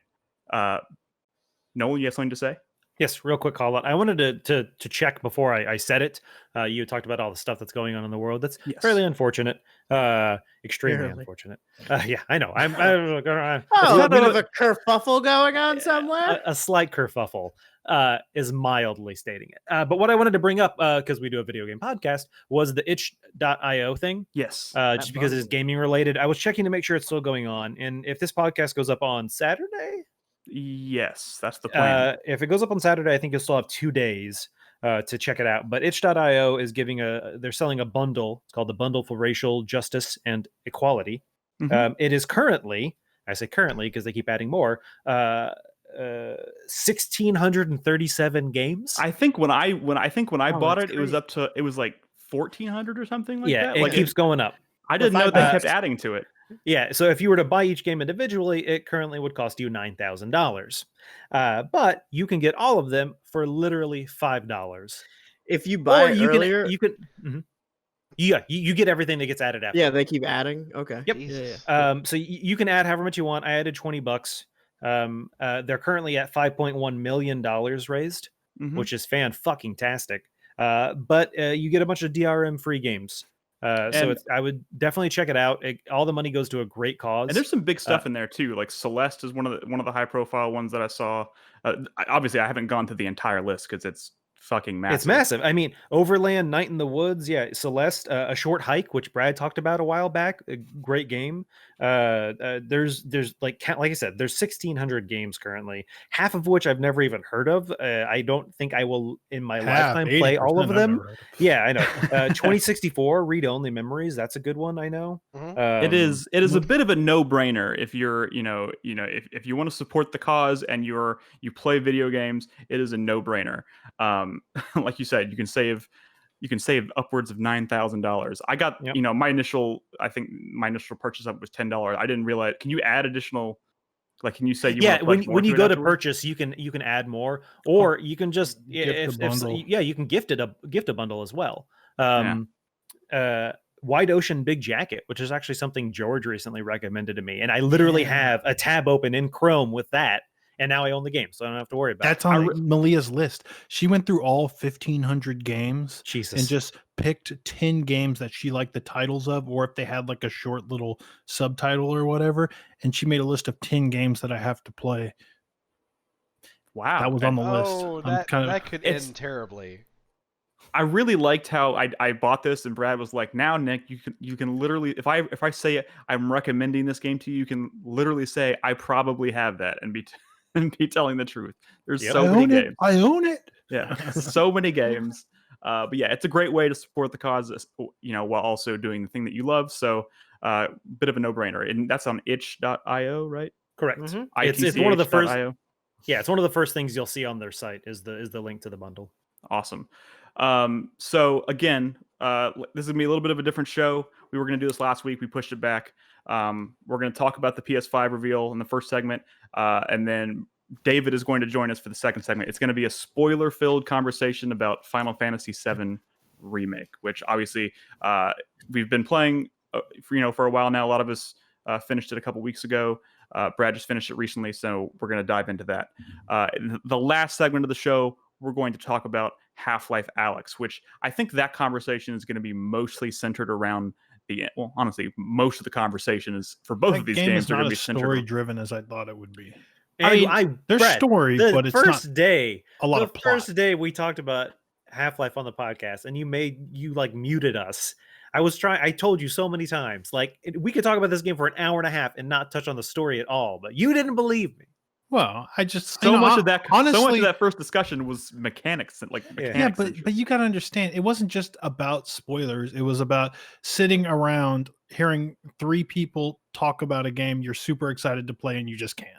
Noel, you have something to say? Yes, real quick call out. I wanted to check before I said it. You talked about all the stuff that's going on in the world. That's fairly unfortunate. Extremely Fairly. unfortunate. Yeah, I know. I'm Oh, a bit of a kerfuffle going on somewhere. a slight kerfuffle is mildly stating it. But what I wanted to bring up, because we do a video game podcast, was the itch.io thing. Yes. Just because it's gaming related. I was checking to make sure it's still going on. And if this podcast goes up on Saturday, yes, that's the plan. if it goes up on Saturday, I think you'll still have 2 days to check it out. But itch.io is they're selling a bundle. It's called the Bundle for Racial Justice and Equality. It is currently, I say currently because they keep adding more, 1,637 games. I think when I bought it, it was up to, it was like 1,400 or something like that. It keeps going up. I didn't know they kept adding to it. Yeah, so if you were to buy each game individually, it currently would cost you $9,000. But you can get all of them for literally $5. If you buy it earlier, you can. Yeah, you get everything that gets added after. Yeah, they keep adding. Okay. Yep. Yeah. So you can add however much you want. I added $20. They're currently at $5.1 million raised, which is fan-fucking-tastic. But you get a bunch of DRM free games. So I would definitely check it out. All the money goes to a great cause. And there's some big stuff in there too. Like Celeste is one of the high profile ones that I saw. Obviously, I haven't gone to the entire list because it's fucking massive. It's massive. I mean, Overland, Night in the Woods, yeah, Celeste, A Short Hike, which Brad talked about a while back, a great game. There's like I said, there's 1,600 games currently, half of which I've never even heard of. I don't think I will in my lifetime play all of them. Yeah, I know. 2064 Read Only Memories, that's a good one. I know. It is a bit of a no-brainer if you're if you want to support the cause and you play video games. It is a no-brainer. Like you said, you can save upwards of $9,000. I got my initial purchase up was $10. I didn't realize. Can you add additional? Like, can you say when you go to purchase, you can add more, or you can just you can gift a bundle as well. Wide Ocean Big Jacket, which is actually something George recently recommended to me, and I literally have a tab open in Chrome with that. And now I own the game, so I don't have to worry about That's it. on Malia's list. She went through all 1,500 games and just picked 10 games that she liked the titles of, or if they had like a short little subtitle or whatever. And she made a list of 10 games that I have to play. Wow. That was on the list. Oh, that could end terribly. I really liked how I bought this, and Brad was like, "Now, Nick, you can literally, if I say I'm recommending this game to you, you can literally say I probably have that and be telling the truth." There's so many games. I own it. Yeah, so many games. But yeah, it's a great way to support the cause, while also doing the thing that you love. So, bit of a no-brainer, and that's on itch.io, right? Correct. It's one of the first. Yeah, it's one of the first things you'll see on their site is the link to the bundle. Awesome. So again, this is gonna be a little bit of a different show. We were gonna do this last week. We pushed it back. We're gonna talk about the PS5 reveal in the first segment, and then David is going to join us for the second segment. It's going to be a spoiler-filled conversation about Final Fantasy VII Remake, which obviously we've been playing for a while now. A lot of us finished it a couple weeks ago. Brad just finished it recently, so we're going to dive into that. The last segment of the show, we're going to talk about Half-Life Alyx, which I think that conversation is going to be mostly centered around honestly, most of the conversation is for both of these games are going to be centered. Story-driven as I thought it would be. There's Brad, story, but it's not a lot of plot. First day we talked about Half-Life on the podcast, and you muted us. I told you so many times, like, we could talk about this game for an hour and a half and not touch on the story at all, but you didn't believe me. Well, I just so much of that first discussion was mechanics. But you got to understand, it wasn't just about spoilers. It was about sitting around hearing three people talk about a game you're super excited to play and you just can't.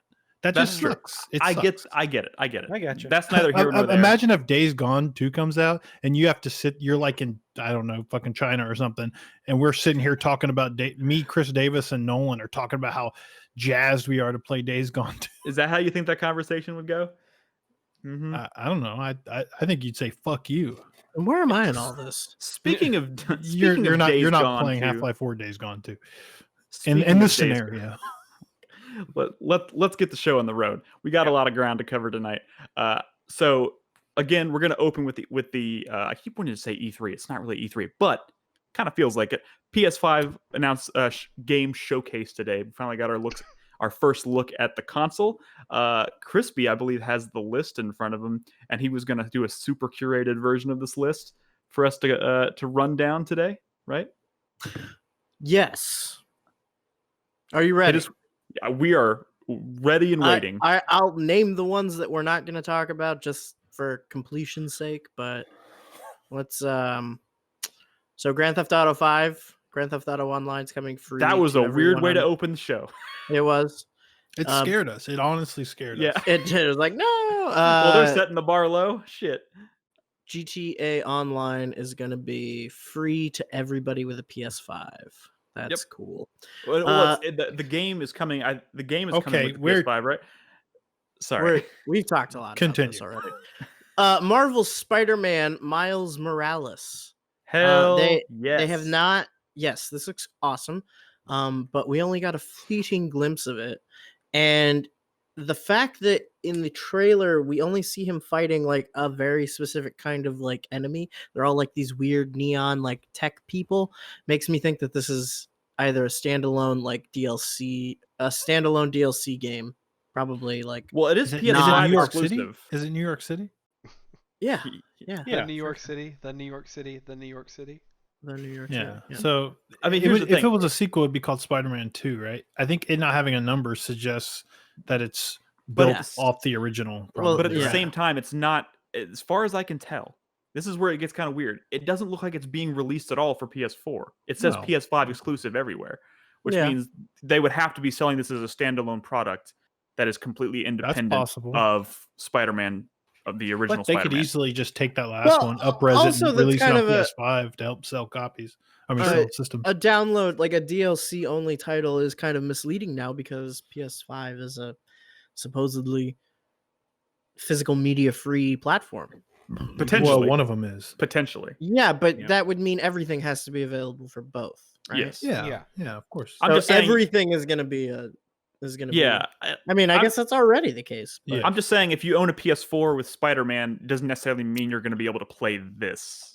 That's just sucks. I get it. I got you. That's neither here nor there. Imagine if Days Gone 2 comes out and you have to sit. You're like in, I don't know, fucking China or something, and we're sitting here talking about me, Chris Davis, and Nolan are talking about how jazzed we are to play Days Gone 2. Is that how you think that conversation would go? I don't know. I think you'd say fuck you. And where am I in all this? Speaking of You're Days not Gone playing 2, Half-Life 4 Days Gone 2. speaking In of this Days scenario. let's get the show on the road. We got a lot of ground to cover tonight. So again, we're going to open with the I keep wanting to say E3. It's not really E3, but kind of feels like it. PS5 announced a game showcase today. We finally got our first look at the console. Crispy, I believe, has the list in front of him, and he was going to do a super curated version of this list for us to run down today, right? Yes. Are you ready? We are ready and waiting. I'll name the ones that we're not going to talk about just for completion's sake, but let's so Grand Theft Auto 5, Grand Theft Auto Online's coming free. That was a weird way to open the show. It was. It scared us. It honestly scared us. It did. It was like, no. Well, they're setting the bar low. Shit. GTA Online is going to be free to everybody with a PS5. That's cool. Well, the game is coming. The game is coming with the PS5, right? Sorry, we've talked a lot about this already. Marvel's Spider-Man Miles Morales. Hell yes. They have not. Yes, this looks awesome. But we only got a fleeting glimpse of it, and the fact that in the trailer we only see him fighting like a very specific kind of like enemy, they're all like these weird neon like tech people, makes me think that this is either a standalone like DLC, a standalone DLC game, probably like. Well, it is PS5 PS5 New York exclusive. City? Is it New York City? Yeah. The New York City. The New York City. The New York City. The New York Yeah. City. So I mean, if it was a sequel, it'd be called Spider-Man 2, right? I think it not having a number suggests that it's built off the original. Well, but at the same time, it's not. As far as I can tell, this is where it gets kind of weird. It doesn't look like it's being released at all for PS4. It says PS5 exclusive everywhere, which means they would have to be selling this as a standalone product that is completely independent of Spider-Man, of the original But they Spider-Man. could easily just take that last one, up-res it, and release it on PS5 to help sell copies. Sell systems. A download, like a DLC only title, is kind of misleading now because PS5 is a supposedly physical media free platform. Potentially. Well, one of them is. Potentially. Yeah, but that would mean everything has to be available for both, right? Yes. Yeah, of course. So everything is going to be I mean, I guess that's already the case. But. I'm just saying, if you own a PS4 with Spider-Man, it doesn't necessarily mean you're going to be able to play this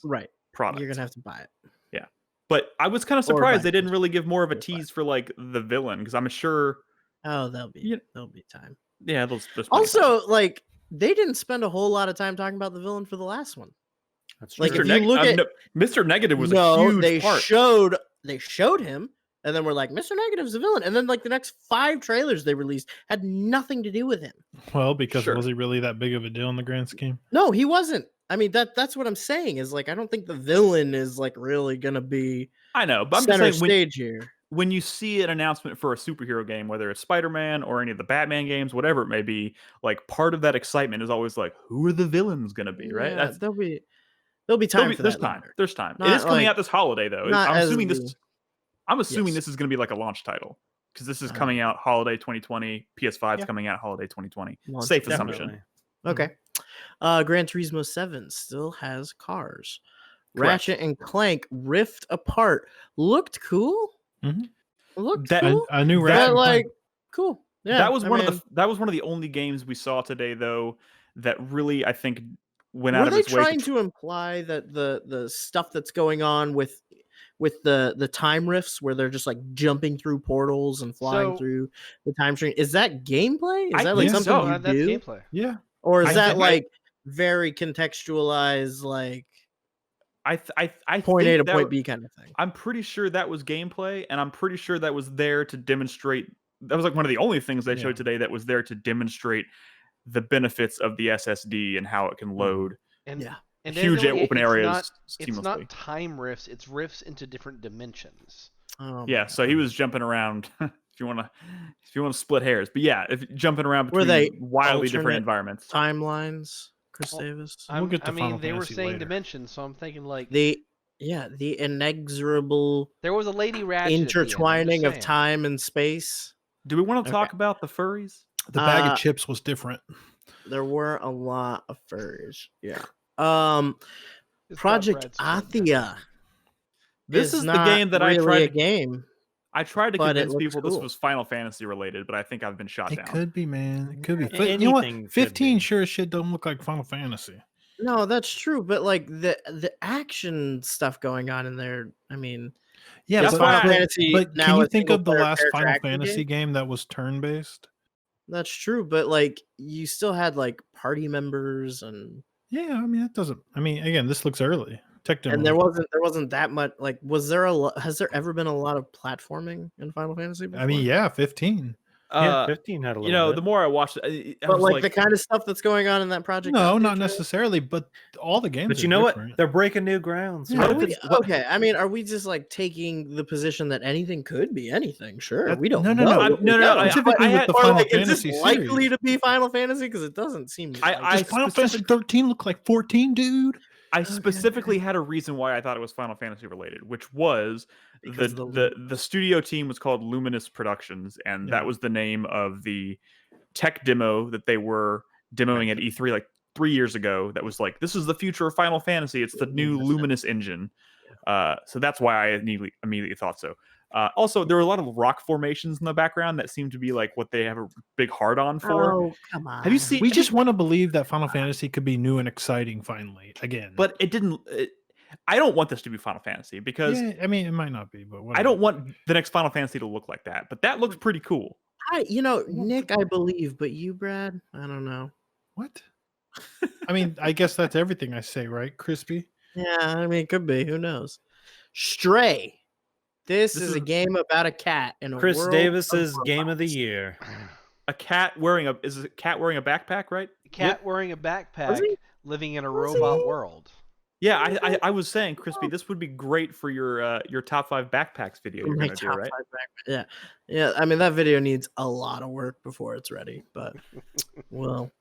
product. You're going to have to buy it. Yeah. But I was kind of surprised they didn't really give more of a tease for like the villain, because I'm sure. Oh, there'll be time. Yeah. There's also, like, they didn't spend a whole lot of time talking about the villain for the last one. That's like, if you look at Mr. Negative was a huge part. They showed him. And then we're like, Mr. Negative's a villain. And then like the next 5 trailers they released had nothing to do with him. Well, because was he really that big of a deal in the grand scheme? No, he wasn't. I mean, that's what I'm saying is like, I don't think the villain is like really going to be I know, but I'm center just saying stage here. When you see an announcement for a superhero game, whether it's Spider-Man or any of the Batman games, whatever it may be, like part of that excitement is always like, who are the villains going to be, right? Yeah, there'll be time for there's that time. later. There's time. Not It is coming like- out this holiday, though. not I'm as assuming the- this is going to be like a launch title, because this is coming out holiday 2020. PS5's coming out holiday 2020. Launch, Safe definitely. assumption. Okay. Gran Turismo 7 still has cars. Correct. Ratchet and Clank Rift Apart looked cool. Looked cool. I knew But, Ratchet. like cool. Yeah, that was one of the only games we saw today, though, that really I think went out Were of they its way. trying to imply that the stuff that's going on with the time rifts, where they're just like jumping through portals and flying through the time stream, is that gameplay? Is that like something you That's do? gameplay. Yeah. Or is I that think like very contextualized, like I point A think to point B kind of thing? I'm pretty sure that was gameplay, and I'm pretty sure that was there to demonstrate. That was like one of the only things they showed today that was there to demonstrate the benefits of the SSD and how it can load And huge Daniel, open it's areas It's seamlessly. not time rifts; it's rifts into different dimensions. Oh, Yeah, so he was jumping around. if you want to split hairs, but yeah, if jumping around Were between they wildly different alternate environments. timelines, Chris Davis? We'll get to I mean, Final they were Fantasy saying later. dimensions, so I'm thinking like The inexorable there was a Lady Ratchet at the end, I'm just intertwining of saying. time and space. Do we want to talk about the furries? The bag of chips was different. There were a lot of furries. Yeah. It's got Project Brad's foot. Athia. This is the not game that I really tried a to game. I tried to but it convince looks people this cool. was Final Fantasy related, but I think I've been shot It down. could be, man. It could be. Yeah, But you know what? anything could 15 be. sure as shit don't look like Final Fantasy. No, that's true. But like the action stuff going on in there, I mean, Yeah, Yes, but, Final but- Fantasy but now can you a think of the single-player last character Final action Fantasy game? game that was turn based? That's true. But like you still had like party members and Yeah, I mean that doesn't. I mean, again, this looks early. Tech demo. and there wasn't that much like has there ever been a lot of platforming in Final Fantasy before? I mean, yeah, 15. Yeah, 15 had a little bit. The more I watched it, I But was like the kind of stuff that's going on in that project. No, Athia not trailer? necessarily, but all the games. But are you know different. what? They're breaking new grounds. Yeah, Are we, okay, I mean, are we just like taking the position that anything could be anything? Sure, we don't no, no, know. no. what we No, no, know. no, Specifically But- with the or, Final like, is Fantasy this likely series. to be Final Fantasy? Because it doesn't seem. Does Final Fantasy 13 look like 14, dude? I specifically had a reason why I thought it was Final Fantasy related, which was Because the studio team was called Luminous Productions, and that was the name of the tech demo that they were demoing at E3 like 3 years ago. That was like, this is the future of Final Fantasy. It's the new Luminous engine. So that's why I immediately thought so. Also, there were a lot of rock formations in the background that seem to be like what they have a big hard on for. Oh, come on. Have you seen? We just want to believe that Final Fantasy could be new and exciting finally again. But it didn't. I don't want this to be Final Fantasy because yeah, I mean, it might not be, but whatever. I don't want the next Final Fantasy to look like that. But that looks pretty cool. Nick, I believe, but you, Brad, I don't know. What? I mean, I guess that's everything I say, right? Crispy. Yeah, I mean, it could be. Who knows? Stray. This is a game about a cat in a Chris world Davis's of game of the robots. year. A cat wearing a cat wearing a backpack, right? Cat wearing a backpack, he? living in a robot world. Yeah, I was saying, Crispy, this would be great for your top 5 backpacks video you're My gonna do, top right? 5 backpack. Yeah. I mean, that video needs a lot of work before it's ready, but we'll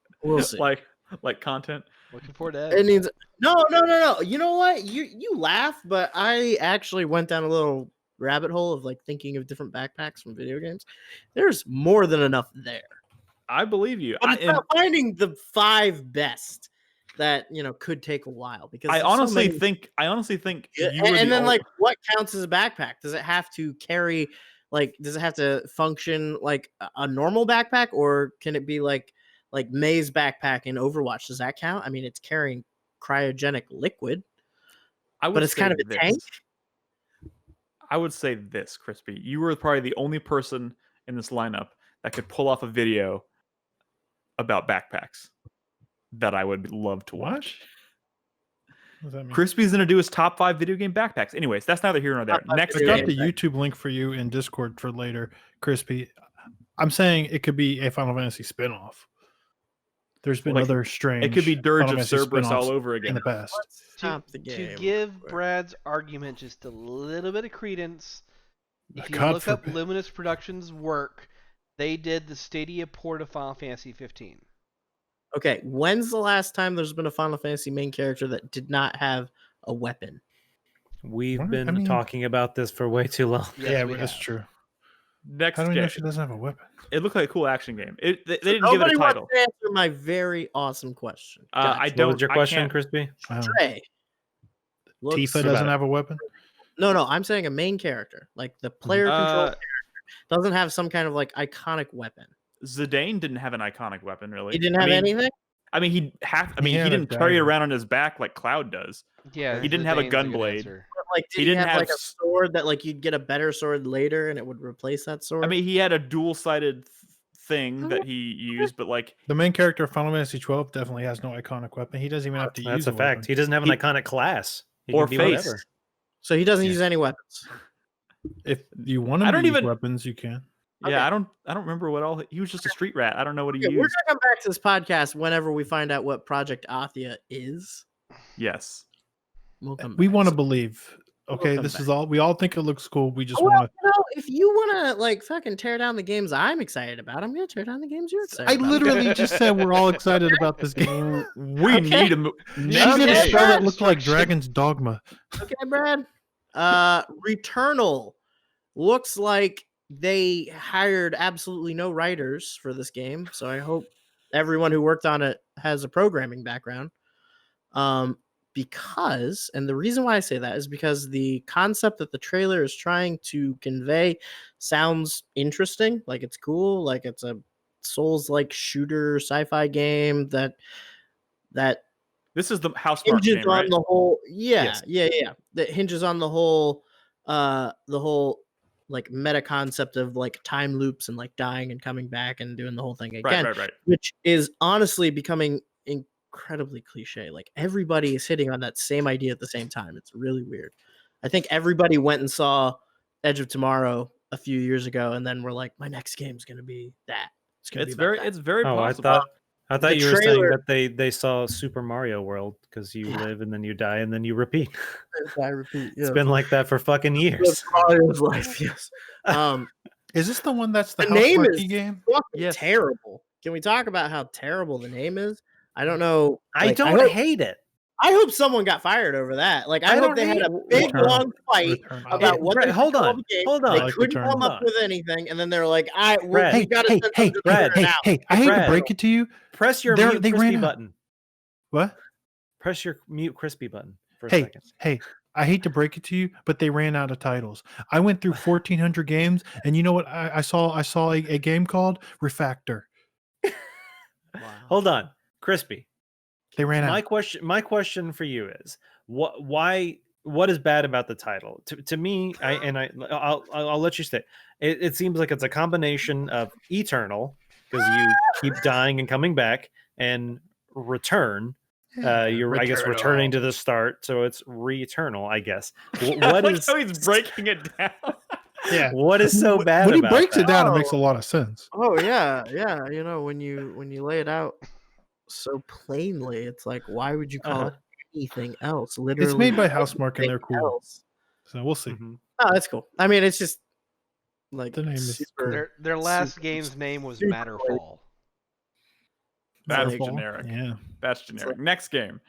see. like content. Looking forward to that. It needs no. You know what? You laugh, but I actually went down a little rabbit hole of like thinking of different backpacks from video games. There's more than enough there. I believe you. But it's not finding the 5 best that could take a while because I there's so honestly many- think Yeah, you were and the then only- like what counts as a backpack? Does it have to carry does it have to function like a normal backpack, or can it be like May's backpack in Overwatch? Does that count? I mean, it's carrying cryogenic liquid, but it's kind of a tank. I would say this, Crispy. You were probably the only person in this lineup that could pull off a video about backpacks that I would love to watch. What does that mean? Crispy's gonna do his top 5 video game backpacks. Anyways, that's neither here nor there. Next I got game. the YouTube link for you in Discord for later, Crispy. I'm saying it could be a Final Fantasy spinoff. There's been Like, other strange. it could be Dirge Final of Fantasy Cerberus all spinoffs over again. in the past. Stop the To game. give Brad's argument just a little bit of credence, if you God look up forbid. Luminous Productions' work, they did the Stadia port of Final Fantasy 15. Okay, when's the last time there's been a Final Fantasy main character that did not have a weapon? We've What? been I mean- talking about this for way too long. Yes, yeah, we that's have. true. Next How do we know game. she doesn't have a weapon? It looked like a cool action game. They didn't give it Nobody a title. wants to answer my very awesome question. I Gotcha. don't. What was your I question, can't- Crispy? Stray. Looks- Tifa about doesn't it. have a weapon. No, I'm saying a main character, like the player control character, doesn't have some kind of like iconic weapon. Zidane didn't have an iconic weapon, really. He didn't have anything. I mean, He he had a didn't carry it dagger. around on his back like Cloud does. Yeah, He didn't have a Zidane's gun good blade. answer. But, like, did He he, didn't have, have like a sword that like you'd get a better sword later and it would replace that sword? I mean, he had a dual-sided thing that he used, but like The main character of Final Fantasy 12 definitely has no iconic weapon. He doesn't even have to use That's a a fact. weapon. He doesn't have an He- iconic class. He or can be face. whatever. so he doesn't use any weapons. If you want I to don't use even- weapons, you can. Okay. Yeah, I don't remember what all he was just a street rat. I don't know what he Okay, we're used. gonna come back to this podcast whenever we find out what Project Athia is. Yes. We'll come back. We want to believe. Okay, come this back. is all. We all think it looks cool. We just Well, want to. if you want to like fucking tear down the games I'm excited about, I'm gonna tear down the games you're excited I about. literally just said we're all excited about this game. We Okay. need a She did a Okay. spell that looked like Dragon's Dogma. Okay, Brad. Returnal looks like they hired absolutely no writers for this game, so I hope everyone who worked on it has a programming background. Because, and the reason why I say that is because the concept that the trailer is trying to convey sounds interesting, like it's cool, like it's a Souls-like shooter sci-fi game that This is the Housemarque hinges game, on right? the whole Yes. that hinges on the whole like meta concept of like time loops and like dying and coming back and doing the whole thing again, Right. which is honestly becoming incredibly cliche. Like everybody is hitting on that same idea at the same time. It's really weird. I think everybody went and saw Edge of Tomorrow a few years ago and then we're like, my next game's gonna be that. It's very Oh, possible. I thought you were saying that they saw Super Mario World because you live and then you die and then you repeat. I repeat. It's been like that for fucking years. That's Mario's life, yes. Is this the one that's the name Housemarque is game? fucking terrible. Can we talk about how terrible the name is? I don't know. I don't hate it. I hope someone got fired over that. Like I hope they had a big long fight about what they hold should call on, the game. hold on. They couldn't come up with anything, and then they're like, "I we Brad, got to Hey, I hate to break it to you. Press your They're- mute they crispy ran out- button. What? Press your mute crispy button for a Hey, second. hey, I hate to break it to you, but they ran out of titles. I went through 1,400 games, and you know what I saw? I saw a game called Refactor. Hold on, crispy. They ran My out. my question for you is what is bad about the title? To me, I'll let you stay. It seems like it's a combination of Eternal, because you keep dying and coming back, and Return. You're I guess returning to the start, so it's Returnal, I guess. What like is how he's breaking it down? Yeah. what is so bad When he about breaks that? it down, it makes a lot of sense. Oh yeah. You know when you lay it out so plainly, it's like, why would you call it anything else? Literally, It's made by Housemarque, and they're anything cool. else. So we'll see. Oh, that's cool. I mean, it's just like The name is super. Their last super- game's name was super Matterfall. That's like- generic. Yeah. That's generic. Next game.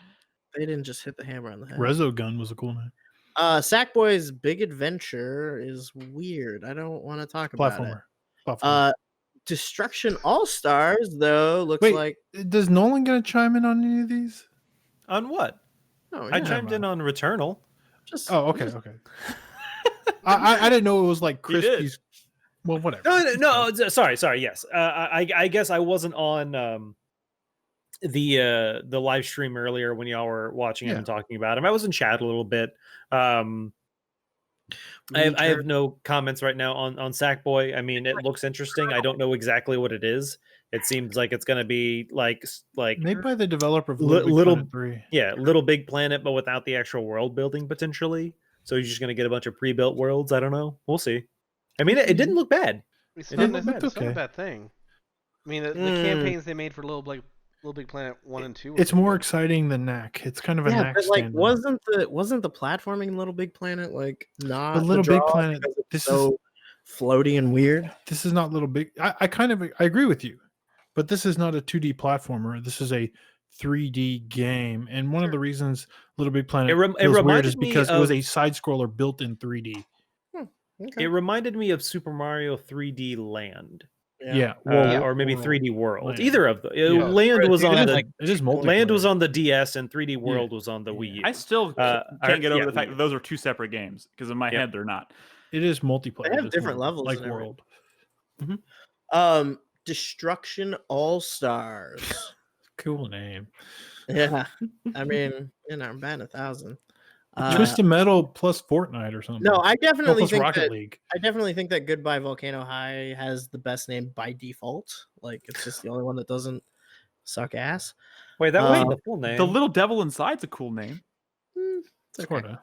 They didn't just hit the hammer on the head. Rezo Gun was a cool name. Sackboy's Big Adventure is weird. I don't want to talk about it. Platformer. Destruction All Stars though looks Wait, like does Nolan gonna chime in on any of these? On what? Oh, I yeah. chimed in on Returnal. Just Oh, okay. I didn't know it was like Crispy's. Well, whatever. No, sorry. Yes, I guess I wasn't on the live stream earlier when y'all were watching it and talking about him. I was in chat a little bit. I have no comments right now on Sackboy. I mean, it looks interesting. I don't know exactly what it is. It seems like it's going to be like Made by the developer of Little Little Big Planet 3. Yeah, Little Big Planet, but without the actual world building potentially. So you're just going to get a bunch of pre-built worlds. I don't know. We'll see. I mean, it didn't look bad. It's It not, didn't look it's not a okay. bad thing. I mean, the campaigns they made for Little Big Planet 1 and 2. It's more exciting than Knack. It's kind of a Knack but like stand. wasn't the platforming in Little Big Planet like not But Little the Big draw Planet, because it's this so floaty and weird? This is not Little Big. I agree with you, but this is not a 2D platformer. This is a 3D game, and one of the reasons Little Big Planet It feels weird reminded is me because it was of- a side scroller built in 3D. Okay. It reminded me of Super Mario 3D Land. Yeah, Or maybe 3D World. Land. Either of the Yeah. Land was It on is the like- it is Land was multiplayer. on the DS and 3D World was on the Wii U. I still or- can't get over yeah, the fact Wii that U. those are two separate games because in my head they're not. It is multiplayer. They have just different levels like and everything. World. Destruction All Stars. Cool name. Yeah, I mean, I'm batting 1,000. Twisted Metal plus Fortnite or something. No, I definitely plus think Rocket that League. I definitely think that Goodbye Volcano High has the best name by default. Like it's just the only one that doesn't suck ass. Wait, that wasn't the full name. The Little Devil Inside's a cool name. It's okay. Sorta.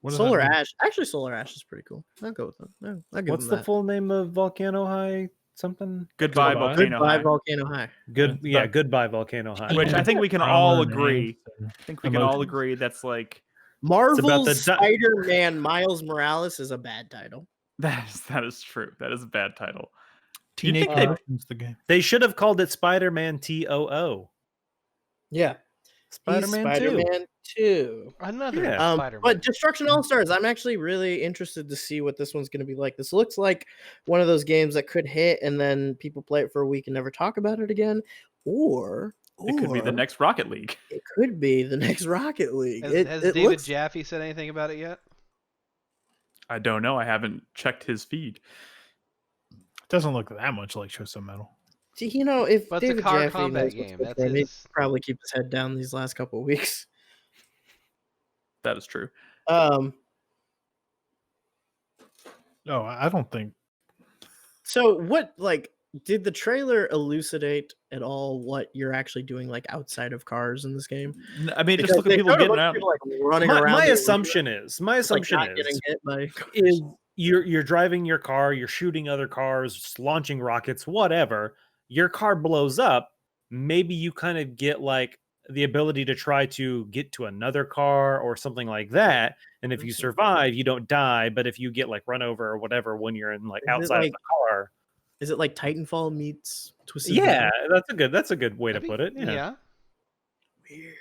What does Solar that mean? Ash. Actually, Solar Ash is pretty cool. I'll go with them. Yeah, I'll give What's them the that. full name of Volcano High? Something. Goodbye Volcano Goodbye High. Volcano High. Goodbye Volcano High. Which I think we can all agree. I think we can all agree that's like Marvel's the Spider-Man Miles Morales is a bad title. that is true. That is a bad title. Teenage think they- Mutant the game. They should have called it Spider-Man TOO. Yeah. Spider-Man 2. Spider-Man too. Another Yeah. Spider-Man. But Destruction All Stars, I'm actually really interested to see what this one's going to be like. This looks like one of those games that could hit and then people play it for a week and never talk about it again, or It could be the next Rocket League. It could be the next Rocket League. Has It David looks. Jaffe said anything about it yet? I don't know. I haven't checked his feed. It doesn't look that much like Twisted Metal. You know, if But it's a David car Jaffe combat knows what's game. good That's for him, he'd his. probably keep his head down these last couple of weeks. That is true. No, I don't think. So what, like, did the trailer elucidate at all what you're actually doing, like, outside of cars in this game? I mean, Because just look at they people showed a getting bunch of out. people, like, running My, around. my the assumption arena, is, my like, assumption not getting is, hit by is you're driving your car, you're shooting other cars, launching rockets, whatever. Your car blows up. Maybe you kind of get like the ability to try to get to another car or something like that. And if you survive, you don't die. But if you get like run over or whatever when you're in like Is it outside of like- the car, Is it like Titanfall meets Twisted yeah, Metal? that's a good way to put it. Yeah. Weird.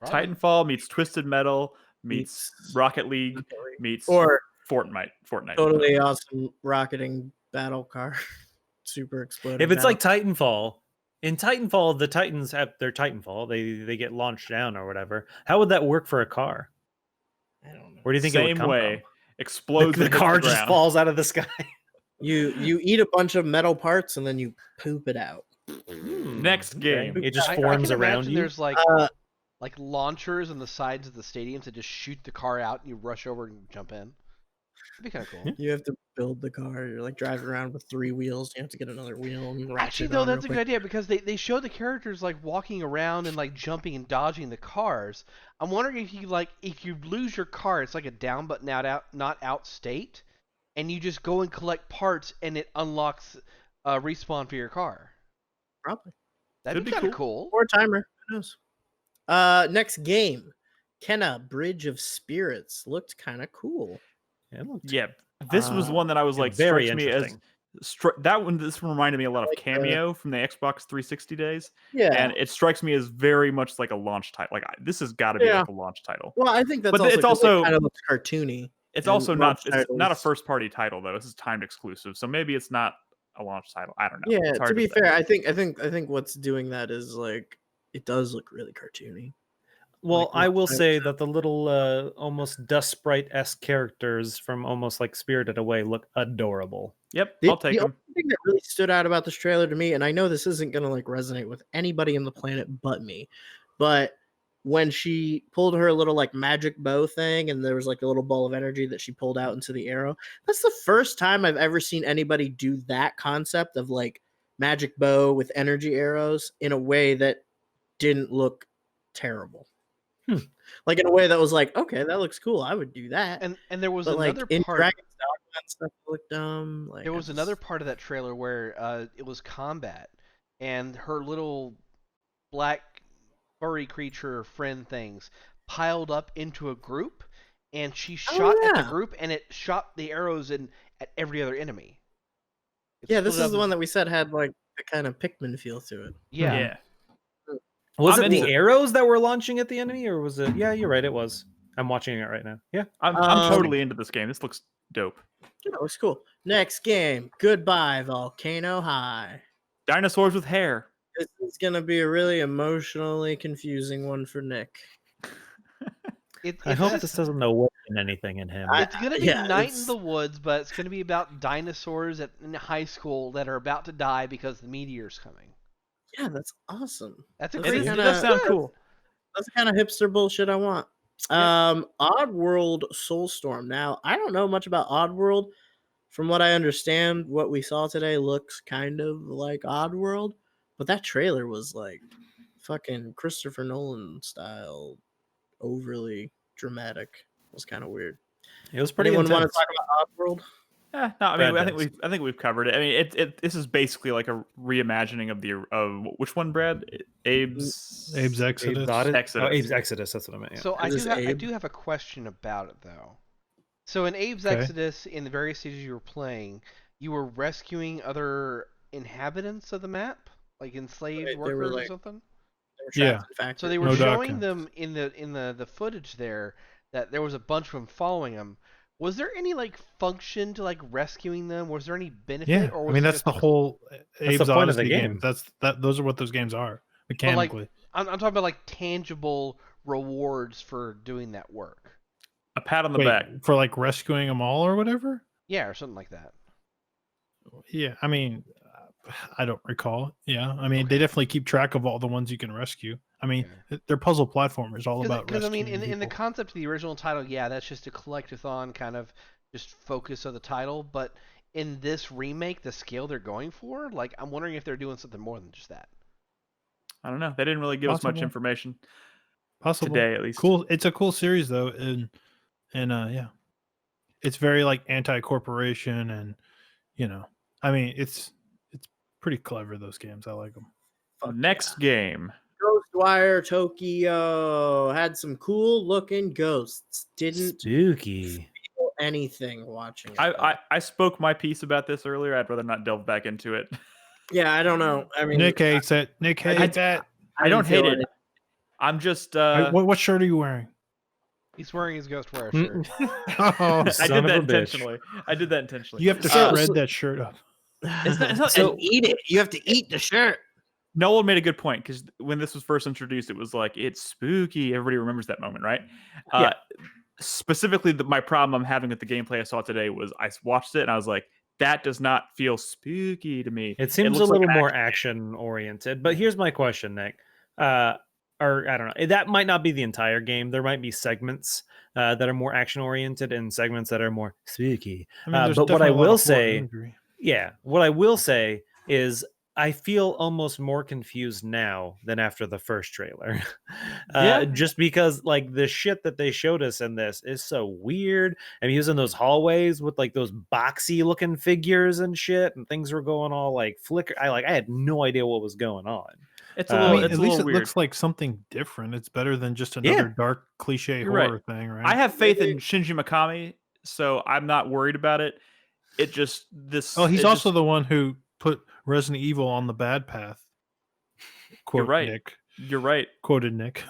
Titanfall meets Twisted Metal meets Rocket League meets Or Fortnite. Totally awesome rocketing battle car. Super exploding. If it's battle like Titanfall, in Titanfall, the Titans have their Titanfall. They get launched down or whatever. How would that work for a car? I don't know. Where do you think it would Same come way. from? Explodes. The and hits car the just ground. falls out of the sky. You eat a bunch of metal parts and then you poop it out. Next game. It just I forms can around imagine you. There's like launchers on the sides of the stadiums that just shoot the car out and you rush over and jump in. That'd be kind of cool. You have to build the car. You're like driving around with 3 wheels. You have to get another wheel and ratchet Actually, it though, on that's a real good quick. idea because they show the characters like walking around and like jumping and dodging the cars. I'm wondering if you lose your car, it's like a down but not out state, and you just go and collect parts and it unlocks a respawn for your car. Probably. That'd be kind of cool. Or a timer. Who knows? Next game. Kenna, Bridge of Spirits. Looked kind of cool. Yeah, this was one that I was like, very strikes me as interesting. that one. This reminded me a lot of Cameo from the Xbox 360 days. Yeah. and it strikes me as very much like a launch title. Like this has got to be like a launch title. Well, I think that's But also it's 'cause also it kind of looks cartoony. It's and also launch not. It's not a titles- first party title though. This is timed exclusive, so maybe it's not a launch title. I don't know. Yeah, It's hard to be say. fair, I think what's doing that is like it does look really cartoony. Well, Like, I will launch say that the little almost dust sprite-esque characters from almost like Spirited Away look adorable. Yep, The, I'll take the them. only thing that really stood out about this trailer to me, and I know this isn't gonna like resonate with anybody in the planet but me, but when she pulled her little like magic bow thing and there was like a little ball of energy that she pulled out into the arrow, that's the first time I've ever seen anybody do that concept of like magic bow with energy arrows in a way that didn't look terrible. Like in a way that was like, okay, that looks cool. I would do that. And there was But, like, another in part. Dragon's Dogma and stuff looked dumb. Like There I was just- another part of that trailer where it was combat, and her little black furry creature friend things piled up into a group, and she shot at the yeah. group, and it shot the arrows in at every other enemy. It Yeah, this split is the up- one that we said had like a kind of Pikmin feel to it. Yeah. Yeah. Was I'm it the into- arrows that were launching at the enemy, or was it? Yeah, you're right. It was. I'm watching it right now. Yeah. I'm totally into this game. This looks dope. Yeah, looks cool. Next game. Goodbye, Volcano High. Dinosaurs with hair. This is gonna be a really emotionally confusing one for Nick. I hope this doesn't awaken anything in him. It's gonna be yeah, Night it's- in the Woods, but it's gonna be about dinosaurs in high school that are about to die because the meteor's coming. Yeah, that's awesome. That's a That's great. the It kinda- does sound cool. That's the kind of hipster bullshit I want. Oddworld Soulstorm. Now, I don't know much about Oddworld. From what I understand, what we saw today looks kind of like Oddworld, but that trailer was like fucking Christopher Nolan style, overly dramatic. It was kind of weird. It was pretty Anyone want to intense. talk about Oddworld? Yeah, no, I mean, Brad I think we've covered it. I mean, this is basically like a reimagining of which one, Brad? Abe's Exodus. Exodus. Oh, Abe's Exodus. That's what I meant. Yeah. So I Is this I Abe? do have a question about it though. So in Abe's Okay. Exodus, in the various stages you were playing, you were rescuing other inhabitants of the map, like enslaved Right, they were workers or like- something. They were trapped in factories. So they were No showing documents. them in the footage there that there was a bunch of them following them. Was there any like function to like rescuing them? Was there any benefit, Yeah, or I was mean it that's just the whole That's the Abe's point of the Odyssey game. games. Those are what those games are But like, mechanically. I'm talking about like tangible rewards for doing that work. A pat on the Wait, back. for like rescuing them all or whatever. Yeah, or something like that. Yeah, I mean, I don't recall. Yeah, I mean they definitely keep track of all the ones you can rescue. I mean, they're puzzle platformers, all about Because I rescuing mean, in the people. concept of the original title, yeah, that's just a collectathon kind of just focus of the title. But in this remake, the scale they're going for, like, I'm wondering if they're doing something more than just that. I don't know. They didn't really give us much Possible. information Possible. today, at least. Cool. It's a cool series though, and yeah, it's very like anti-corporation, and I mean, it's pretty clever. Those games, I like them. Next game. Ghostwire Tokyo had some cool looking ghosts. Didn't Spooky. feel anything watching it. I spoke my piece about this earlier. I'd rather not delve back into it. Yeah, I don't know. I mean, Nick hates it. Nick hates it. I don't hate feel it. I'm just. What shirt are you wearing? He's wearing his Ghostwire shirt. Oh, I did that intentionally. I did that intentionally. You have to shred that shirt up. It's not, so eat it. You have to eat the shirt. Noel made a good point because when this was first introduced, it was like it's spooky. Everybody remembers that moment, right? Yeah. Specifically, my problem I'm having with the gameplay I saw today was I watched it and I was like, that does not feel spooky to me. It seems a looks little like more action oriented. But here's my question, Nick. Or I don't know. That might not be the entire game. There might be segments that are more action oriented and segments that are more spooky. I mean, there's but what I definitely a lot will of horror say, imagery. what I will say is I feel almost more confused now than after the first trailer. Just because like the shit that they showed us in this is so weird. And he was in those hallways with like those boxy looking figures and shit, and things were going all like flicker. I had no idea what was going on. It's a little. At least it looks like something different. It's better than just another dark cliche You're horror right. thing, right? I have faith in Shinji Mikami, so I'm not worried about it. It just this. Oh, he's it also just- the one who put Resident Evil on the bad path. Quote You're right. Nick. You're right. Quoted Nick.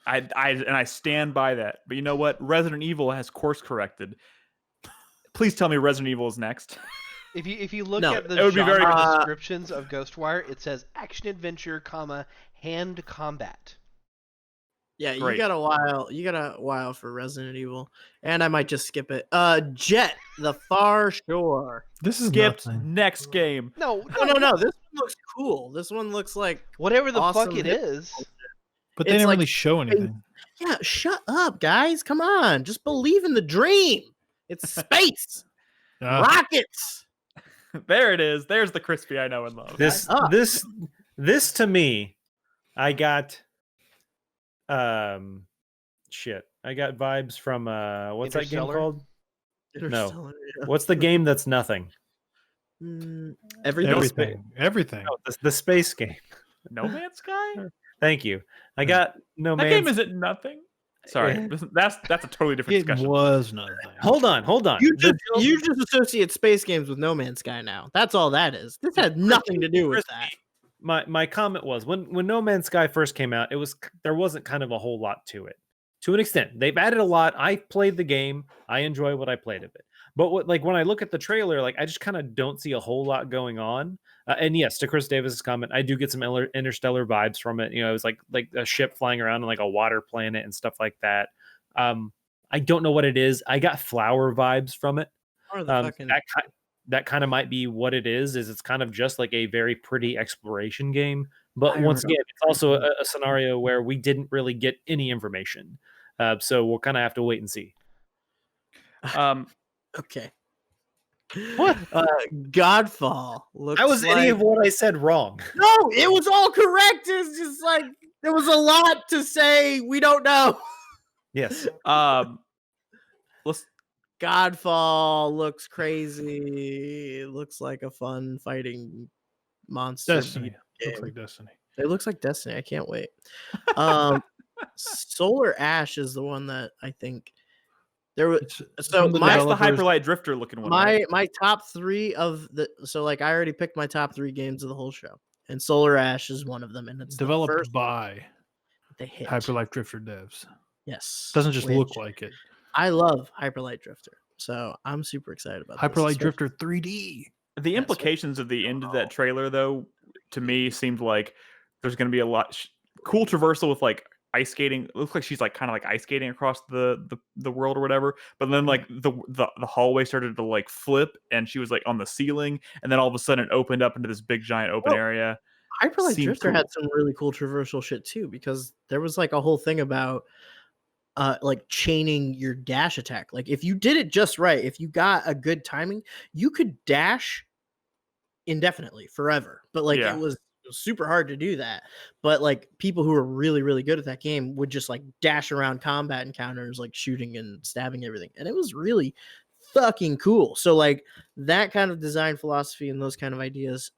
I stand by that. But you know what? Resident Evil has course corrected. Please tell me Resident Evil is next. If you look No, at the it would be very genre descriptions of Ghostwire, it says action adventure, hand combat. Yeah, Great. you got a while for Resident Evil, and I might just skip it. Jet, the Far Shore. This is Skipped nothing. next game. No. This one looks cool. This one looks like Whatever the awesome fuck it hip- is. But they It's didn't like really show anything. Yeah, shut up, guys. Come on, just believe in the dream. It's space, rockets. There it is. There's the crispy I know and love. This to me, I got shit. I got vibes from what's that game Interstellar? called? No. Interstellar, yeah. What's the game that's nothing? Everything. Everything. No, the space game. No Man's Sky? Thank you. I got No That Man's. game isn't nothing. Sorry, that's a totally different It discussion. was nothing. Hold on. You just associate space games with No Man's Sky now. That's all that is. This had nothing to do with that. My comment was when No Man's Sky first came out, there wasn't kind of a whole lot to it. To an extent, they've added a lot. I played the game. I enjoy what I played of it. But when I look at the trailer, like I just kind of don't see a whole lot going on. And yes, to Chris Davis's comment, I do get some interstellar vibes from it. It was like a ship flying around on like a water planet and stuff like that. I don't know what it is. I got flower vibes from it. That kind of might be what it is. It's kind of just like a very pretty exploration game. But once again, it's also a scenario where we didn't really get any information. So we'll kind of have to wait and see. Okay. What? Godfall looks How was like... any of what I said wrong? No, it was all correct. It's just like there was a lot to say. We don't know. Yes. Godfall looks crazy. It looks like a fun fighting monster. Destiny. Game. Looks like Destiny. It looks like Destiny. I can't wait. Solar Ash is the one that I think there was. So that's the Hyperlight Drifter looking one. My top three of the I already picked my top 3 games of the whole show. and Solar Ash is one of them, and it's the Developed first by they hit. Hyperlight Drifter devs. Yes, Doesn't just look which like it. I love Hyperlight Drifter, so I'm super excited about this. Hyperlight Drifter 3D. The implications of the end of that trailer, though, to me seemed like there's going to be a lot cool traversal with like ice skating. It looks like she's like kind of like ice skating across the world or whatever. But then like the hallway started to like flip, and she was like on the ceiling, and then all of a sudden it opened up into this big giant open area. Hyperlight Seemed Drifter cool. had some really cool traversal shit too, because there was like a whole thing about like chaining your dash attack. Like if you did it just right, if you got a good timing, you could dash indefinitely forever. But like it was super hard to do that. But like people who are really, really good at that game would just like dash around combat encounters, like shooting and stabbing everything. And it was really fucking cool. So like that kind of design philosophy and those kind of ideas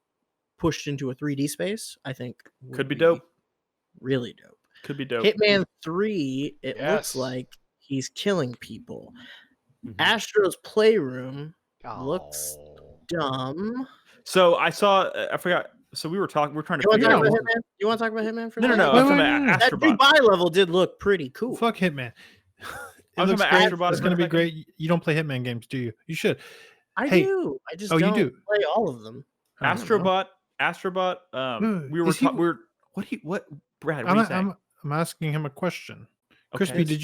pushed into a 3D space, I think Could be dope. Really dope. Could be dope. Hitman 3, it looks Yes. like he's killing people. Mm-hmm. Astro's Playroom looks dumb. So I saw. I forgot. So we were talking. We are trying to You want to figure talk out. about Hitman? You want to talk about Hitman for a No, no, second? no. I'm talking about That Astrobot. Dubai level did look pretty cool. Fuck Hitman. I was looks talking about great. Astrobot It's for going a to be second. great. You don't play Hitman games, do you? You should. I Hey. do. I just Oh, you don't do? play all of them. Astrobot. We were. Is he- What? Brad? What are you saying? I'm asking him a question. Okay. Crispy, did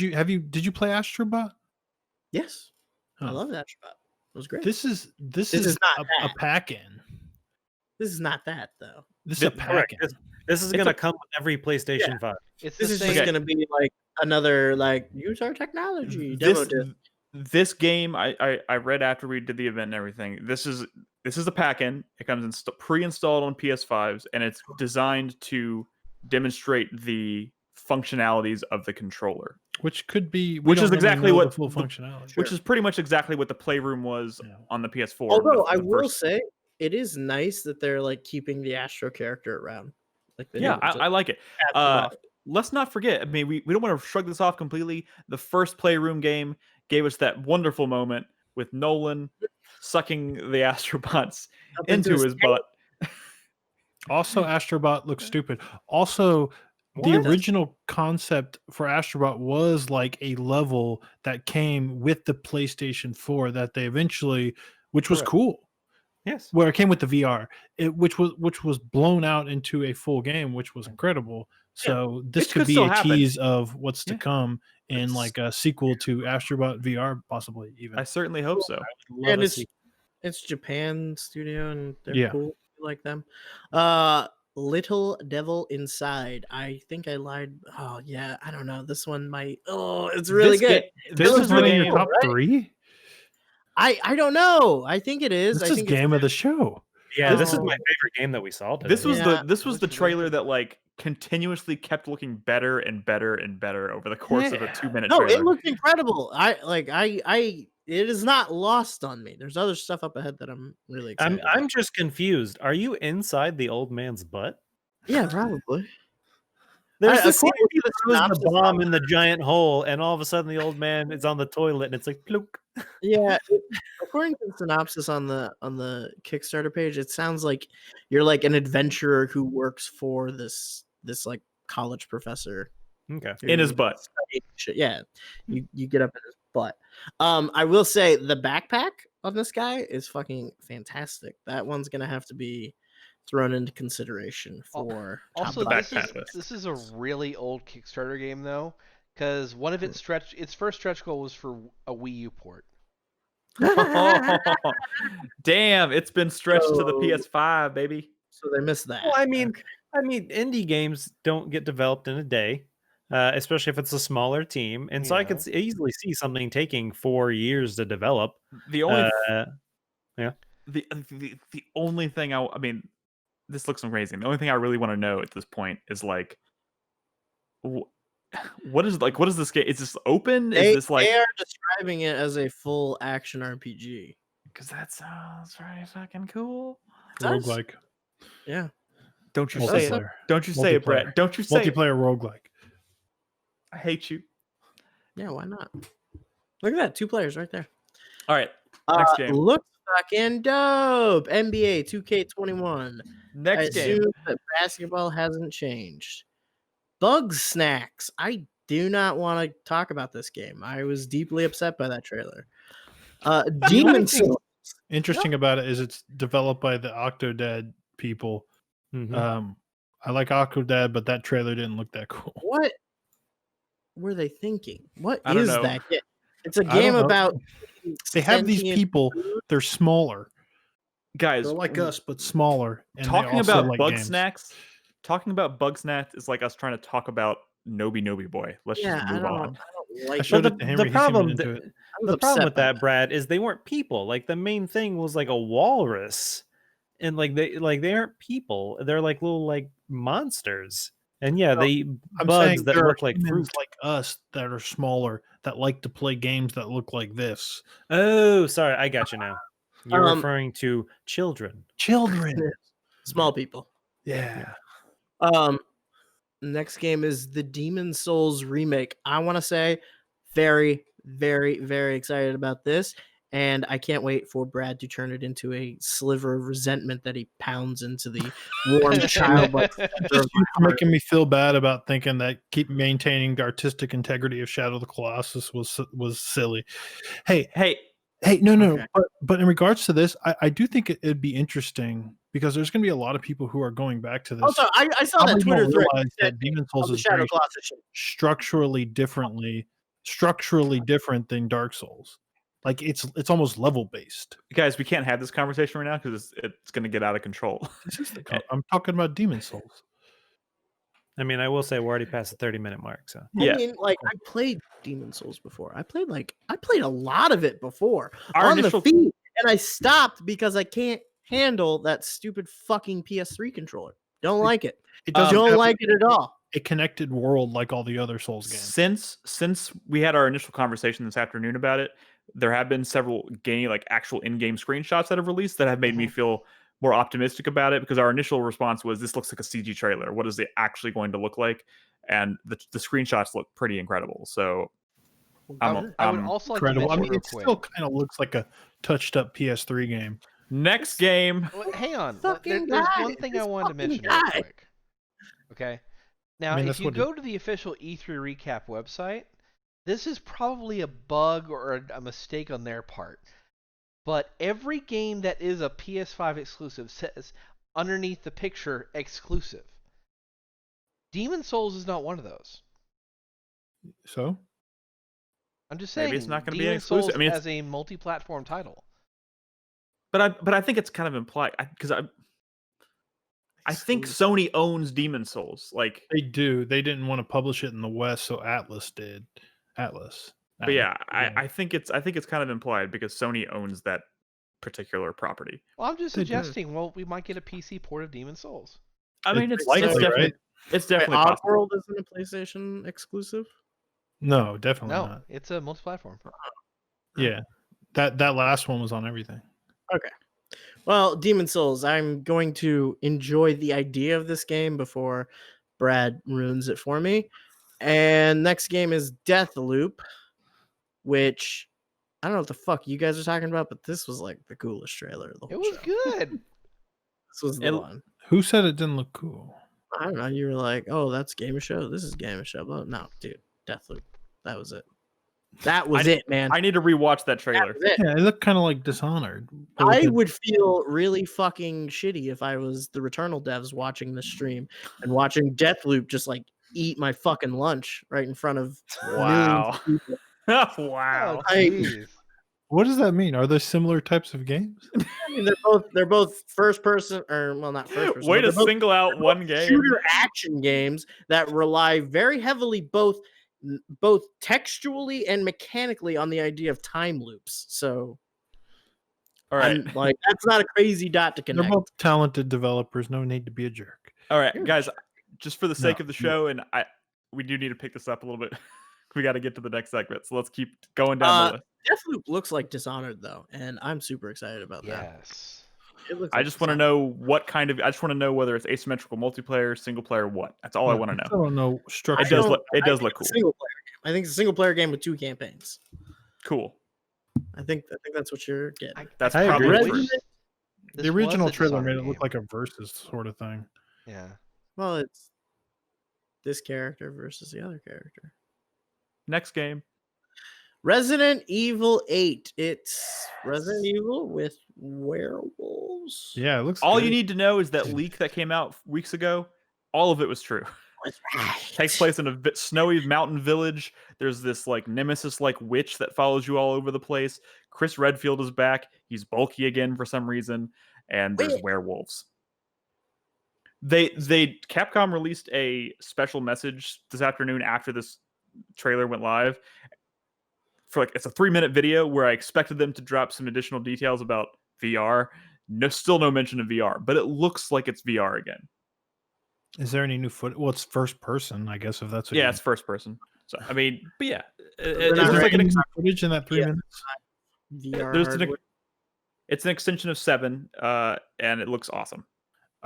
you play Astrobot? Yes. I Oh. love Astrobot. It was great. This is is not a that. pack-in. This is not that though. This is a pack-in. This is It's gonna a- come with every PlayStation Yeah. 5. It's This the is same. just gonna be like another like use our technology demo disc. This game, I read after we did the event and everything. This is a pack-in. It comes pre-installed on PS5s, and it's designed to demonstrate the functionalities of the controller. Which could be, Which is exactly what the full functionality. Which is pretty much exactly what the Playroom was on the PS4. Although the I will first- say it is nice that they're like keeping the Astro character around. Like they yeah, didn't I like it. pass him off. Let's not forget. I mean, we don't want to shrug this off completely. The first Playroom game gave us that wonderful moment with Nolan sucking the Astrobots Up into into his his butt. Also, Astrobot looks stupid. Also, the original concept for Astrobot was like a level that came with the PlayStation 4 that they eventually, which was cool. Yes. Where it came with the VR, which was blown out into a full game, which was incredible. So this It could could be still a happen. tease of what's to Yeah. come in like a sequel to Astrobot VR, possibly even. I certainly hope so. And it's Japan studio and they're Yeah. cool. I like them. Little Devil Inside. I think I lied. Oh yeah, I don't know. This one might. Oh, it's really good. This It looks is one of really your cool, top right? 3. I don't know. I think it is. This I is think it's game of the show. Yeah, this is my Oh. favorite game that we saw today. This was Yeah. the trailer that like continuously kept looking better and better and better over the course of a 2-minute No, trailer. it looked incredible. It is not lost on me. There's other stuff up ahead that I'm really excited about. I'm just confused. Are you inside the old man's butt? Yeah, probably. There's I- the scene according he to the throws synopsis the bomb in the giant hole, and all of a sudden the old man is on the toilet, and it's like plunk. Yeah, according to the synopsis on the Kickstarter page, it sounds like you're like an adventurer who works for this like college professor. Okay. In his who butt. studied shit. Yeah, you get up in his butt. I will say the backpack on this guy is fucking fantastic. That one's gonna have to be thrown into consideration for Also, top this is a really old Kickstarter game though, because one of its first stretch goal was for a Wii U port. Damn, it's been stretched to the So- PS5, baby. So they missed that. Well, I mean, indie games don't get developed in a day, especially if it's a smaller team, and so I could easily see something taking 4 years to develop. The only yeah. The only thing I mean, this looks amazing. The only thing I really want to know at this point is like, what is this game? Is this open? Is this like? They are describing it as a full action RPG. Because that sounds very fucking cool. Roguelike. Yeah. Don't you say it? Multiplayer. Don't you say it, Brett? Multiplayer. Don't you say it? Multiplayer roguelike. I hate you. Yeah, why not? Look at that, 2 players right there. All right, next game. Looks Fucking dope. NBA 2K21. Next I game. assume that basketball hasn't changed. Bug Snacks. I do not want to talk about this game. I was deeply upset by that trailer. The only Demon thing Souls. interesting about it is it's developed by the Octodad people. I like Octodad, but that trailer didn't look that cool. What were they thinking? What I don't is know. that? It's a I don't game know. about They have these sentient people. food. They're smaller. Guys, They're like us, but smaller. And they talking also about like Bug games. Snacks. Talking about Bug Snacks is like us trying to talk about Nobi Boy. Let's Yeah, just I move don't on. like I showed But it to Henry. the He seemed problem, into it. the problem upset with by that, Brad, is they weren't people. Like the main thing was like a walrus, and they aren't people. They're like little like monsters. And yeah, they eat I'm bugs saying that there look are like humans fruit. like us that are smaller that like to play games that look like this. Oh, sorry, I got you now. You're Um, referring to children. Children. Small people. Yeah. Next game is the Demon Souls remake. I want to say very, very, very excited about this. And I can't wait for Brad to turn it into a sliver of resentment that he pounds into the warm childlike center of Just my you heart. making me feel bad about thinking that keep maintaining the artistic integrity of Shadow of the Colossus was silly. Hey, no, Okay. but in regards to this, I do think it'd be interesting because there's going to be a lot of people who are going back to this. Also, I saw that Probably Twitter don't thread realize that Demon Souls of the is Shadow very Colossus shit. structurally different than Dark Souls. Like it's almost level based. Guys, we can't have this conversation right now because it's going to get out of control. I'm talking about Demon Souls. I mean, I will say we're already past the 30-minute mark. So I mean, like I played Demon Souls before. I played a lot of it before Our on initial- the feed, and I stopped because I can't handle that stupid fucking PS3 controller. Don't like it. It doesn't Don't have like it at all. a connected world like all the other Souls games. Since we had our initial conversation this afternoon about it, there have been several actual in-game screenshots that have released that have made me feel more optimistic about it because our initial response was this looks like a CG trailer. What is it actually going to look like? And the screenshots look pretty incredible. So I would also like to Incredible. I mention mean, real it quick. still kind of looks like a touched up PS3 game. Next game. Well, hang on. Fucking There's guy. one thing I This wanted to fucking mention real guy. quick. Okay. Now, I mean, if that's you what go to the official E3 recap website, this is probably a bug or a mistake on their part. But every game that is a PS5 exclusive says underneath the picture exclusive. Demon Souls is not one of those. So I'm just saying Maybe it's not going to be an Demon exclusive. Souls I mean, as a multi-platform title. but I think it's kind of implied because I think Sony owns Demon Souls. Like they do. They didn't want to publish it in the West, so Atlas did. Atlas. But yeah, I think it's kind of implied because Sony owns that particular property. Well, I'm just They do. suggesting, we might get a PC port of Demon Souls. I mean, it's likely, definitely right? it's definitely possible. Oddworld isn't a PlayStation exclusive. No, definitely No, not. it's a multi-platform. Yeah, that last one was on everything. Okay. Well, Demon Souls, I'm going to enjoy the idea of this game before Brad ruins it for me. And next game is Deathloop, which I don't know what the fuck you guys are talking about, but this was like the coolest trailer of the whole It was show. good. This was the one. Who said it didn't look cool? I don't know. You were like, "Oh, that's Game of Show. This is Game of Show." Well, no, dude, Deathloop. That was it. That was it, man. I need to rewatch that trailer. That was it. Yeah, it looked kind of like Dishonored. I would feel really fucking shitty if I was the Returnal devs watching this stream and watching Deathloop just like eat my fucking lunch right in front of Wow. millions of people. Wow. What does that mean? Are there similar types of games? I mean, they're both first person, or well, not first person. Way but to they're both single out one game. shooter action games that rely very heavily both textually and mechanically on the idea of time loops. So, All right. I'm like, that's not a crazy dot to They're connect. both talented developers. No need to be a jerk. All right, guys, just for the sake No, of the show, and we do need to pick this up a little bit. We got to get to the next segment, so let's keep going down the list. Deathloop looks like Dishonored though, and I'm super excited about that. Yes. It looks I like just want to know what kind of. I just want to know whether it's asymmetrical multiplayer, single player, what. That's all I want to I know. don't know structure. It does look I cool. think it's a single player game. I think it's a single player game with 2 campaigns. Cool. I think that's what you're getting. That's I probably agree. true. The original was a trailer Dishonored made it look game. like a versus sort of thing. Yeah. Well, it's this character versus the other character. Next game. Resident Evil 8. It's Resident Evil with werewolves. Yeah, it looks All good. you need to know is that leak that came out weeks ago, all of it was true. Takes place in a snowy mountain village. There's this like nemesis-like witch that follows you all over the place. Chris Redfield is back. He's bulky again for some reason, and there's werewolves. Capcom released a special message this afternoon after this trailer went live. For it's a 3-minute video where I expected them to drop some additional details about VR. Still no mention of VR, but it looks like it's VR again. Is there any new footage? Well, it's first person, I guess, if that's what it's first person. So I mean, but yeah, is there like any footage in that 3 minutes? VR it's an extension of 7, and it looks awesome.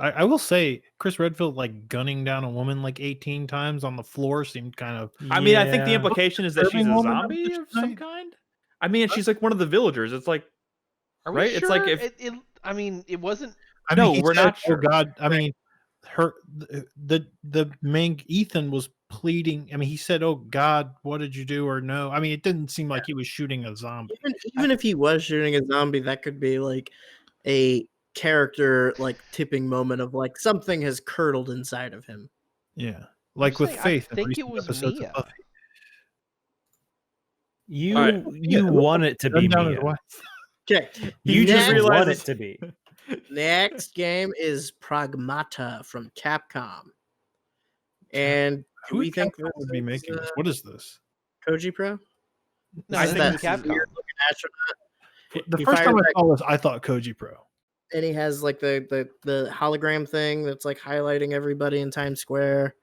I will say, Chris Redfield like gunning down a woman like 18 times on the floor seemed kind of. I mean, I think the implication is that she's a zombie of some kind. I mean, she's like one of the villagers. It's like, Are right? we It's sure? like if I mean, it wasn't. I mean, no, he we're said, not sure. Oh God! I mean, the main Ethan was pleading. I mean, he said, "Oh God, what did you do?" Or no. I mean, it didn't seem like he was shooting a zombie. Even if he was shooting a zombie, that could be like a character like tipping moment of like something has curdled inside of him. Yeah, like with Faith. I think it was Mia. You want it to be Mia. Okay, You just want it to be. Next game is Pragmata from Capcom, and do we think Capcom would be making this? What is this? Koji Pro? No, I think it's Capcom. Weird-looking astronaut. The He first time fired I saw this, I thought Koji Pro. and he has like the hologram thing that's like highlighting everybody in Times Square.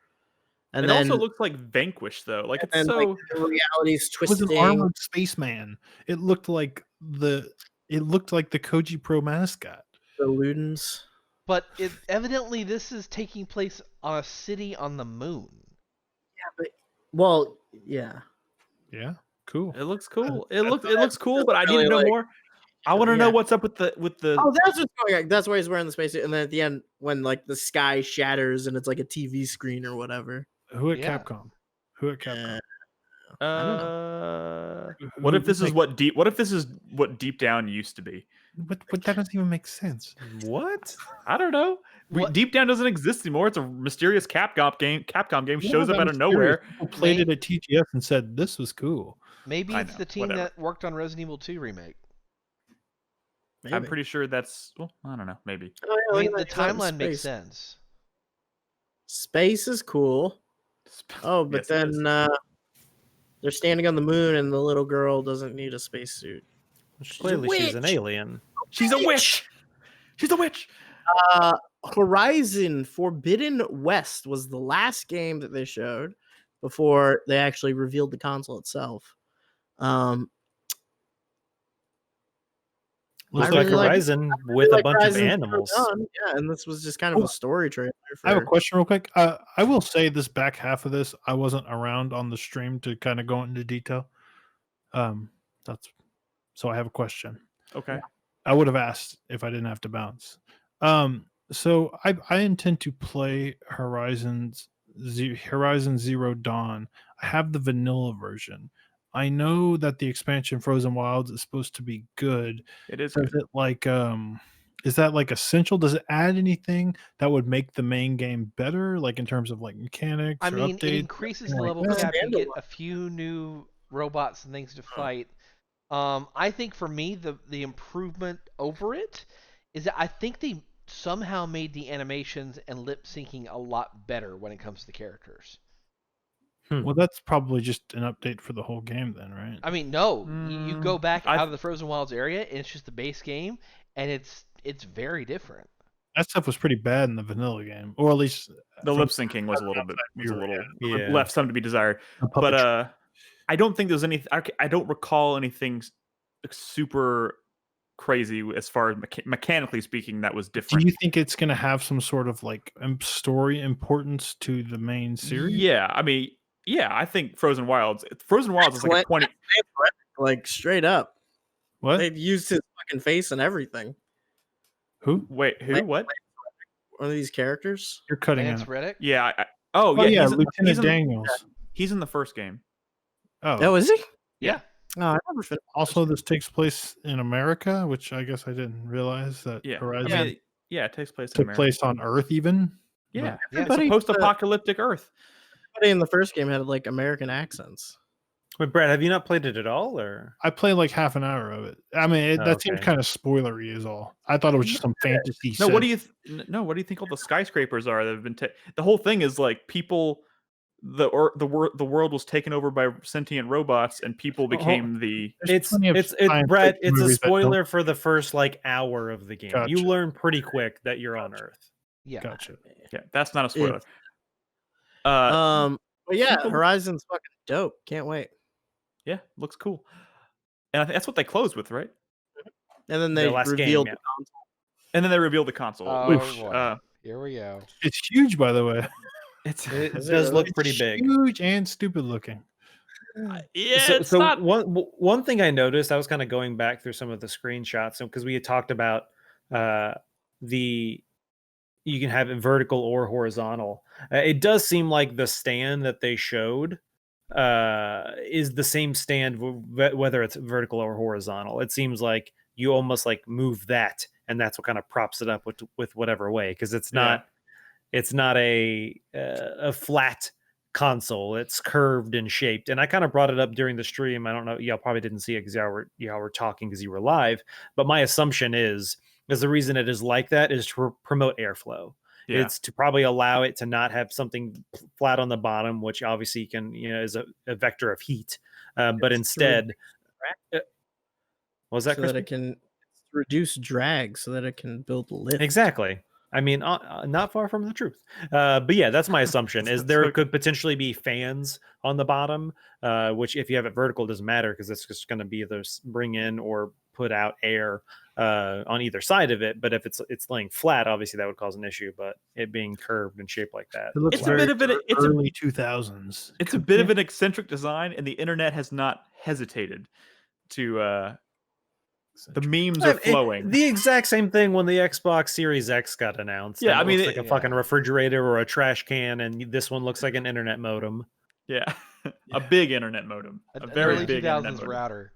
And it then also looks like Vanquish, though. Like it's and, so like, the reality's It was twisting. an armored spaceman. It looked like the Koji Pro mascot. The Ludens. But evidently, this is taking place on a city on the moon. Yeah, but well, yeah. Yeah, cool. It looks cool. It looks cool, but I need to know like- more. I want to know what's up with the. Oh, that's what's going on. That's why he's wearing the spacesuit. And then at the end, when like the sky shatters and it's like a TV screen or whatever. Who at Yeah. Capcom? Who at Capcom? What if this is what deep? What if this is what Deep Down used to be? But that doesn't even make sense. What? I don't know. Deep Down doesn't exist anymore. It's a mysterious Capcom game. Shows up out of nowhere. People played it at TGS and said this was cool. Maybe I it's know, the team whatever. that worked on Resident Evil 2 remake. I'm pretty sure that's. Well, I don't know. Maybe. Oh, yeah, I mean, look the at that, timeline makes space. sense. Space is cool. Oh, but Yes, it then they're standing on the moon and the little girl doesn't need a spacesuit. Clearly, she's an alien. She's a witch. She's a witch. Horizon Forbidden West was the last game that they showed before they actually revealed the console itself. Looks I like really like- Horizon I really with a like bunch Horizon of Zero animals. Dawn, yeah, and this was just kind of a story trailer. I have a For, question real quick. I will say this back half of this, I wasn't around on the stream to kind of go into detail. That's so I have a question. Okay. I would have asked if I didn't have to bounce. So I intend to play Horizon Zero Dawn. I have the vanilla version. I know that the expansion Frozen Wilds is supposed to be good. It is. Is it like is that like essential? Does it add anything that would make the main game better, like in terms of like mechanics? I or mean, it updates, increases anything the like level that? cap. You get a few new robots and things to fight. I think for me, the improvement over it is that I think they somehow made the animations and lip syncing a lot better when it comes to the characters. Well, that's probably just an update for the whole game, then, right? I mean, no, you go back out of the Frozen Wilds area, and it's just the base game, and it's very different. That stuff was pretty bad in the vanilla game, or at least The lip syncing was a little Yeah. left some to be desired. A puppet But I don't think there's any. I don't recall anything super crazy as far as mechanically speaking that was Do different. you think it's going to have some sort of like story importance to the main series? Yeah, I mean, yeah, I think Frozen Wilds is like a 20. like straight up. What? They used his fucking face and everything. Who? Wait, who? What? One of these characters. You're cutting Lance out. Reddick? Yeah. Oh yeah. yeah, He's Lieutenant in, Daniels. He's in the first game. Oh, is he? Yeah. Oh, I never finished. Also, this takes place in America, which I guess I didn't realize that Yeah. Horizon I mean, yeah, it takes place in took America. place on Earth even. Yeah. But- It's a post-apocalyptic Earth. Everybody in the first game had like American accents. Wait, Brad, have you not played it at all, or? I played like half an hour of it. I mean, that seemed Okay. kind of spoilery, is all. I thought it was just some fantasy. No, set. what do you what do you think all the skyscrapers are that have been the whole thing is like people the world was taken over by sentient robots and people became the It's Brad. It's a spoiler for the first like hour of the game. You Gotcha. learn pretty quick that you're on Earth. Yeah. Gotcha. Yeah, that's not a spoiler. But yeah, people- Horizon's fucking dope. Can't wait. Yeah, looks cool. And I think that's what they closed with, right? And then they revealed the console. And then they revealed the console. Oh, which boy. Here we go. It's huge, by the way. It does look pretty big. Huge and stupid looking. Yeah, so one thing I noticed, I was kind of going back through some of the screenshots because we had talked about you can have it vertical or horizontal. It does seem like the stand that they showed is the same stand whether it's vertical or horizontal. It seems like you almost like move that, and that's what kind of props it up with whatever way, because it's not a flat console. It's curved and shaped. And I kind of brought it up during the stream. I don't know, y'all probably didn't see it because y'all were talking because you were live, but my assumption is the reason it is like that is to promote airflow. Yeah. It's to probably allow it to not have something flat on the bottom, which obviously can, is a vector of heat. But instead, what was that, so Chris? that it can reduce drag, so that it can build lift. Exactly. I mean, not far from the truth. But yeah, that's my assumption. Is there could potentially be fans on the bottom, which if you have it vertical doesn't matter because it's just going to be either bring in or put out air on either side of it. But if it's laying flat, obviously that would cause an issue. But it being curved and shaped like that, It looks It's a bit of an early 2000s. It's a bit of an eccentric design, and the internet has not hesitated to. The memes are flowing. The exact same thing when the Xbox Series X got announced. Yeah, and I it mean, looks like a fucking refrigerator or a trash can, and this one looks like an internet modem. Yeah, a big internet modem, a very early big internet 2000s modem. router.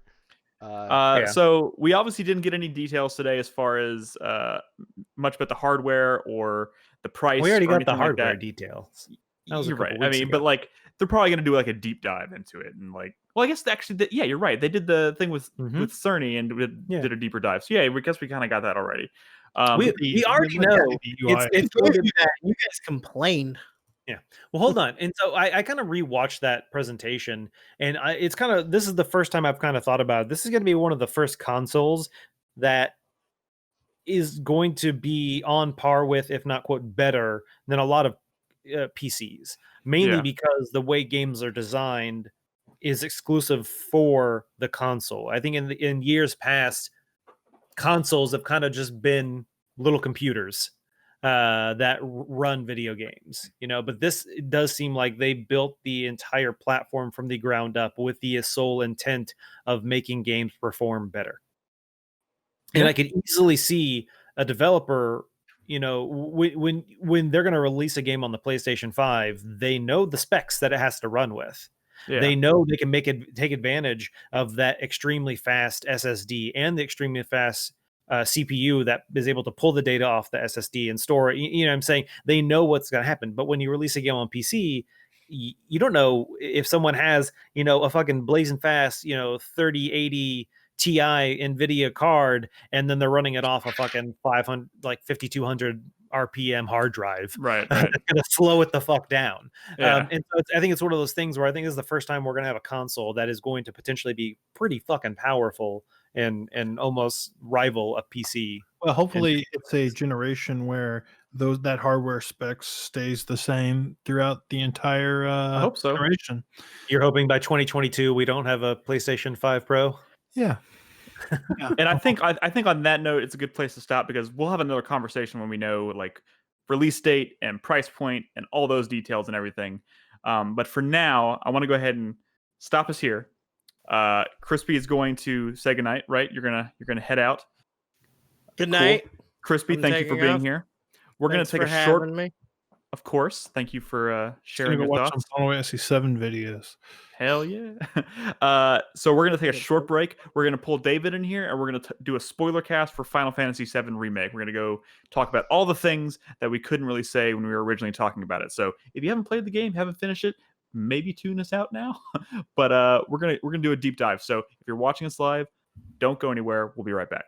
So we obviously didn't get any details today as far as much about the hardware or the price. We already or got the anything like hardware that. details. That was a You're couple right. I weeks mean, ago. but like they're probably gonna do like a deep dive into it and like. Well, I guess actually, yeah, you're right. They did the thing with Cerny and did a deeper dive. So yeah, I guess we kind of got that already. We already know it's told you that. You guys complained. Yeah. Well, hold on. And so I kind of rewatched that presentation, and this is the first time I've kind of thought about it. This is going to be one of the first consoles that is going to be on par with, if not quote better than a lot of PCs, mainly because the way games are designed is exclusive for the console. I think in years past, consoles have kind of just been little computers that run video games, but this does seem like they built the entire platform from the ground up with the sole intent of making games perform better. And I could easily see a developer, when they're going to release a game on the PlayStation 5, they know the specs that it has to run with. Yeah. They know they can take advantage of that extremely fast SSD and the extremely fast CPU that is able to pull the data off the SSD and store it. You know what I'm saying? They know what's going to happen. But when you release a game on PC, you don't know if someone has, a fucking blazing fast, 3080 Ti NVIDIA card, and then they're running it off a fucking 5200 RPM hard drive. Right. It's gonna slow it the fuck down. Yeah. And so I think it's one of those things where I think this is the first time we're gonna have a console that is going to potentially be pretty fucking powerful and almost rival a PC. Well, hopefully it's a generation where that hardware specs stays the same throughout the entire I hope so. generation. You're hoping by 2022 we don't have a PlayStation 5 Pro? Yeah. And I think on that note, it's a good place to stop because we'll have another conversation when we know like release date and price point and all those details and everything. But for now, I want to go ahead and stop us here. Crispy is going to say goodnight, right? You're gonna head out. Good night. Crispy, I'm thank you for taking being off. here. We're going Thanks to take for a short. having me. Of course. Thank you for Gonna sharing go your watch thoughts. some Final Fantasy 7 videos. Hell yeah. So we're going to take a short break. We're going to pull David in here, and we're going to do a spoiler cast for Final Fantasy 7 Remake. We're going to go talk about all the things that we couldn't really say when we were originally talking about it. So if you haven't played the game, haven't finished it, maybe tune us out now. But we're gonna do a deep dive. So if you're watching us live, don't go anywhere. We'll be right back.